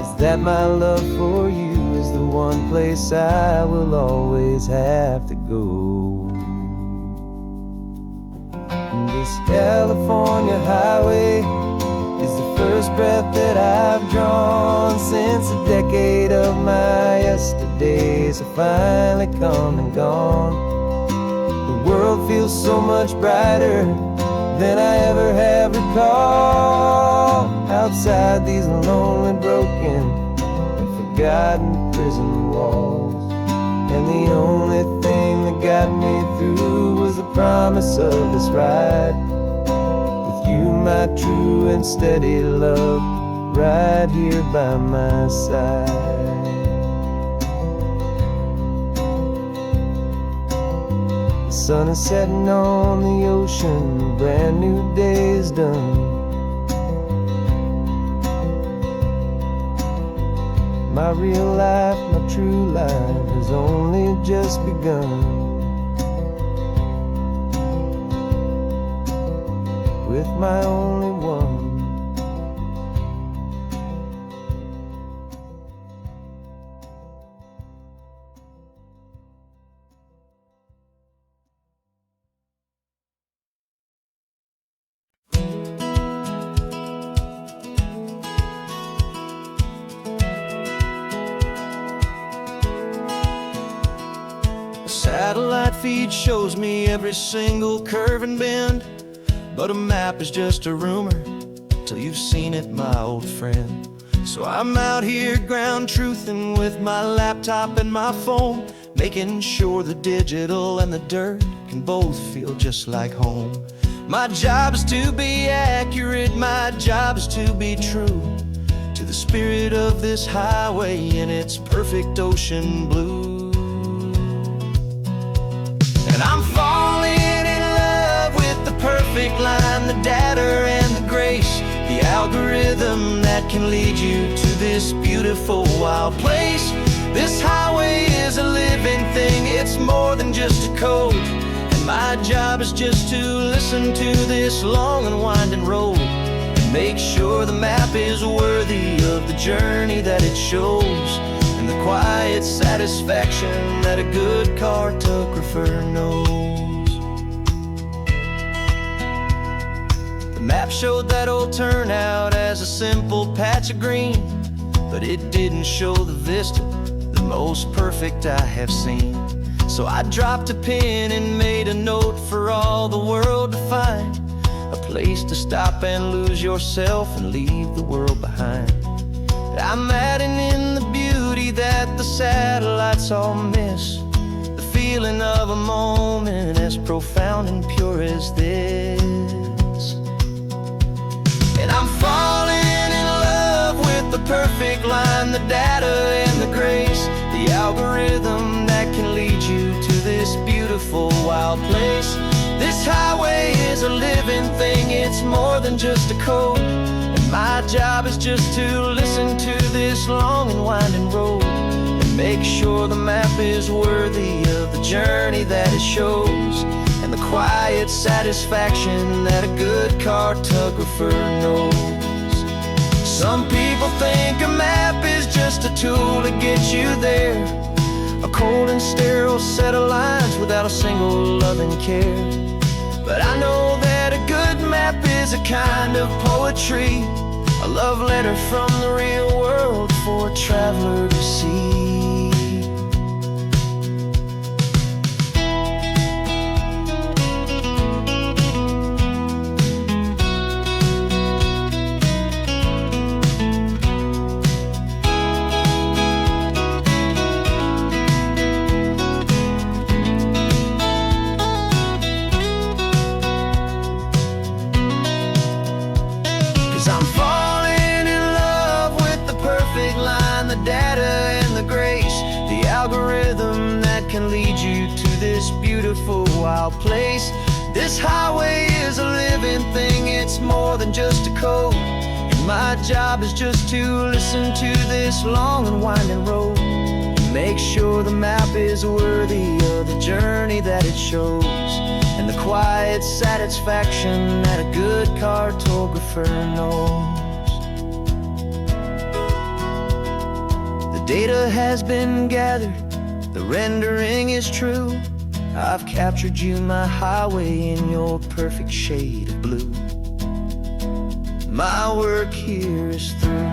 is that my love for you is the one place I will always have to go. And this California highway is the first breath that I've drawn since a decade of my yesterdays have finally come and gone. The world feels so much brighter than I ever have recalled. Outside these lonely, broken, and forgotten prison walls, and the only thing that got me through was the promise of this ride with you, my true and steady love, right here by my side. The sun is setting on the ocean, a brand new day is done. My real life, my true life has only just begun. With my only one. Satellite feed shows me every single curve and bend, but a map is just a rumor till you've seen it, my old friend. So I'm out here ground truthing with my laptop and my phone, making sure the digital and the dirt can both feel just like home. My job is to be accurate, my job is to be true to the spirit of this highway in its perfect ocean blue. And I'm falling in love with the perfect line, the data and the grace, the algorithm algorithm that can lead you to this beautiful wild place. This highway is a living thing, it's more than just a code. And my job is just to listen to this long and winding road and make sure the map is worthy of the journey that it shows, and the quiet satisfaction that a good cartographer knows. The map showed that old turnout as a simple patch of green, but it didn't show the vista, the most perfect I have seen. So I dropped a pin and made a note for all the world to find, a place to stop and lose yourself and leave the world behind. I'm adding in the beauty that the satellites all miss, the feeling of a moment as profound and pure as this. And I'm falling in love with the perfect line, the data and the grace, the algorithm that can lead you to this beautiful wild place. This highway is a living thing, it's more than just a code. And my job is just to listen to this long and winding road and make sure the map is worthy of the journey that it shows, and the quiet satisfaction that a good cartographer knows. Some people think a map is just a tool to get you there, a cold and sterile set of lines without a single loving care. But I know that a good map is a kind of poetry, a love letter from the real world for a traveler to see. 'Cause I'm falling in love with the perfect line, the data and the grace, the algorithm that can lead you to this beautiful wild place. This highway is a living thing, it's more than just a code. And my job is just to listen to this long and winding road and make sure the map is worthy of the journey that it shows, and the quiet satisfaction that a good cartographer knows. The data has been gathered, the rendering is true. I've captured you, my highway, in your perfect shade of blue. My work here is through.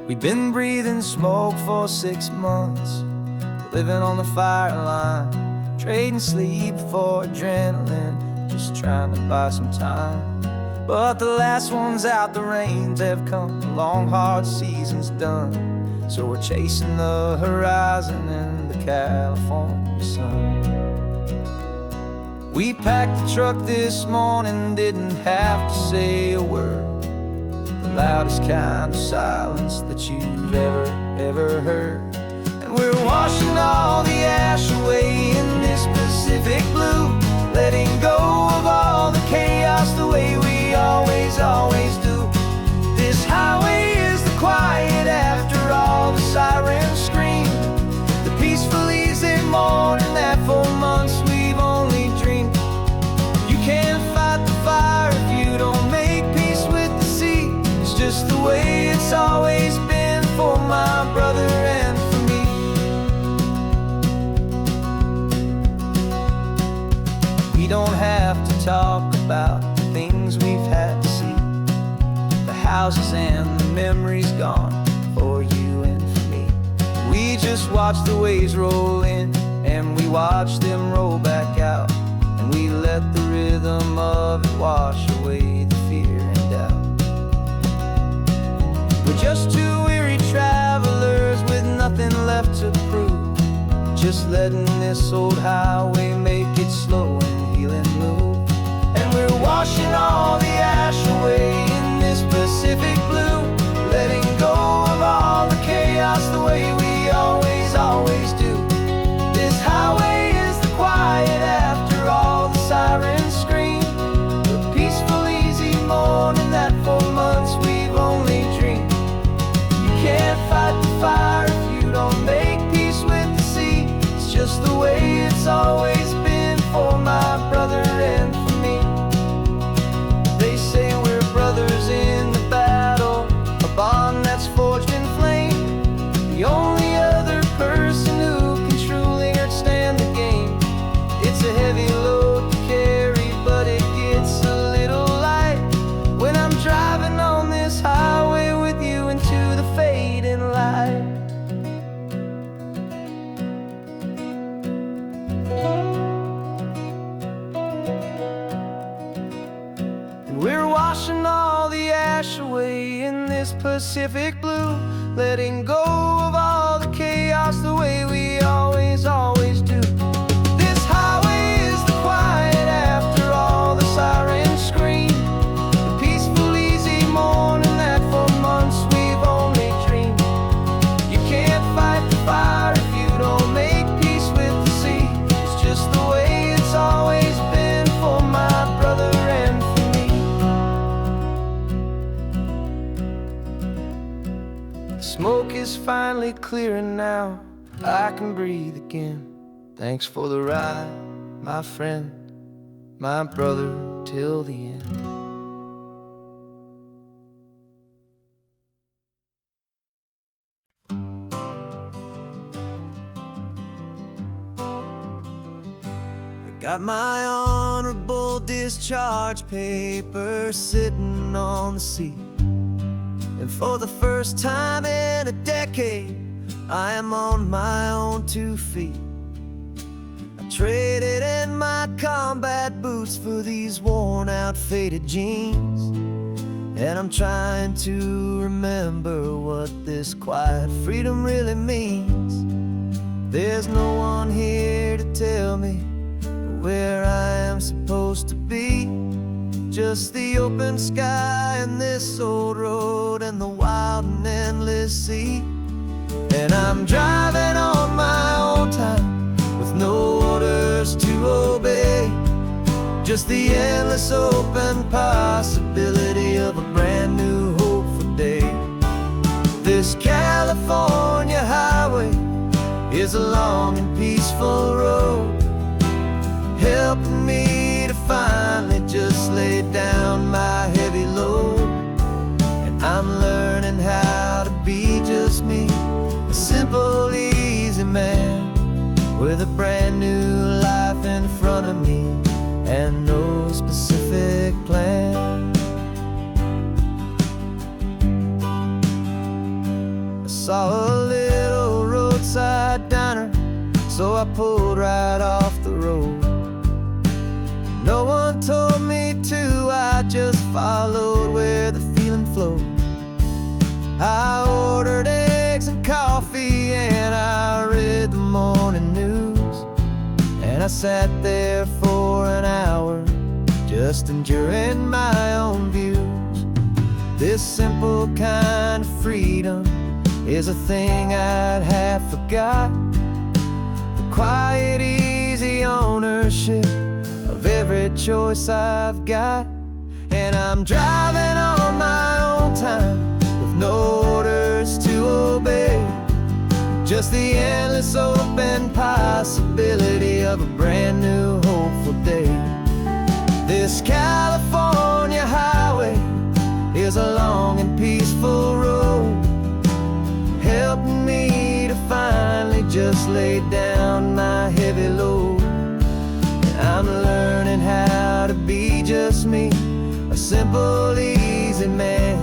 We've been breathing smoke for 6 months, living on the fire line, trading sleep for adrenaline, just trying to buy some time. But the last one's out, the rains have come, the long hard season's done, so we're chasing the horizon in the California sun. We packed the truck this morning, didn't have to say a word, the loudest kind of silence that you've ever heard. And we're washing all the ash away in this Pacific blue, letting go of all the chaos the way we always do. This highway is the quiet after all the sirens scream, the peaceful easy morning that for months we've only dreamed. You can't fight the fire if you don't make peace with the sea. It's just the way it's always been for my brother and for me. We don't have to talk about the things we've had to see, the houses and the memories gone for you and for me. We just watch the waves roll in and we watch them roll back out, and we let the rhythm of it wash away the fear and doubt. We're just two weary travelers with nothing left to prove, just letting this old highway make it slow and heal and move. And we're washing all the ash away in this Pacific blue, letting go of all the chaos the way we always, always do. This highway is the quiet after all the sirens scream, the peaceful, easy morning that for months we've only dreamed. You can't fight the fire if you don't make peace with the sea. It's just the way it's always been for my brother and for me. They say we're brothers in the battle, a bond that's forged in flame. The only other person who can truly understand the game. It's a heavy load to carry, but it gets a little light when I'm driving on this highway with you into the fading light. We're washing all the ash away in this Pacific blue, letting go of all the chaos the way we always, always do. This highway is the quiet after all the sirens scream, the peaceful, easy morning that for months we've only dreamed. You can't fight the fire if you don't make peace with the sea. It's just the way it's always been for my brother and for me. The smoke is finally clearing now, I can breathe again. Thanks for the ride, my friend, my brother till the end. Got my honorable discharge paper sitting on the seat, and for the first time in a decade I am on my own 2 feet. I traded in my combat boots for these worn out faded jeans, and I'm trying to remember what this quiet freedom really means. There's no one here to tell me where I am supposed to be, just the open sky and this old road and the wild and endless sea. And I'm driving on my own time with no orders to obey, just the endless open possibility of a brand new hopeful day. This California highway is a long and peaceful road, helping me to finally just lay down my heavy load. And I'm learning how to be just me, a simple, easy man with a brand new life in front of me and no specific plan. I saw a little roadside diner, so I pulled right off the road. No one told me to, I just followed where the feeling flowed. I ordered eggs and coffee and I read the morning news, and I sat there for an hour just enduring my own views. This simple kind of freedom is a thing I'd have forgot, the quiet, easy ownership of every choice I've got. And I'm driving on my own time with no orders to obey, just the endless open possibility of a brand new hopeful day. This California highway is a long and peaceful road, helping me to finally just lay down my heavy load. I'm learning how to be just me, a simple, easy man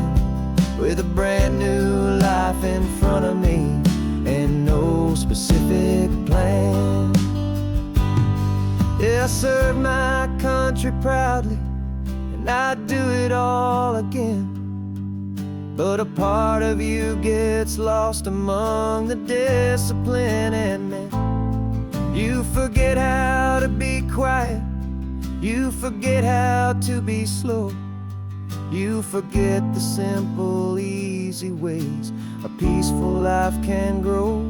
with a brand new life in front of me and no specific plan. Yeah, I served my country proudly and I'd do it all again, but a part of you gets lost among the discipline and men. You forget how to be quiet. You forget how to be slow. You forget the simple, easy ways a peaceful life can grow.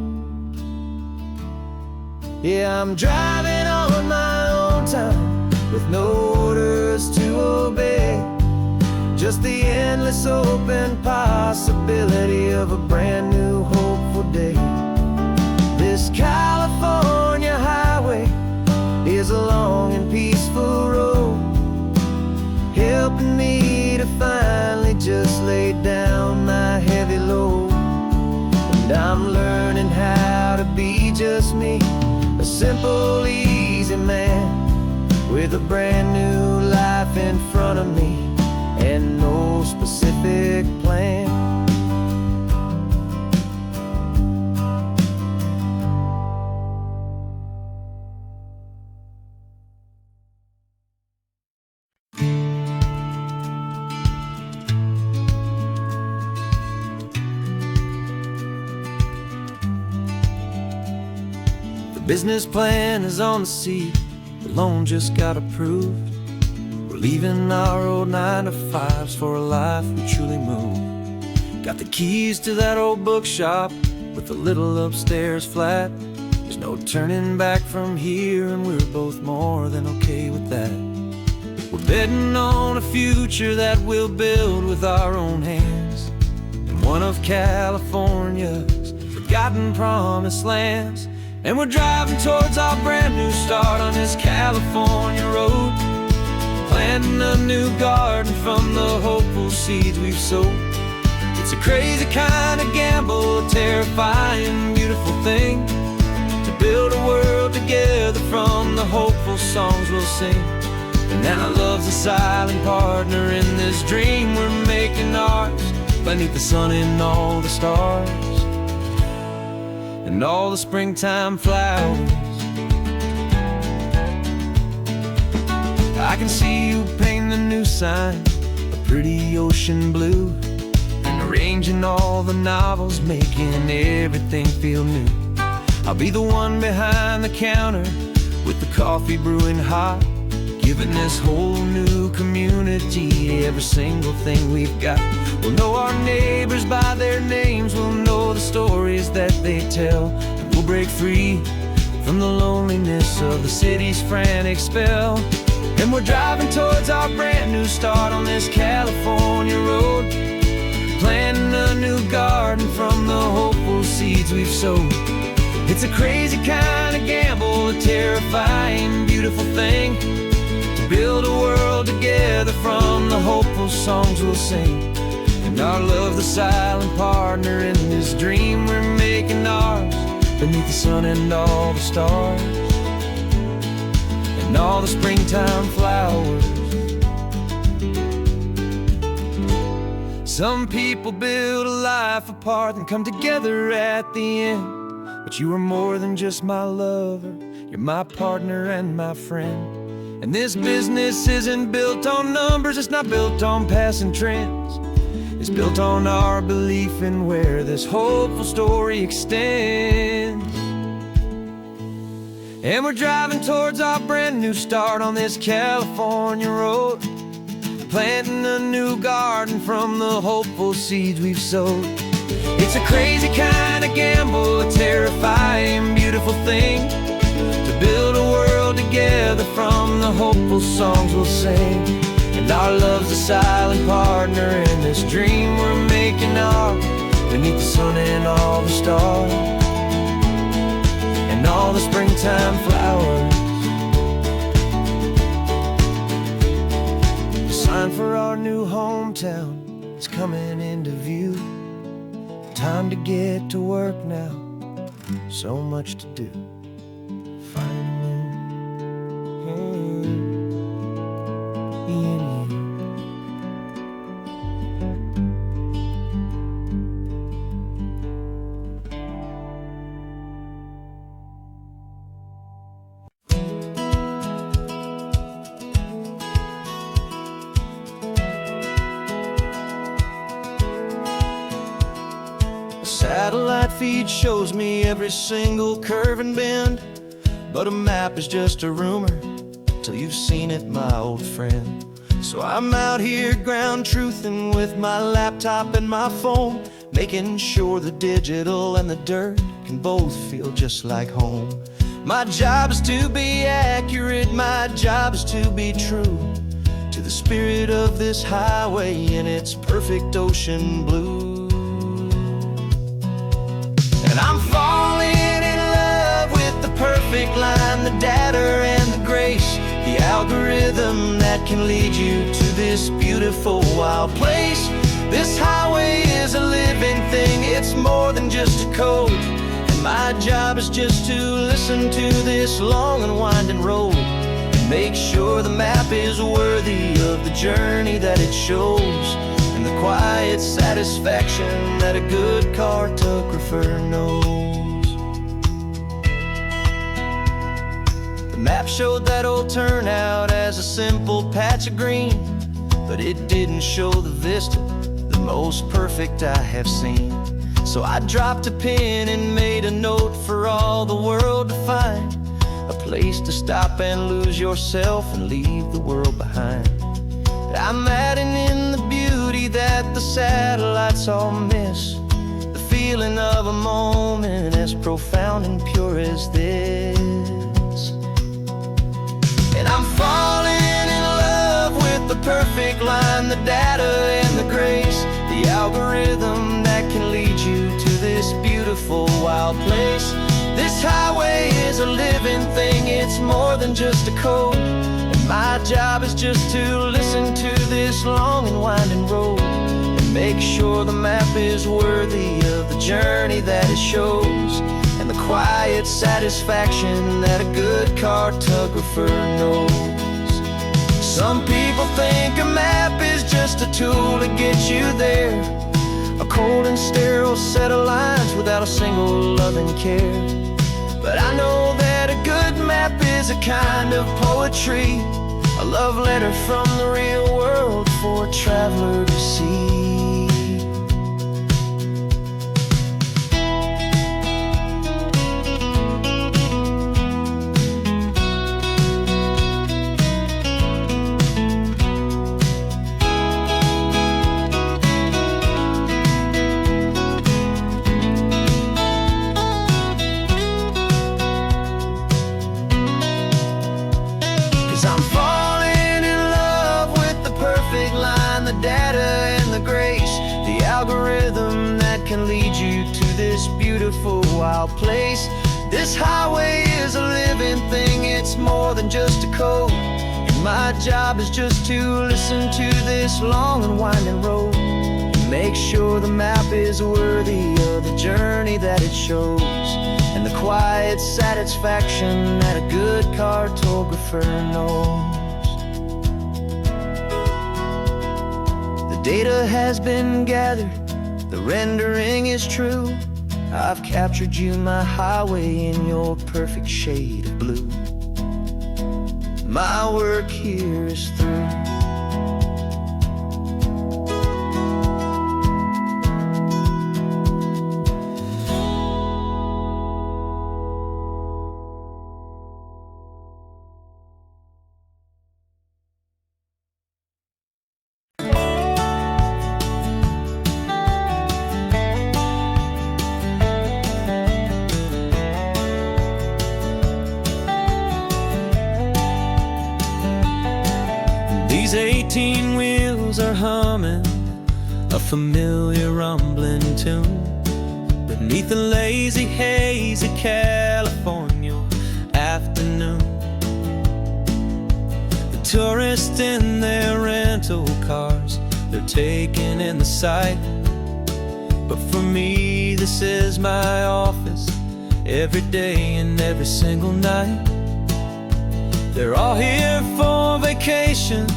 Yeah, I'm driving on my own time with no orders to obey. Just the endless open possibility of a brand new hopeful day. This California highway is a long and peaceful road, helping me to finally just lay down my heavy load. And I'm learning how to be just me, a simple, easy man with a brand new life in front of me and no specific plan. The business plan is on the seat, the loan just got approved. We're leaving our old 9-to-5s for a life we truly move. Got the keys to that old bookshop with the little upstairs flat. There's no turning back from here, and we're both more than okay with that. We're betting on a future that we'll build with our own hands in one of California's forgotten promised lands. And we're driving towards our brand new start on this California road, planting a new garden from the hopeful seeds we've sowed. It's a crazy kind of gamble, a terrifying, beautiful thing, to build a world together from the hopeful songs we'll sing. And now love's a silent partner in this dream we're making ours, beneath the sun and all the stars and all the springtime flowers. I can see you painting a new sign, a pretty ocean blue, and arranging all the novels, making everything feel new. I'll be the one behind the counter with the coffee brewing hot, giving this whole new community every single thing we've got. We'll know our neighbors by their names, we'll know the stories that they tell, and we'll break free from the loneliness of the city's frantic spell. And we're driving towards our brand new start on this California road, planting a new garden from the hopeful seeds we've sowed. It's a crazy kind of gamble, a terrifying, beautiful thing, to build a world together from the hopeful songs we'll sing. And our love, the silent partner in this dream we're making ours, beneath the sun and all the stars and all the springtime flowers. Some people build a life apart and come together at the end, but you are more than just my lover, you're my partner and my friend. And this business isn't built on numbers, it's not built on passing trends. It's built on our belief in where this hopeful story extends. And we're driving towards our brand new start on this California road, planting a new garden from the hopeful seeds we've sowed. It's a crazy kind of gamble, a terrifying, beautiful thing, to build a world together from the hopeful songs we'll sing. And our love's a silent partner in this dream we're making ours, beneath the sun and all the stars and all the springtime flowers. The sign for our new hometown is coming into view. Time to get to work now, so much to do. Satellite feed shows me every single curve and bend, but a map is just a rumor till you've seen it, my old friend. So I'm out here ground truthing with my laptop and my phone, making sure the digital and the dirt can both feel just like home. My job is to be accurate, my job is to be true to the spirit of this highway in its perfect ocean blue. And I'm falling in love with the perfect line, the data and the grace, the algorithm that can lead you to this beautiful wild place. This highway is a living thing, it's more than just a code. And my job is just to listen to this long and winding road and make sure the map is worthy of the journey that it shows, and the quiet satisfaction that a good cartographer knows. The map showed that old turnout as a simple patch of green, but it didn't show the vista, the most perfect I have seen. So I dropped a pin and made a note for all the world to find, a place to stop and lose yourself and leave the world behind. I'm adding in the beauty that the satellites all miss, the feeling of a moment as profound and pure as this. And I'm falling in love with the perfect line, the data and the grace, the algorithm that can lead you to this beautiful wild place. This highway is a living thing, it's more than just a code. And my job is just to listen to this long and winding road and make sure the map is worthy of the journey that it shows, and the quiet satisfaction that a good cartographer knows. Some people think a map is just a tool to get you there, a cold and sterile set of lines without a single loving care. But I know that a good map is a kind of poetry, a love letter from the real world for a traveler to see. 'Cause I'm falling in love with the perfect line, the data and the grace, the algorithm that can lead you to this beautiful wild place. This highway is a living thing, it's more than just a code. And my job is just to listen to this long and winding road and make sure the map is worthy of the journey that it shows, and the quiet satisfaction that a good cartographer knows. The data has been gathered, the rendering is true. I've captured you, my highway, in your perfect shade of blue. My work here is through. These 18 wheels are humming a familiar rumbling tune beneath the lazy haze of California afternoon. The tourists in their rental cars, they're taking in the sight, but for me this is my office every day and every single night. They're all here for vacation,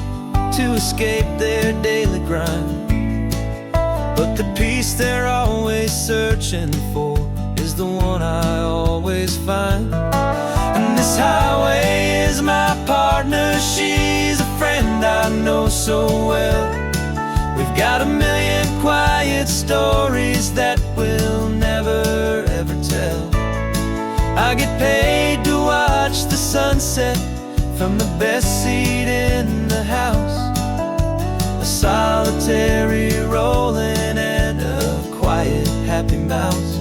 to escape their daily grind, but the peace they're always searching for is the one I always find. And this highway is my partner, she's a friend I know so well. We've got a million quiet stories that we'll never ever tell. I get paid to watch watch the sunset from the best seat in the house. A solitary rolling and a quiet, happy mouse.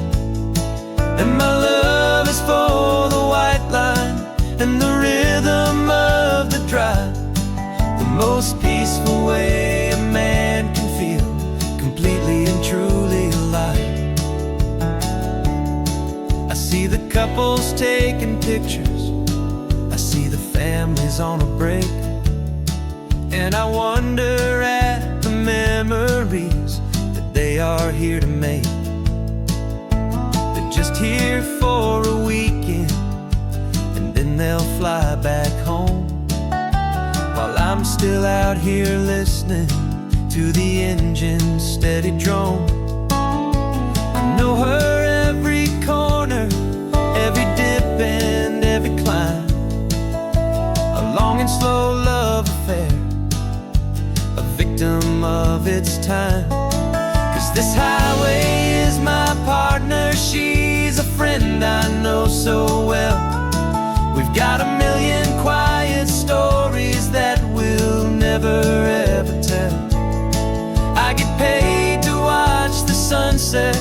And my love is for the white line and the rhythm of the drive. The most peaceful way a man can feel completely and truly alive. I see the couples taking pictures, I see the families on a break, and I wonder at the memories that they are here to make. They're just here for a weekend, and then they'll fly back home, while I'm still out here listening to the engine's steady drone. I know her every corner, every dip and every climb, a long and slow love affair, a victim of its time. 'Cause this highway is my partner, she's a friend I know so well. We've got a million quiet stories that we'll never ever tell. I get paid to watch the sunset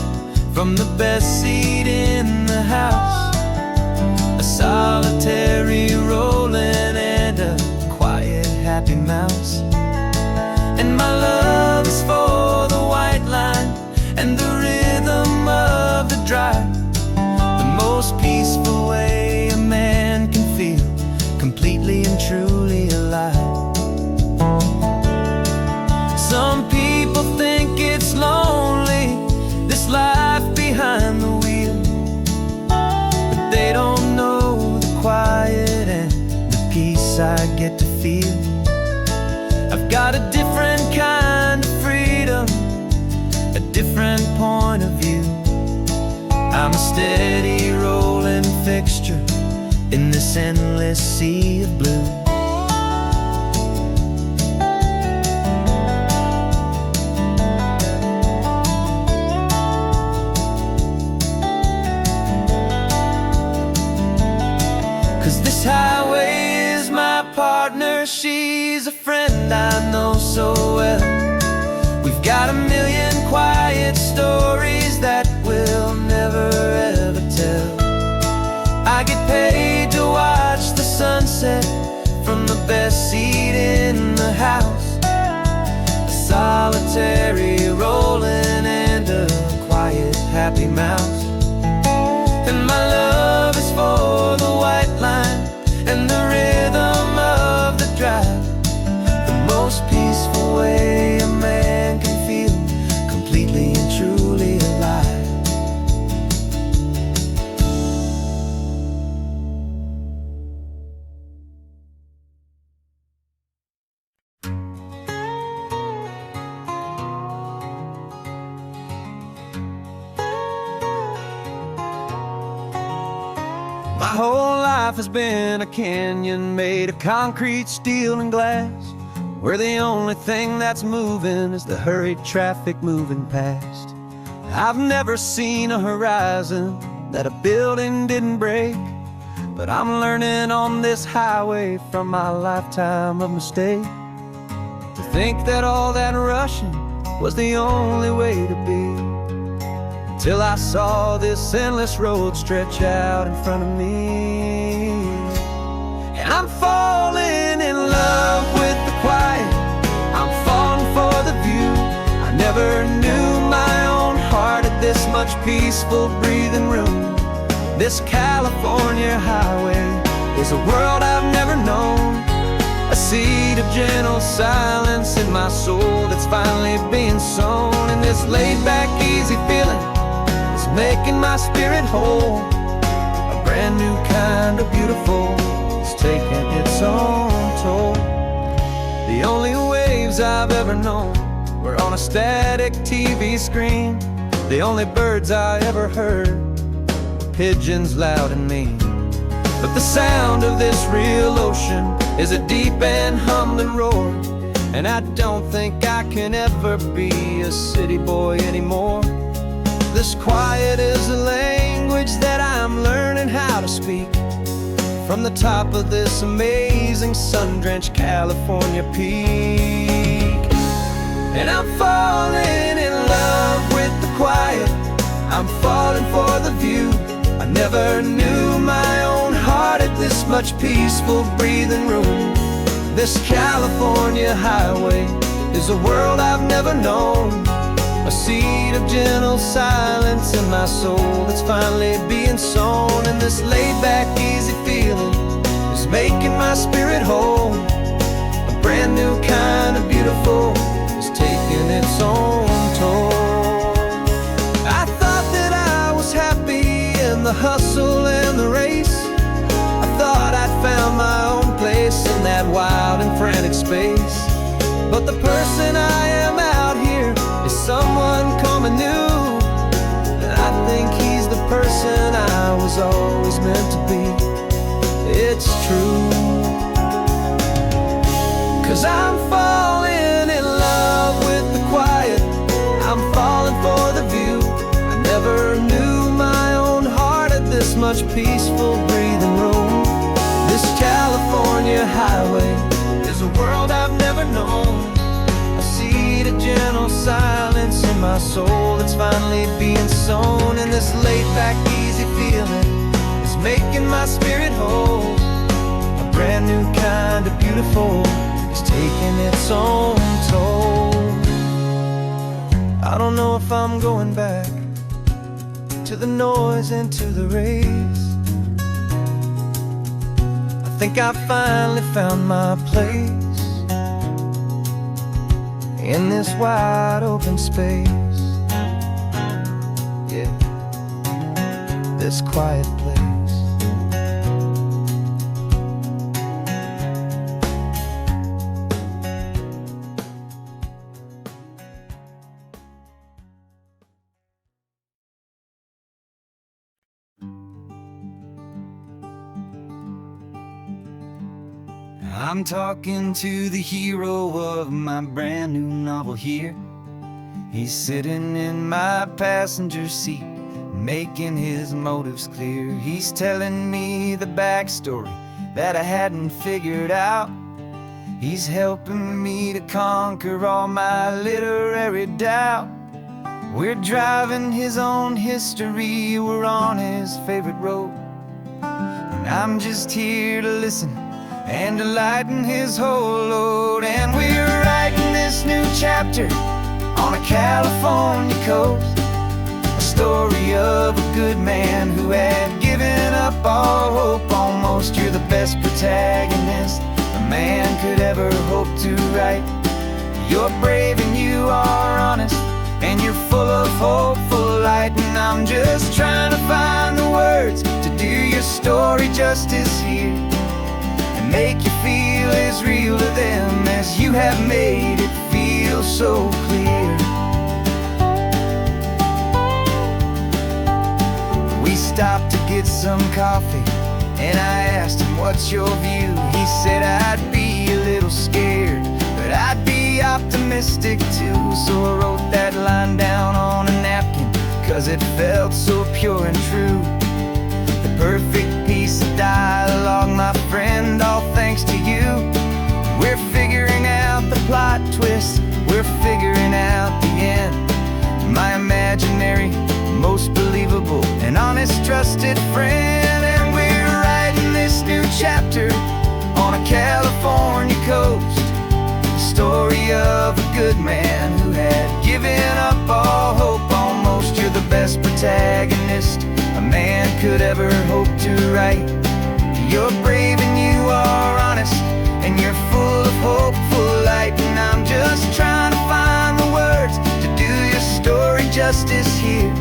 from the best seat in the house. A solitary rolling and a quiet, happy mouse. And my love is for the white line and the rhythm of the drive. The most peaceful way a man can feel completely and truly alive. Some people think it's lonely, this life behind the wheel, but they don't know the quiet and the peace I get to feel. I've got a different kind of freedom, a different point of view. I'm a steady rolling fixture in this endless sea of blue. 'Cause this highway is my partner, she's a friend I know so well. We've got a million quiet stories that we'll never ever tell. I get paid to watch the sunset from the best seat in the house. A solitary rolling and a quiet, happy mouse. And my love is for the white line and the rhythm of the drive. The most peaceful way a man can feel completely and truly alive. My whole life has been a canyon made of concrete, steel, and glass, where the only thing that's moving is the hurried traffic moving past. I've never seen a horizon that a building didn't break, but I'm learning on this highway from my lifetime of mistake to think that all that rushing was the only way to be. Till I saw this endless road stretch out in front of me, and I'm falling in love with the quiet, I'm falling for the view. I never knew my own heart had this much peaceful breathing room. This California highway is a world I've never known, a seed of gentle silence in my soul that's finally being sown. And this laid-back, easy feeling making my spirit whole. A brand new kind of beautiful is taking its own toll. The only waves I've ever known were on a static TV screen. The only birds I ever heard were pigeons loud and mean. But the sound of this real ocean is a deep and humbling roar, and I don't think I can ever be a city boy anymore. This quiet is a language that I'm learning how to speak, from from the top of this amazing sun-drenched California peak. And I'm falling in love with the quiet, I'm falling for the view. I never knew my own heart had this much peaceful breathing room. This California highway is a world I've never known, a seed of gentle silence in my soul that's finally being sown. And this laid-back, easy feeling is making my spirit whole. A brand new kind of beautiful is taking its own toll. I thought that I was happy in the hustle and the race. I thought I'd found my own place in that wild and frantic space. But the person I am out here is someone coming new, and I think he's the person I was always meant to be. It's true, 'cause I'm falling in love with the quiet, I'm falling for the view. I never knew my own heart had this much peaceful breathing room. This California highway is a world I've never known, a seed of gentle silence in my soul that's finally being sown. And this laid-back, easy feeling is making my spirit whole. A brand new kind of beautiful is taking its own toll. I don't know if I'm going back to the noise and to the race. I think I finally found my place in this wide open space. Yeah, this quiet place. I'm talking to the hero of my brand new novel here. He's sitting in my passenger seat, making his motives clear. He's telling me the backstory that I hadn't figured out. He's helping me to conquer all my literary doubt. We're driving his own history, we're on his favorite road, and I'm just here to listen and to lighten his whole load. And we're writing this new chapter on a California coast, a story of a good man who had given up all hope almost. You're the best protagonist a man could ever hope to write. You're brave and you are honest, and you're full of hopeful light. And I'm just trying to find the words to do your story justice here, make you feel as real to them as you have made it feel so clear. We stopped to get some coffee, and I asked him, what's your view? He said, I'd be a little scared, but I'd be optimistic too. So I wrote that line down on a napkin, 'cause it felt so pure and true. The perfect piece of dialogue, my friend, all thanks to you. We're figuring out the plot twist, we're figuring out the end. My imaginary, most believable and honest trusted friend. And we're writing this new chapter on a California coast, the story of a good man who had given up all hope almost. You're the best protagonist a man could ever hope to write. You're brave and you are honest, and you're full of hopeful light. And I'm just trying to find the words to do your story justice here,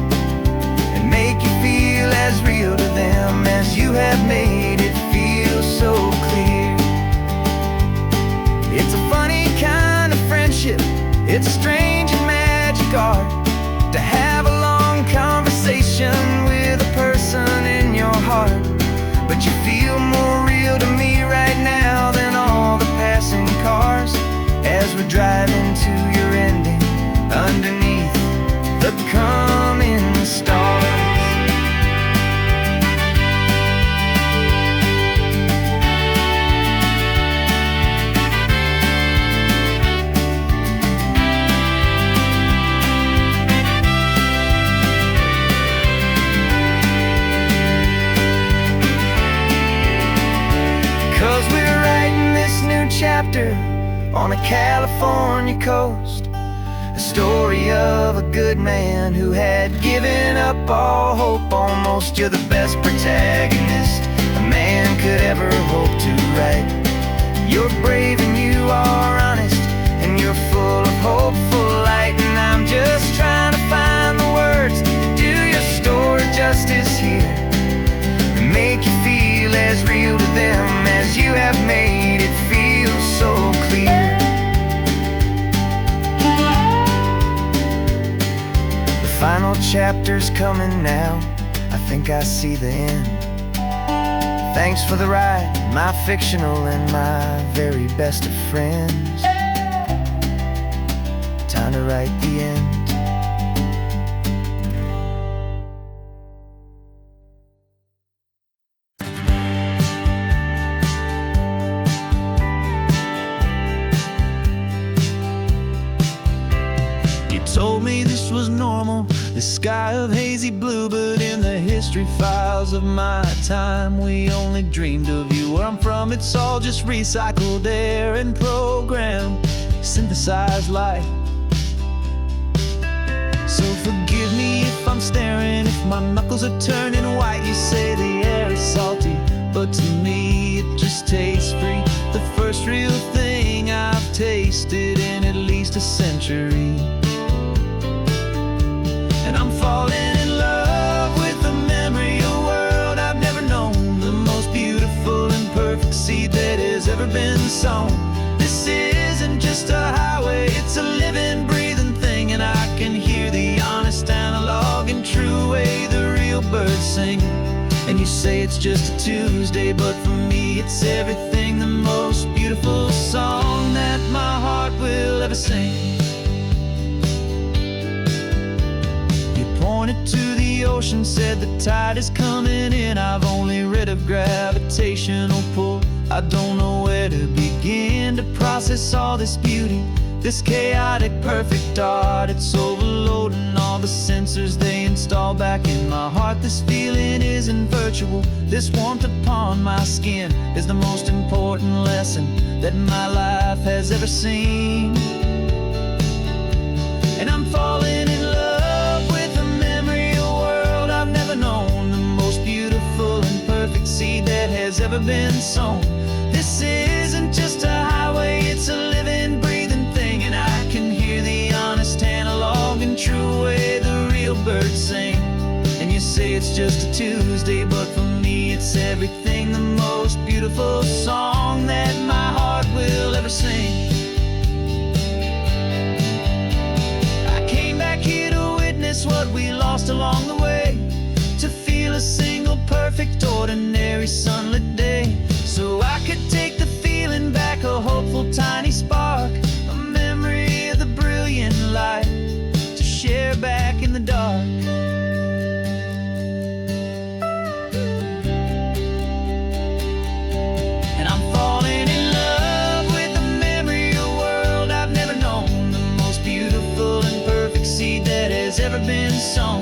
and make you feel as real to them as you have made it feel so clear. It's a funny kind of friendship, it's a strange and magic art to have a long conversation with a person in your heart. But you feel more real to me right now than all the passing cars, as we're driving to your ending underneath the coming stars. on a California coast. A story of a good man who had given up all hope almost. You're the best protagonist a man could ever hope to write. You're brave and you are honest, and you're full of hopeful light. And I'm just trying to find the words to do your story justice here, and make you feel as real to them as you have made it feel so clear. The final chapter's coming now, I think I see the end. Thanks for the ride, my fictional and my very best of friends. Time to write the end. You told me this was normal, the sky of hazy blue, but in the history files of my time, we only dreamed of you. Where I'm from, it's all just recycled air and programmed, synthesized light. So forgive me if I'm staring, if my knuckles are turning white. You say the air is salty, but to me it just tastes free. The first real thing I've tasted in at least a century. And I'm falling in love with the memory of a world I've never known, the most beautiful and perfect seed that has ever been sown. This isn't just a highway, it's a living, breathing thing, and I can hear the honest analog and true way the real birds sing. And you say it's just a Tuesday, but for me it's everything, the most beautiful song that my heart will ever sing. Pointed to the ocean, said the tide is coming in. I've only read of gravitational pull. I don't know where to begin to process all this beauty, this chaotic perfect art. It's overloading all the sensors they install back in my heart. This feeling isn't virtual, this warmth upon my skin is the most important lesson that my life has ever seen. And I'm falling in love with the memory of a world I've never known, the most beautiful and perfect seed that has ever been sown. This isn't just a highway, it's a living, breathing thing, and I can hear the honest analog and true way the real birds sing. And you say it's just a Tuesday, but for me it's everything, the most beautiful song that my heart will ever sing. Here to witness what we lost along the way, to feel a single perfect ordinary sunlit day, so I could take the feeling back, a hopeful tiny spark, a memory of the brilliant light to share back in the dark. And I'm falling in love with the memory of a world I've never known, the most beautiful and perfect seed that has ever been sown.